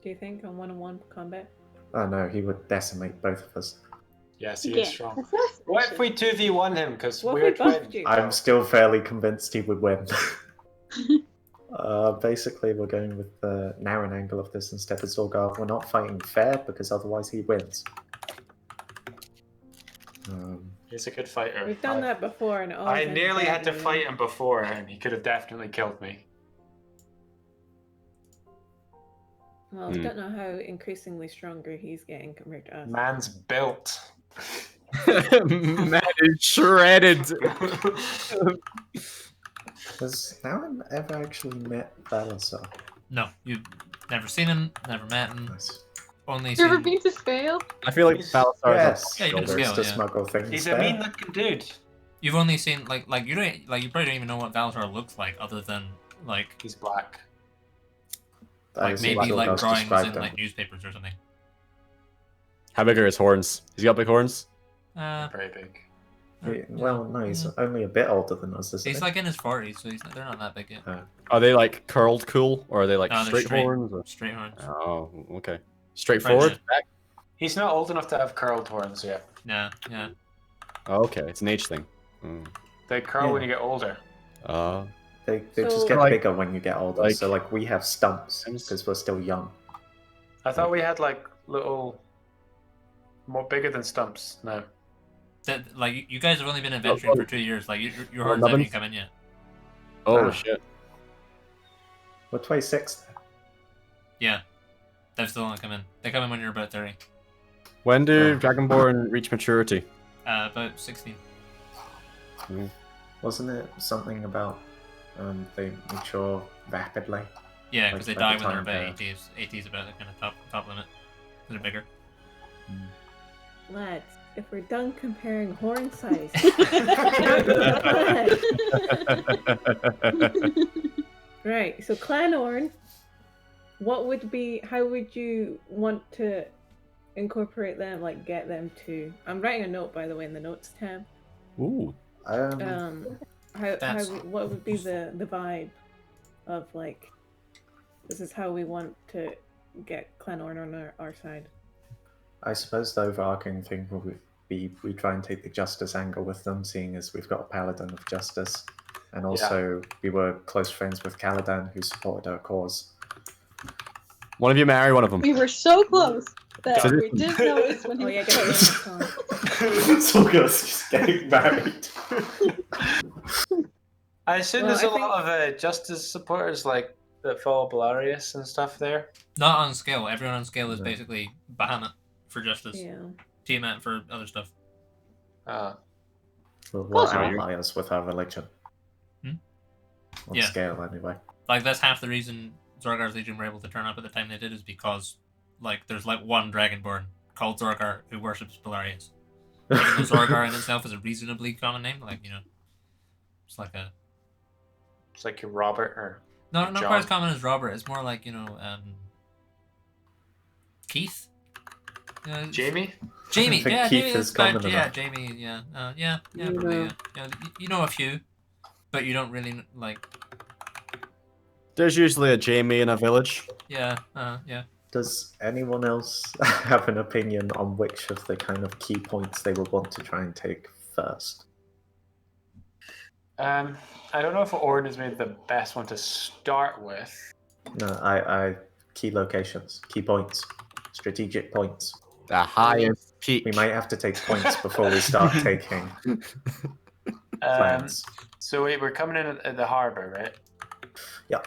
Do you think on one-on-one combat? Oh no, he would decimate both of us. Yes, he is strong. What if we 2v1 him? Because What if we're we buffed twins. you? I'm still fairly convinced he would win. Basically, we're going with the Naren angle of this instead of Zorgar. We're not fighting fair because otherwise he wins. He's a good fighter. We've done that before, and I nearly had to fight him before, and he could have definitely killed me. Well, I don't know how increasingly stronger he's getting compared to us. Man's built. Man is shredded. Has Naren ever actually met Valasar? No, you've never seen him, never met him. Nice. Only You ever seen. been to scale? I feel like Balasar Yes, Yeah, you can there's scale, to yeah. smuggle things He's there. a mean-looking dude. You've only seen like you don't like you probably don't even know what Valasar looks like other than like He's black. I like see maybe Zorgar's like drawings described in him. like newspapers or something. How big are his horns? He's got big horns? Very big. Well, no, he's only a bit older than us, isn't He's he? like in his 40s, so they're not that big yet. Are they like curled cool, or are they like No, they're straight, straight. horns? Or... Straight horns. Oh, okay. Straightforward? Right, He's not old enough to have curled horns yet. Yeah, yeah. Oh, okay, it's an age thing. They curl when you get older. They So- just get Like- bigger when you get older. like- So like we have stumps because we're still young. I thought we had like little, more bigger than stumps. No. That like you guys have only been adventuring for 2 years. Like your horns nubbins? haven't come in yet. Oh, shit. We're 26. Yeah, they've still only come in. They come in when you're about 30. When do Dragonborn reach maturity? About 16. Wasn't it something about they mature rapidly? Yeah, because Like, they by die the when they're time about 80s. 80s about the kind of top limit. They're bigger. Lads, if we're done comparing horn size, right? So Clan Orn, what would be? How would you want to incorporate them? Like get them to? I'm writing a note, by the way, in the notes tab. Ooh. What would be the vibe of like? This is how we want to get Clan Orn on our side. I suppose the overarching thing will be we try and take the justice angle with them, seeing as we've got a paladin of justice, and also we were close friends with Caladan, who supported our cause. One of you marry one of them. We were so close that So we didn't notice when he Oh yeah, was get close. Sorgar's just getting married. I assume Well, there's I a lot of justice supporters like that follow Belarius and stuff there. Not on scale. Everyone on scale is basically Bahamut for justice. Yeah. Tiamat for other stuff. We'll ally us with our religion. On Yeah. scale, anyway. Like that's half the reason Zorgar's Legion were able to turn up at the time they did is because like there's like one Dragonborn called Zorgar who worships Belarius. Even though Zorgar in itself is a reasonably common name, like it's like a It's like your Robert or not John. quite as common as Robert. It's more like Keith. Jamie. Jamie, I think yeah, Keith Jamie. is That's fine. common Yeah, enough. Jamie. Yeah, probably. Yeah. You know a few, but you don't really like. There's usually a Jamie in a village. Yeah, yeah. Does anyone else have an opinion on which of the kind of key points they would want to try and take first? I don't know if Orden is maybe the best one to start with. No, I key locations, key points, strategic points. The highest peak. We might have to take points before we start taking plans. So we're coming in at the harbor, right? Yeah.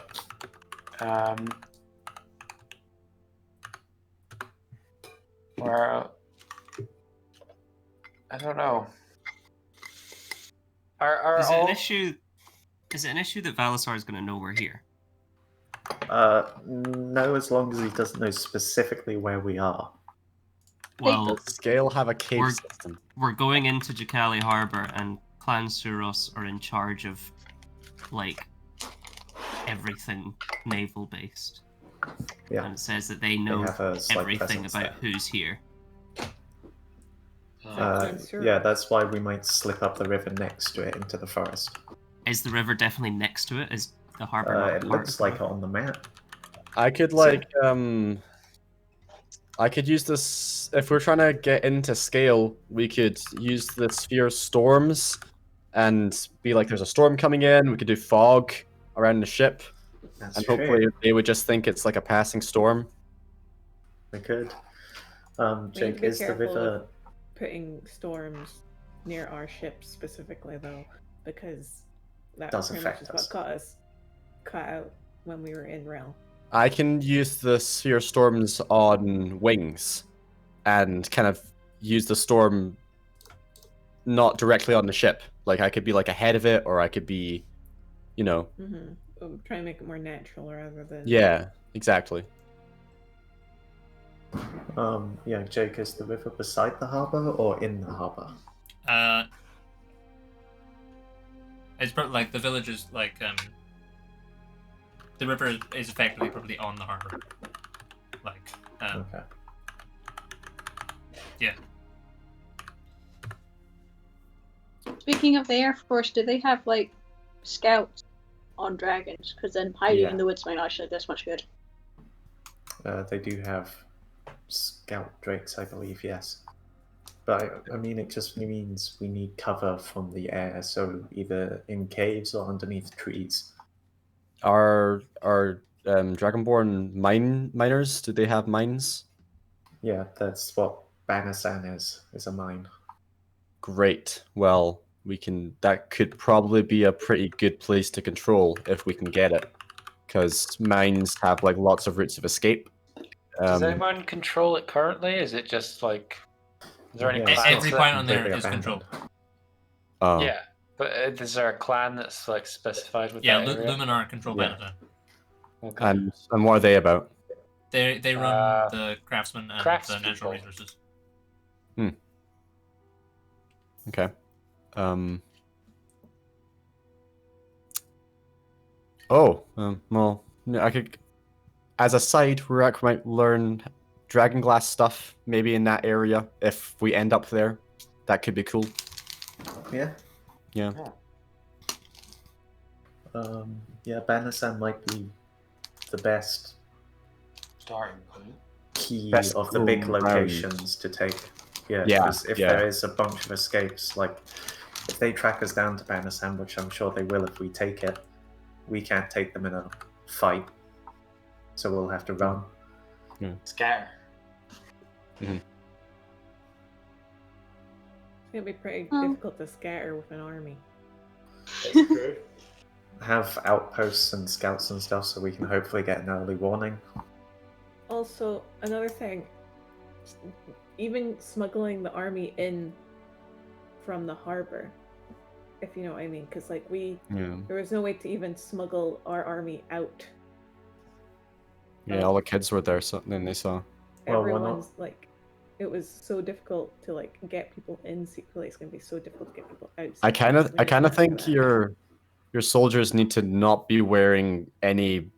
Or I don't know. Is it an issue? Is it an issue that Valasar is going to know we're here? No, as long as he doesn't know specifically where we are. Well, Does Scale have a cave system? We're going into Jakali Harbor, and Clan Suros are in charge of, like, everything naval based. Yeah. And it says that they know everything about who's here. Yeah, that's why we might slip up the river next to it into the forest. Is the river definitely next to it? Is the harbor not it part looks of like it on the map. I could I could use this if we're trying to get into Scale. We could use the sphere storms and be like, there's a storm coming in. We could do fog around the ship, and hopefully they would just think it's like a passing storm. We could. Jake, be is the careful river of putting storms near our ship specifically, though, because that does pretty affect much is us. what got us cut out when we were in Realm. I can use the sphere storms on wings and kind of use the storm not directly on the ship. Like I could be like ahead of it, or I could be, you know. Mm-hmm. Try and make it more natural rather than. Yeah, exactly. Yeah, Jake, is the river beside the harbor or in the harbor? It's probably like the village is like the river is effectively probably on the harbor. Like Okay. Yeah. Speaking of the Air Force, do they have like scouts on dragons? Because then hiding in the woods might not actually do this much good. They do have scout drakes, I believe, yes. But I mean, it just means we need cover from the air, so either in caves or underneath trees. Are Dragonborn miners? Do they have mines? Yeah, that's what Banasan is a mine. Great. Well, we can. That could probably be a pretty good place to control if we can get it, because mines have like lots of routes of escape. Does anyone control it currently? Is it just like? Is there any every point on there is controlled? Yeah, but is there a clan that's like specified with that area? Luminar control Banasan. Okay. And what are they about? They run the craftsmen and the natural resources. Okay. Well, I could. As a side, we might learn dragon glass stuff maybe in that area if we end up there. That could be cool. Yeah. Yeah. Yeah, Banasan might be the best starting point. Key Best of the big locations to take. Yeah, because if there is a bunch of escapes, like if they track us down to Banasan, which I'm sure they will if we take it, we can't take them in a fight, so we'll have to run. Scatter. It's gonna be pretty difficult to scatter with an army. That's true. Have outposts and scouts and stuff so we can hopefully get an early warning. Also, another thing, even smuggling the army in from the harbor, if you know what I mean, because like there was no way to even smuggle our army out. Yeah, all the kids were there, so then they saw. Everyone's like, it was so difficult to like get people in secretly. It's gonna be so difficult to get people out. I kind of think your soldiers need to not be wearing any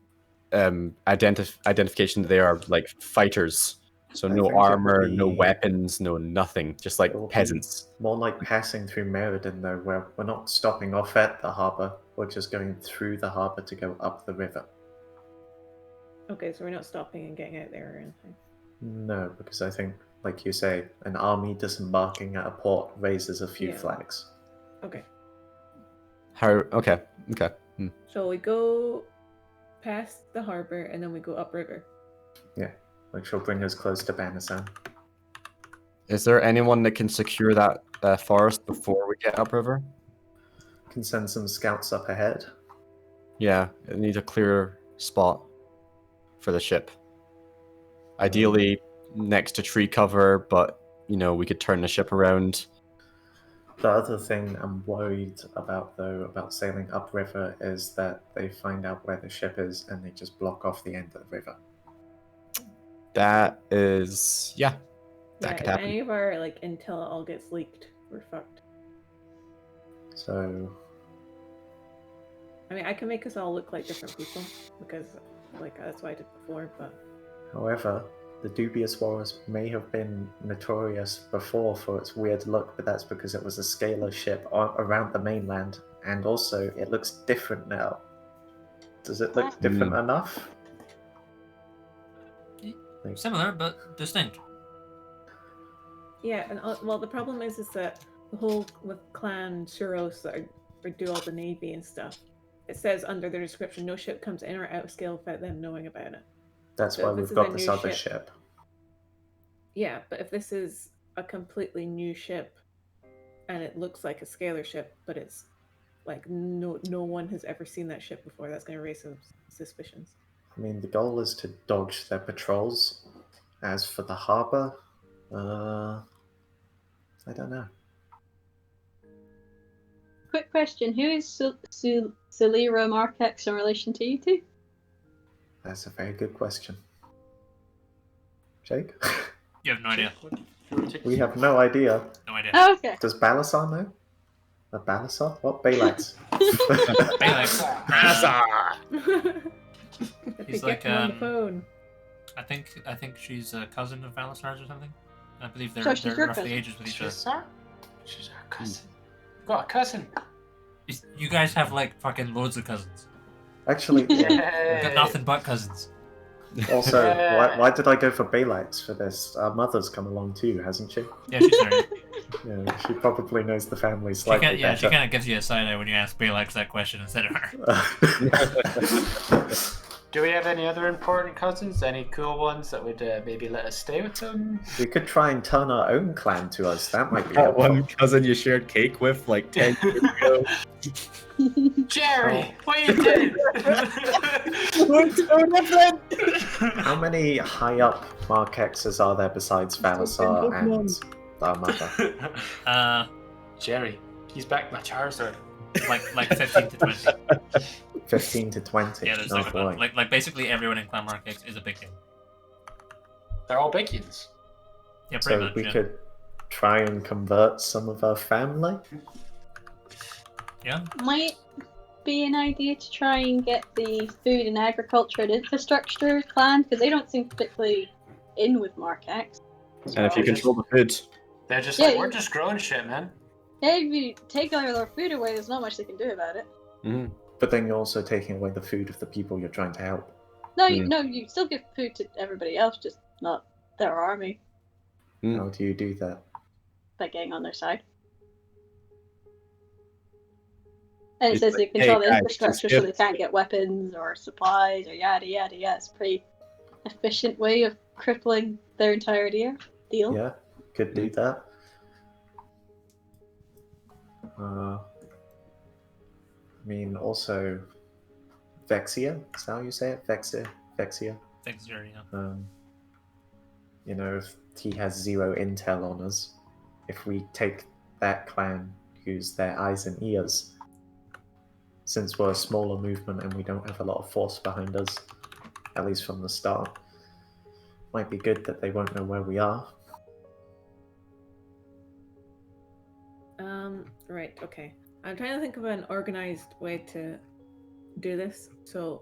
identification that they are like fighters. So no armor, no weapons, no nothing. Just like peasants. More like passing through Meriden though, where we're not stopping off at the harbour. We're just going through the harbour to go up the river. Okay, so we're not stopping and getting out there or anything. No, because I think, like you say, an army disembarking at a port raises a few flags. Okay. Okay. Shall we go past the harbor and then we go upriver. Yeah, which will bring us close to Banasan. Is there anyone that can secure that forest before we get upriver? Can send some scouts up ahead. Yeah, it needs a clear spot for the ship. Ideally next to tree cover, but we could turn the ship around. The other thing I'm worried about, though, about sailing upriver is that they find out where the ship is and they just block off the end of the river. That is, that Yeah, could if happen. any of our intel all gets leaked, we're fucked. So, I mean, I can make us all look like different people because, that's what I did before. But however, the dubious wars may have been notorious before for its weird look, but that's because it was a scalar ship around the mainland, and also it looks different now. Does it look different enough? Similar, but distinct. yeah, and well, the problem is that the whole with Clan Shuros that do all the navy and stuff. It says under their description, no ship comes in or out of scale without them knowing about it. That's So why if we've this is got a this new other ship. Yeah, but if this is a completely new ship and it looks like a scalar ship, but it's no one has ever seen that ship before, that's going to raise some suspicions. I mean, the goal is to dodge their patrols. As for the harbor, I don't know. Quick question: who is Celira Markex in relation to you two? That's a very good question. Jake? You have no idea. We have no idea. No idea. Oh, okay. Does Balasar know? Balasar? What? Balax? Balax. He's like on the phone. I think she's a cousin of Balasar's or something. I believe they're So she's your roughly cousin. ages with each other. She's our cousin. Got a cousin. You guys have fucking loads of cousins. Actually, You've got nothing but cousins. also, why did I go for Balax for this? Our mother's come along too, hasn't she? Yeah, she's married. Yeah, she probably knows the family slightly better. She kind of gives you a side eye when you ask Balax that question instead of her. Do we have any other important cousins? Any cool ones that would maybe let us stay with them? We could try and turn our own clan to us. That might be That helpful. one cousin you shared cake with 10 years ago. Jerry, what are you doing? We're so different! How many high up Markexes are there besides Balasar and our mother? Jerry, he's back my Charizard. Like 15 to 20. 15 to 20. Yeah, there's Oh, boy. like basically everyone in Clan Markex is a big kid. They're all Biggians. Yeah, pretty So much. we Yeah. could try and convert some of our family. Yeah. Might be an idea to try and get the food and agriculture and infrastructure clan, because they don't seem particularly in with Markex. And if you control the food, They're just Yeah, like, we're you- just growing shit, man. Hey, if you take all their food away, there's not much they can do about it. But then you're also taking away the food of the people you're trying to help. No, you still give food to everybody else, just not their army How do you do that? by getting on their side. And it It's says like, they control hey, the guys, infrastructure just so they can't get weapons or supplies or yada yada yada. It's a pretty efficient way of crippling their entire deal. Yeah, could do that. I mean, also, Vexia, is that how you say it? Vexia? Thanks, Jerry. Yeah. If he has 0 intel on us, if we take that clan who's their eyes and ears, since we're a smaller movement and we don't have a lot of force behind us, at least from the start, might be good that they won't know where we are. Right, okay. I'm trying to think of an organized way to do this. So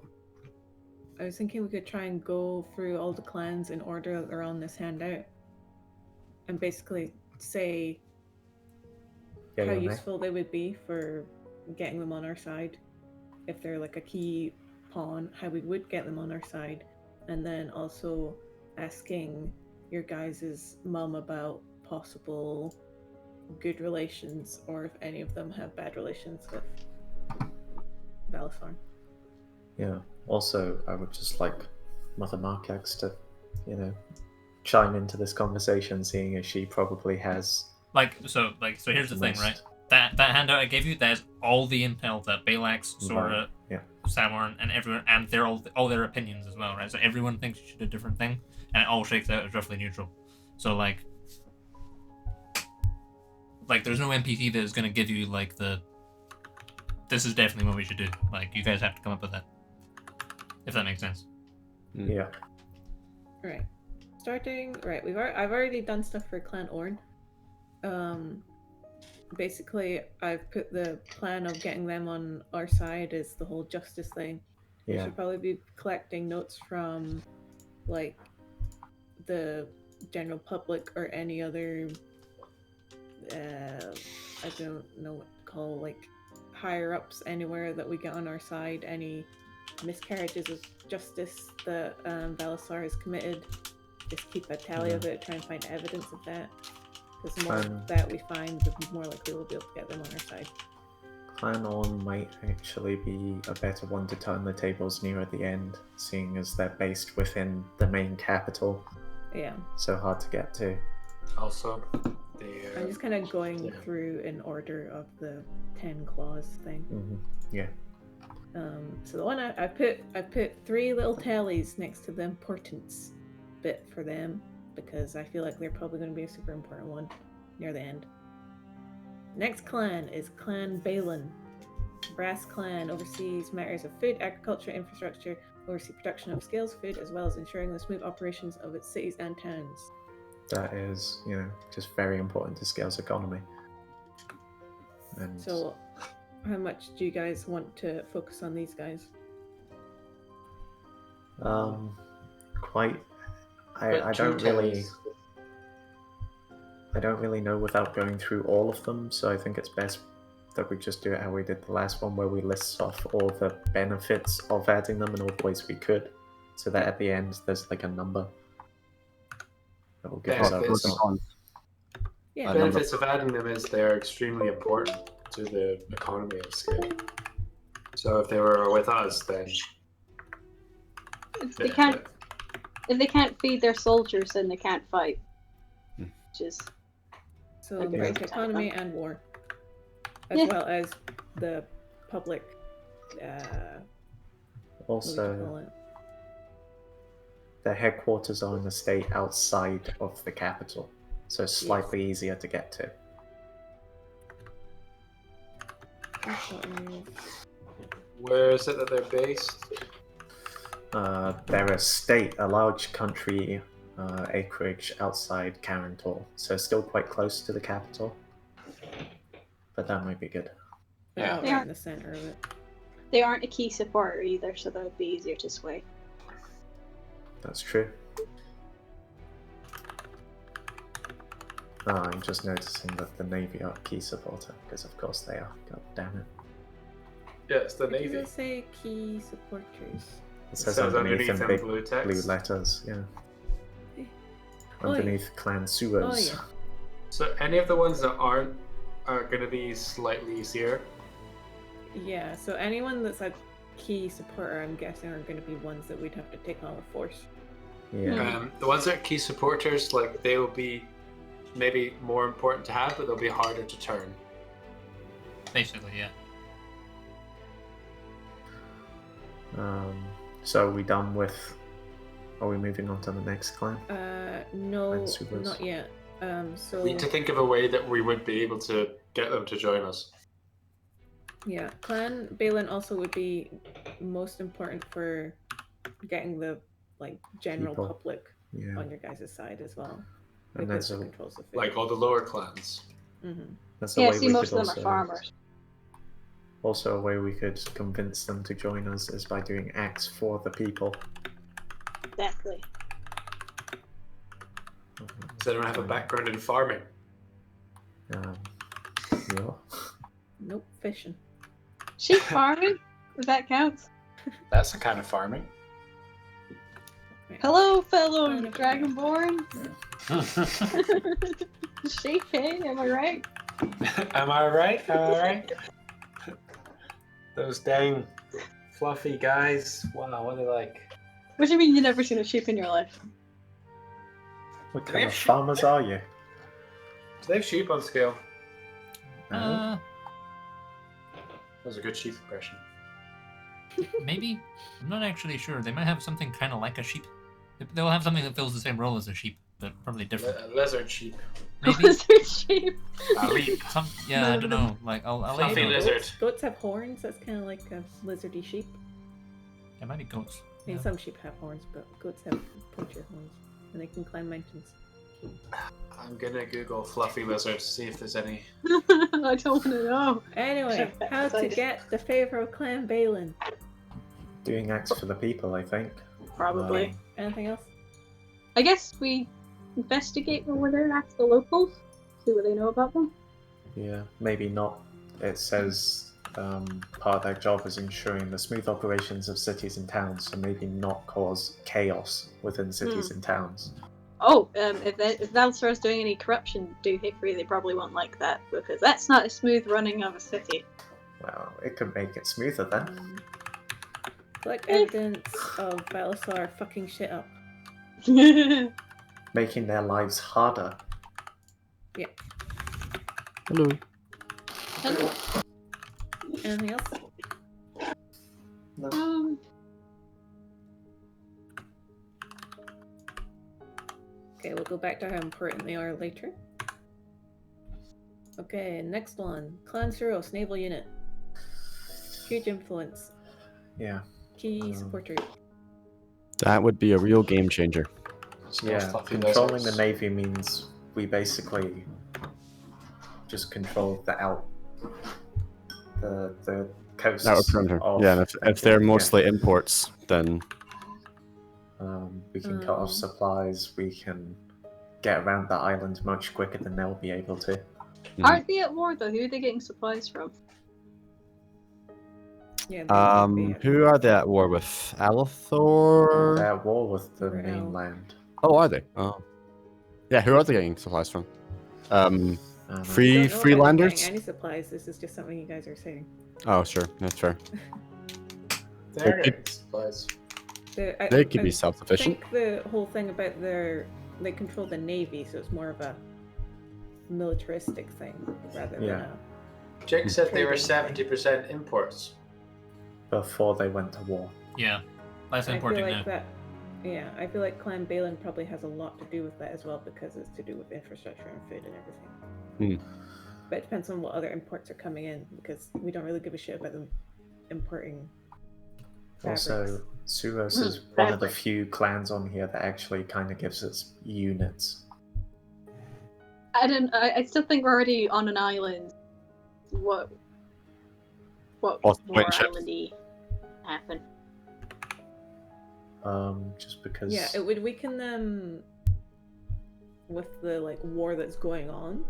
I was thinking we could try and go through all the clans in order that they're on this handout and basically say Yeah, how yeah, mate. useful they would be for getting them on our side. If they're like a key pawn, how we would get them on our side. And then also asking your guys' mum about possible good relations, or if any of them have bad relations with Balasar. Yeah, Also, I would just like Mother Markax to, chime into this conversation, seeing as she probably has. So here's the thing, most- right? That handout I gave you, that's all the intel that Balax, Sora, Yeah. Samorn, and everyone, and they're all their opinions as well, right? So everyone thinks you should do a different thing, and it all shakes out as roughly neutral. So like there's no NPC that is gonna give you like this is definitely what we should do. Like you guys have to come up with that, if that makes sense. Yeah. Right. Starting right. I've already done stuff for Clan Orn. Basically, I've put the plan of getting them on our side is the whole justice thing. We Yeah. should probably be collecting notes from, like, the general public or any other, I don't know what to call, like, higher-ups anywhere that we get on our side, any miscarriages of justice that Valisar has committed. Just keep a tally of it, try and find evidence of that. Because the more that we find, the more likely we'll be able to get them on our side. Clan On might actually be a better one to turn the tables near the end, seeing as they're based within the main capital. Yeah. So hard to get to. Also, I'm just kind of going through in order of the 10 clause thing. Yeah. So the one I put 3 little tallies next to the importance bit for them, because I feel like they're probably going to be a super important one near the end. Next clan is Clan Balin. Brass clan oversees matters of food, agriculture, infrastructure, oversees production of scales food, as well as ensuring the smooth operations of its cities and towns. That is, just very important to Scale's economy. And So, how much do you guys want to focus on these guys? quite. I don't really know without going through all of them, so I think it's best that we just do it how we did the last one, where we list off all the benefits of adding them in all the ways we could, so that at the end there's like a number that will give us a Yeah. The benefits of adding them is they're extremely important to the economy of Scale. So if they were with us, then if they can't feed their soldiers, then they can't fight. Which is So Okay. break economy and war, as well as the public. Also, the headquarters are in a state outside of the capital, so it's slightly easier to get to. where is it that they're based? They're a state, a large country acreage outside Carantor, so still quite close to the capital. But that might be good. Yeah. Right in the center of it. they aren't a key supporter either, so that would be easier to sway. That's true. I'm just noticing that the Navy are a key supporter, because of course they are. God damn it. Yeah, it's the Where Navy. does it say key supporters? It says says underneath in underneath in big blue text. blue letters, yeah. Oh, yeah. Underneath Clan Sewers. Oh, yeah. So any of the ones that aren't are going to be slightly easier. Yeah, so anyone that's a key supporter, I'm guessing, are going to be ones that we'd have to take on with force. Yeah. The ones that are key supporters, like they will be maybe more important to have, but they'll be harder to turn. Basically, yeah. So are we done with... Are we moving on to the next clan? No, Clan Sewers. not yet. So We need to think of a way that we would be able to get them to join us. yeah, Clan Balin also would be most important for getting the general People. public Yeah. on your guys' side as well. And Because that's it a, controls the food. Like all the lower clans. that's a Yeah, way see, we most could of them are farmers. Also, a way we could convince them to join us is by doing acts for the people. Exactly. So they don't have a background in farming. Yeah. Nope, fishing. Sheep farming? If that counts. That's a kind of farming. Hello, fellow Kind of Dragonborn. Sheep, hey, am I right? Am I right? Am I right? Those dang Fluffy guys. Wow, what are they like? What do you mean you've never seen a sheep in your life? What Do they kind have of sheep? farmers are you? Do they have sheep on scale? Uh, That was a good sheep impression. maybe. I'm not actually sure. They might have something kind of like a sheep. They'll have something that fills the same role as a sheep, but probably different. Lizard sheep. Maybe. Lizard sheep. Leap. Yeah, I don't know. Like I'll let Fluffy you know. lizard. Goats have horns. That's kind of like a lizardy sheep. It might be goats. I mean, Yeah. some sheep have horns, but goats have pointier horns, and they can climb mountains. I'm gonna Google fluffy lizard to see if there's any. I don't want to know. Anyway, how to get the favor of Clan Balin? Doing acts for the people, I think. Probably. Anything else? I guess we investigate over there, ask the locals, see what they know about them. Yeah, maybe not. It says part of their job is ensuring the smooth operations of cities and towns, so maybe not cause chaos within cities and towns. Oh, if Valsor's doing any corruption do Hickory, they probably won't like that, because that's not a smooth running of a city. Well, it could make it smoother then. Like evidence of Belisar fucking shit up. Making their lives harder. Yeah. Hello. Hello. Anything else? No. Okay, we'll go back to how important they are later. Okay, next one. Clan Suros, naval unit. Huge influence. Yeah. Key supporter. That would be a real game changer. Yeah, Fluffy controlling lizards. the navy means we basically just control the coasts. Outer perimeter. of- Yeah, and if they're yeah. mostly imports, then We can cut off supplies. We can get around the island much quicker than they'll be able to. Aren't they at war though? Who are they getting supplies from? Yeah, they who are they at war with? Alethor? They're at war with the Right. mainland. Oh, are they? Oh. Yeah, who are they getting supplies from? And Freelanders? Any supplies? This is just something you guys are saying. Oh, sure, that's fair. They're getting supplies. They could be I self-sufficient. think the whole thing about they control the navy, so it's more of a militaristic thing rather than Yeah. Jake said they were Trading. 70% imports. before they went to war. Yeah, less I feel importing like now. that. Yeah, I feel like Clan Balin probably has a lot to do with that as well because it's to do with infrastructure and food and everything. But it depends on what other imports are coming in because we don't really give a shit about them importing fabrics. Also, Suros is one of the few clans on here that actually kind of gives us units. I still think we're already on an island. What more Point ships. islandy happen? Just because. Yeah, it would weaken them with the war that's going on,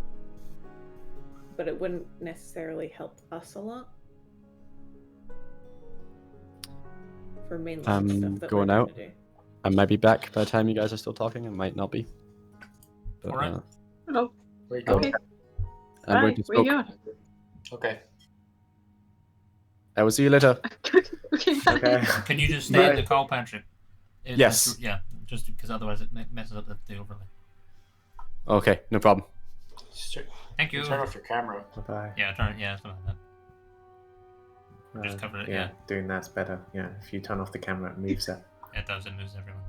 but it wouldn't necessarily help us a lot for mainland stuff that going we're out. trying to do. I might be back by the time you guys are still talking. I might not be. But, Alright. Hello. Where you going? Okay. I'm going Right, to where you smoke. going? Okay. I will see you later. Okay, bye. Okay. Can you just stay in the call, Patrick? Yes. Yeah, just because otherwise it messes up the overlay. Okay, no problem. Thank you. Turn off your camera. Bye-bye. Yeah, something like that. Just cover it, yeah. Doing that's better. Yeah, if you turn off the camera, it moves it. It does, it moves everyone.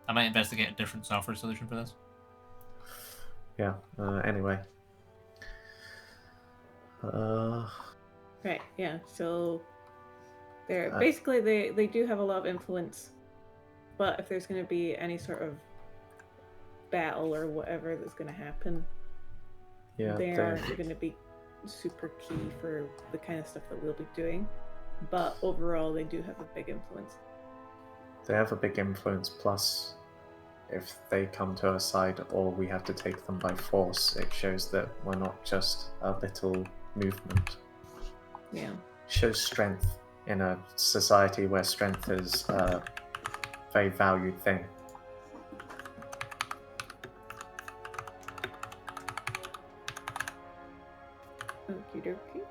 I might investigate a different software solution for this. Yeah, anyway. Right, yeah, so they're basically they do have a lot of influence, but if there's going to be any sort of battle or whatever that's going to happen, Yeah, they are going to be super key for the kind of stuff that we'll be doing. But overall, they do have a big influence. they have a big influence, plus if they come to our side or we have to take them by force, it shows that we're not just a little movement. Yeah. Shows strength in a society where strength is a very valued thing. Okie dokie.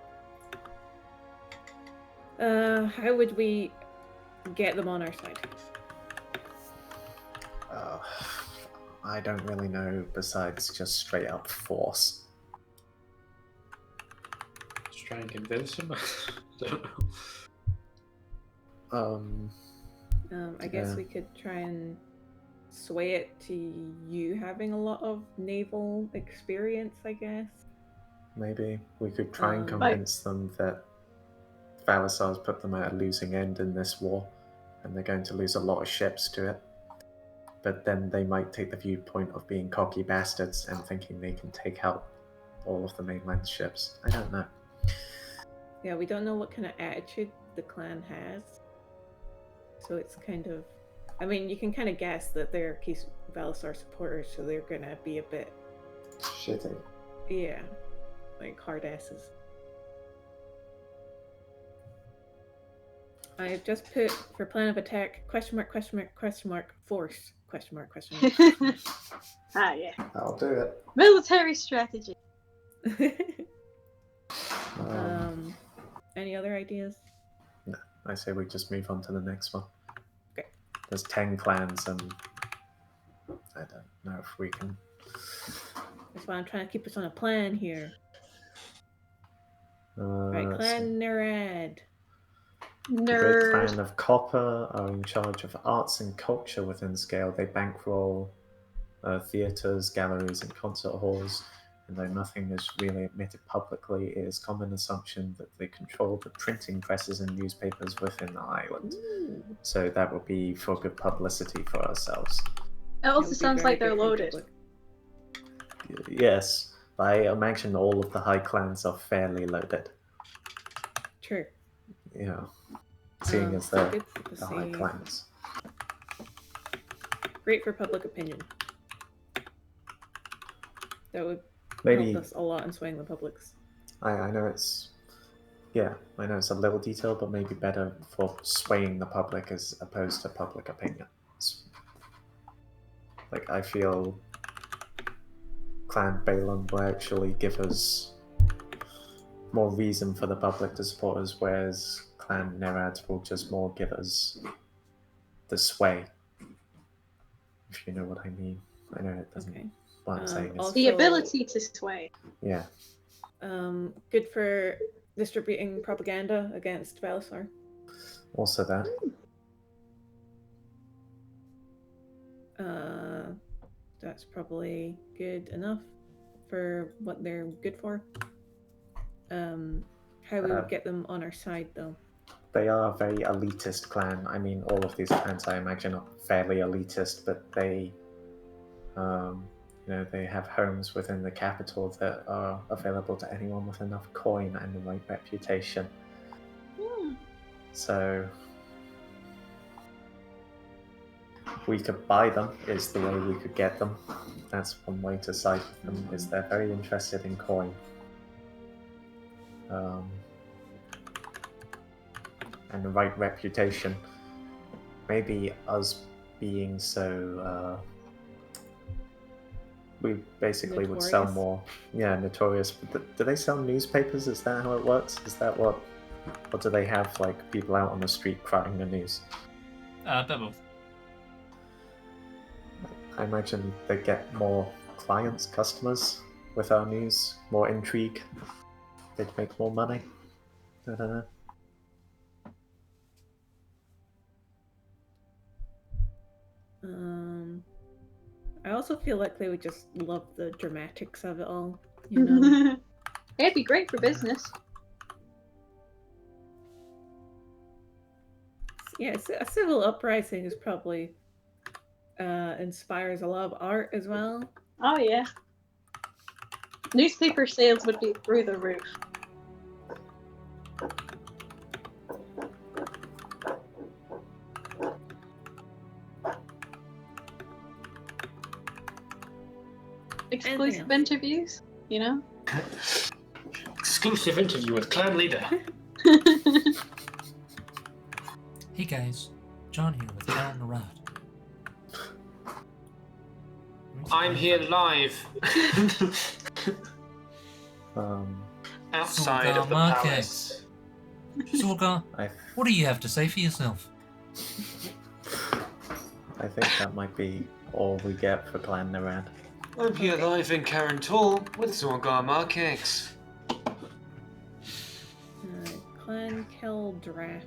How would we get them on our side? I don't really know besides just straight up force. Let's try and convince him. I don't know. I guess Yeah. we could try and sway it to you having a lot of naval experience, I guess. Maybe we could try and Like- convince them that Valisar's put them at a losing end in this war, and they're going to lose a lot of ships to it. But then they might take the viewpoint of being cocky bastards and thinking they can take out all of the mainland ships. I don't know. Yeah, we don't know what kind of attitude the clan has. So it's kind of... I mean, you can kind of guess that they're Keith Valisar supporters, so they're gonna be a bit... Shitty. Yeah, like hard asses. I've just put for plan of attack, question mark, force, question mark. Ah, yeah. I'll do it. Military strategy. Any other ideas? I say we just move on to the next one. Okay. There's 10 clans, and I don't know if we can. That's why I'm trying to keep us on a plan here. Right, So Clan Nerad. the Great Nerd. Clan of Copper are in charge of arts and culture within Scale. They bankroll theatres, galleries, and concert halls. And though nothing is really admitted publicly, it is common assumption that they control the printing presses and newspapers within the island. Ooh. So that would be for good publicity for ourselves. It That also would be sounds very like they're good for loaded. public. Yes, I imagine all of the high clans are fairly loaded. True. You know, seeing as they're good the high diplomacy. clans. Great for public opinion. That would Maybe help us a lot in swaying the publics. I know it's a little detail, but maybe better for swaying the public as opposed to public opinion. Like I feel Clan Balon will actually give us more reason for the public to support us, whereas Clan Nerad will just more give us the sway. If you know what I mean. I know it doesn't. Okay. What I'm saying is, also- The ability to sway. yeah. Good for distributing propaganda against Valisar. Also that. That's probably good enough for what they're good for. How we would get them on our side, though. They are a very elitist clan. I mean, all of these clans, I imagine, are fairly elitist, but they, they have homes within the capital that are available to anyone with enough coin and the right reputation. So, we could buy them is the way we could get them. That's one way to side with them, is they're very interested in coin. And the right reputation. Maybe us being so we basically would sell Notorious. more. Yeah, notorious. But do they sell newspapers? Is that how it works? Is that what? Or do they have like people out on the street crying the news? Bit both. I imagine they get more clients, customers with our news, more intrigue. They'd make more money. I don't know. I also feel like they would just love the dramatics of it all, you know? It'd be great for business. Yeah, a civil uprising is probably inspires a lot of art as well. Oh yeah. Newspaper sales would be through the roof. Exclusive interviews, you know? Exclusive interview with clan leader. Hey guys, John here with Clan Narad. I'm here live. Outside of the Market. palace. Zorga, what do you have to say for yourself? I think that might be all we get for Clan Naran. I'm here live in Karen Toll with Zorgar Markex. Clan Keldrath.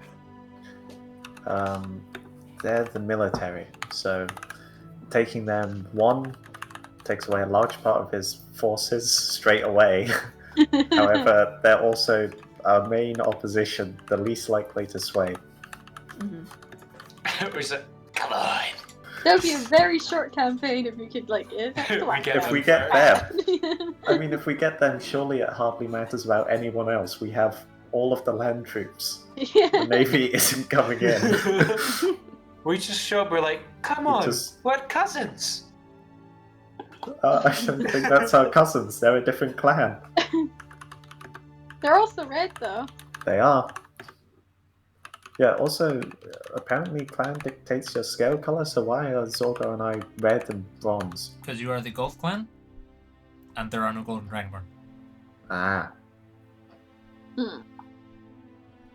They're the military, so taking them takes away a large part of his forces straight away. However, they're also our main opposition, the least likely to sway. We said, come on. That would be a very short campaign if we could, like, If we get them. I mean, if we get them, surely it hardly matters about anyone else. We have all of the land troops. Yeah. The Navy isn't coming in. We just show up, we're like, come on, we're cousins. I don't think that's our cousins. They're a different clan. They're also red, though. They are. Yeah, also, apparently clan dictates your scale color, so why are Zorgo and I red and bronze? Because you are the Gold Clan, and there are no Golden Dragonborn. Ah.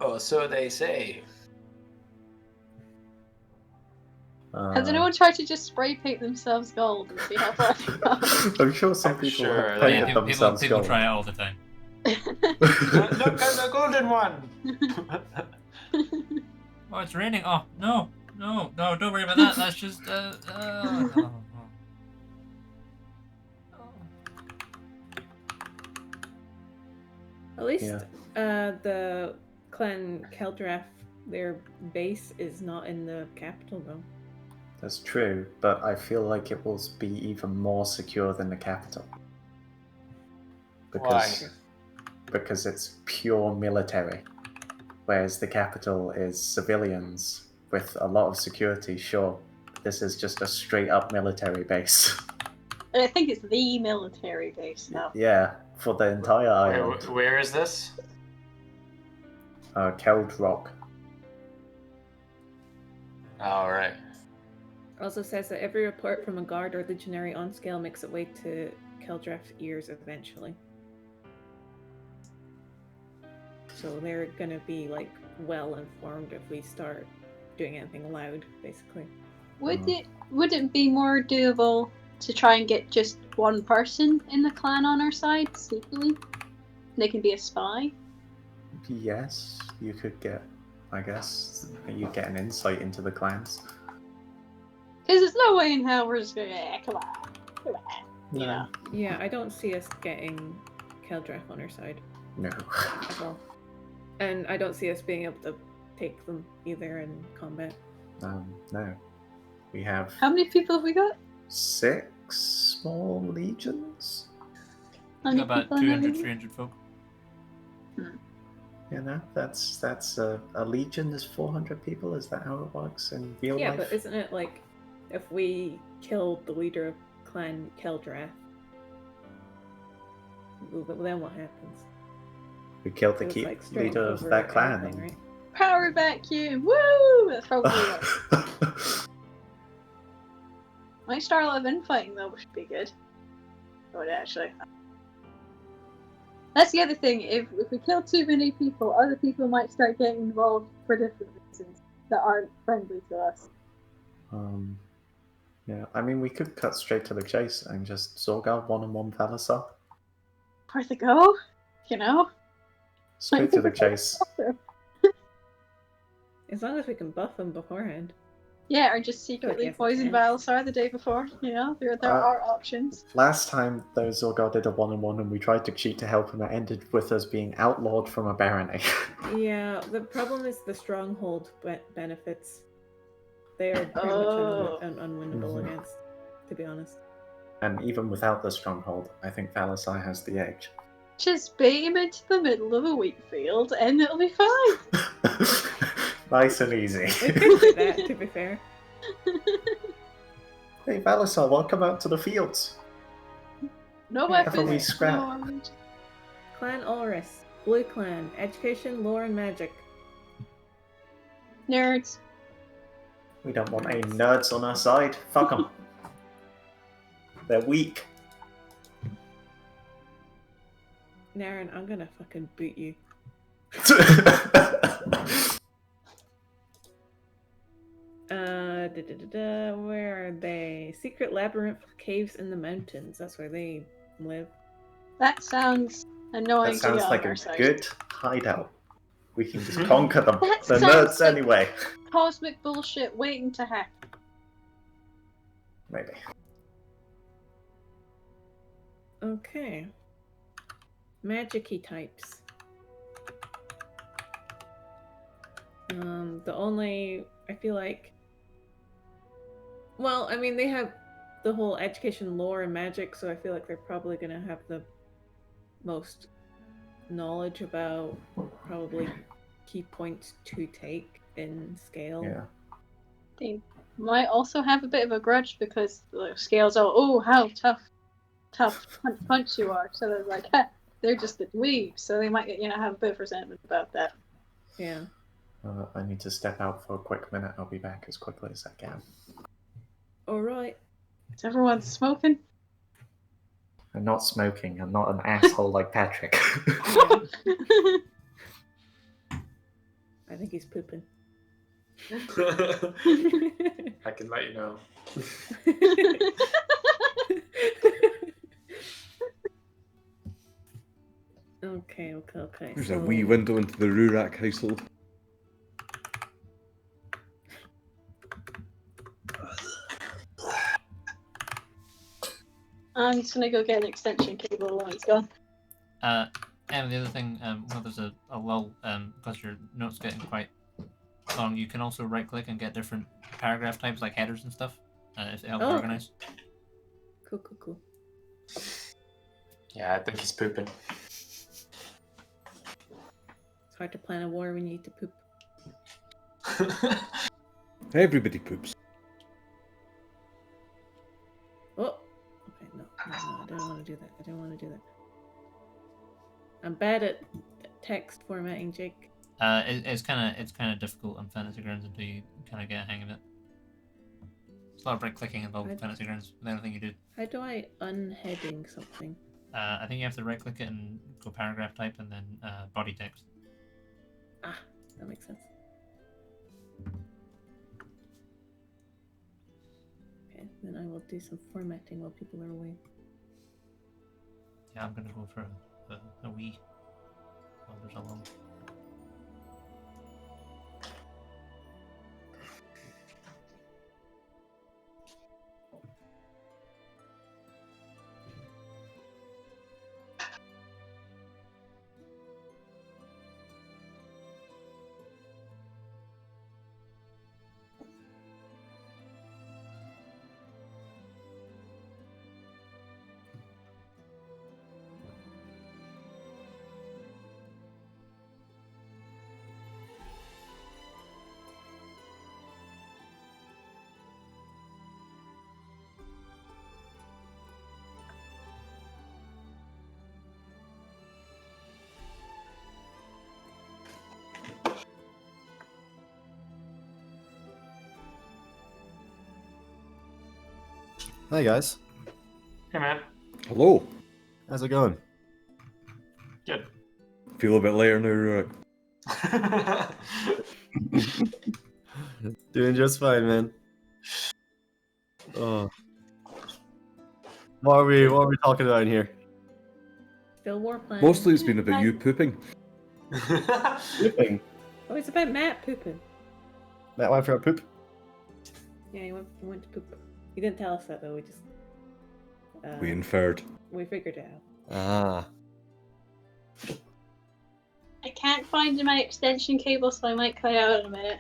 Oh, so they say. Has anyone tried to just spray paint themselves gold and see how far they go? I'm sure some people have Yeah, painted themselves people gold. try it all the time. Look at the golden one! Oh, it's raining. Oh, no, don't worry about that. That's just, At least the Clan Keldrath, their base is not in the capital, though. That's true, but I feel like it will be even more secure than the capital. Because, Why? Because it's pure military, whereas the capital is civilians with a lot of security. Sure, this is just a straight-up military base. I think it's the military base now. Yeah, for the entire island. Where is this? Keld Rock. Alright. Also says that every report from a guard or legionary on scale makes its way to Keldrath's ears eventually. So they're gonna be like well informed if we start doing anything loud, basically. Would it be more doable to try and get just one person in the clan on our side, secretly? They can be a spy? Yes, you could get, I guess, you get an insight into the clans. Because there's no way in hell we're just going, come on. You know? Yeah, I don't see us getting Keldrath on our side. No. At all. And I don't see us being able to take them either in combat. No. We have... How many people have we got? 6 small legions? How many About people in the 200, legion? 300 folk. You know, that's a legion is 400 people. Is that how it works in real life? Yeah, but isn't it like if we killed the leader of Clan Keldrath, then what happens? We killed the It was, key like, straight leader of over that clan. everything, right? Power vacuum! Woo! That's probably it. Might start a lot of infighting though, which would be good. Would actually. That's the other thing. If we kill too many people, other people might start getting involved for different reasons that aren't friendly to us. Yeah, I mean, we could cut straight to the chase and just Zorgar 1-on-1 Valasar. Where'd they go? You know? Straight to the chase. As long as we can buff them beforehand. Yeah, or just secretly yes, poison yes. Balasar the day before. You know, there are options. Last time, though, Zorgar did a 1-on-1 and we tried to cheat to help him, it ended with us being outlawed from a barony. Yeah, the problem is the stronghold benefits. They are pretty much unwinnable against, to be honest. And even without the stronghold, I think Valasar has the edge. Just bait him into the middle of a wheat field and it'll be fine. Nice and easy. We could do that, to be fair. Hey Valasar, welcome out to the fields. No Have a weapons. wee scrap. No armor. Clan Ulris, Blue Clan, Education, Lore, and Magic. Nerds. We don't want any nerds on our side. Fuck them. They're weak. Naren, I'm gonna fucking boot you. Where are they? Secret labyrinth caves in the mountains. That's where they live. That sounds annoying That sounds to get like on our a side. good hideout. We can just conquer them. That The sounds nerds like- anyway. Cosmic bullshit waiting to happen. Maybe. Okay. Magic-y types. The only I feel like. Well, I mean they have the whole education, lore, and magic, so I feel like they're probably gonna have the most knowledge about probably key points to take in scale. Yeah. They might also have a bit of a grudge because the scales are, oh, how tough punch you are. So they're like, they're just the dweebs. So they might, have a bit of resentment about that. Yeah. I need to step out for a quick minute. I'll be back as quickly as I can. All right. Is everyone smoking? I'm not smoking. I'm not an asshole like Patrick. I think he's pooping. I can let you know. Okay. There's a wee window into the Rurak household. I'm just gonna go get an extension cable while it's gone. And the other thing, well, there's a lull, because your note's getting quite long, you can also right-click and get different paragraph types, like headers and stuff, if it helps organize. Cool. Yeah, I think he's pooping. It's hard to plan a war when you need to poop. Everybody poops. Oh! Okay, no, I don't want to do that. I'm bad at text formatting, Jake. It's kind of difficult on Fantasy Grounds until you kind of get a hang of it. It's a lot of right-clicking involved in Fantasy Grounds with anything you do. How do I unheading something? I think you have to right-click it and go paragraph type and then body text. Ah, that makes sense. Okay, then I will do some formatting while people are away. Yeah, I'm gonna go for a wee. Well, there's a long. Hi guys. Hey man. Hello. How's it going? Good. Feel a bit lighter now, Rurak. Doing just fine, man. Oh. What are we talking about in here? Still war plan. Mostly it's been about you pooping. Pooping. Oh, it's about Matt pooping. Matt went for a poop. Yeah, he went to poop. He didn't tell us that though. We just We inferred. we figured it out. Ah. I can't find my extension cable, so I might cut out in a minute.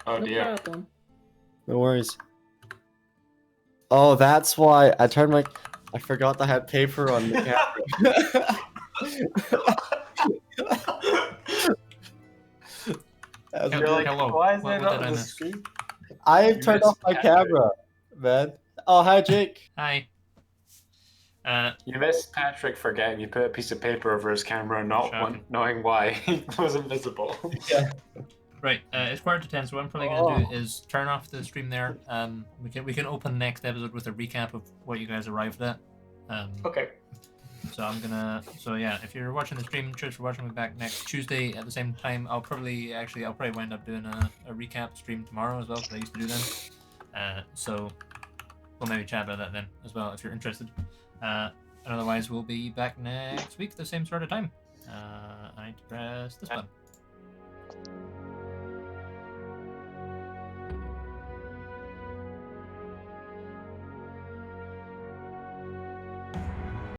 Oh No dear. problem. No worries. Oh, that's why I turned my. I forgot I had paper on the camera. That's You're good. like, Hello. why is What that did not I on the miss? screen? I You turned missed off my Patrick. camera, man. Oh, hi, Jake. Hi. You missed Patrick forgetting you put a piece of paper over his camera and not Shocking. knowing why he was invisible. Right, it's 9:45, so what I'm probably gonna do is turn off the stream there. We can open next episode with a recap of what you guys arrived at. Okay. So I'm gonna. So yeah, if you're watching the stream, cheers for watching me back next Tuesday at the same time. I'll probably wind up doing a recap stream tomorrow as well, because I used to do them. So we'll maybe chat about that then as well if you're interested. And otherwise, we'll be back next week, the same sort of time. I need to press this button.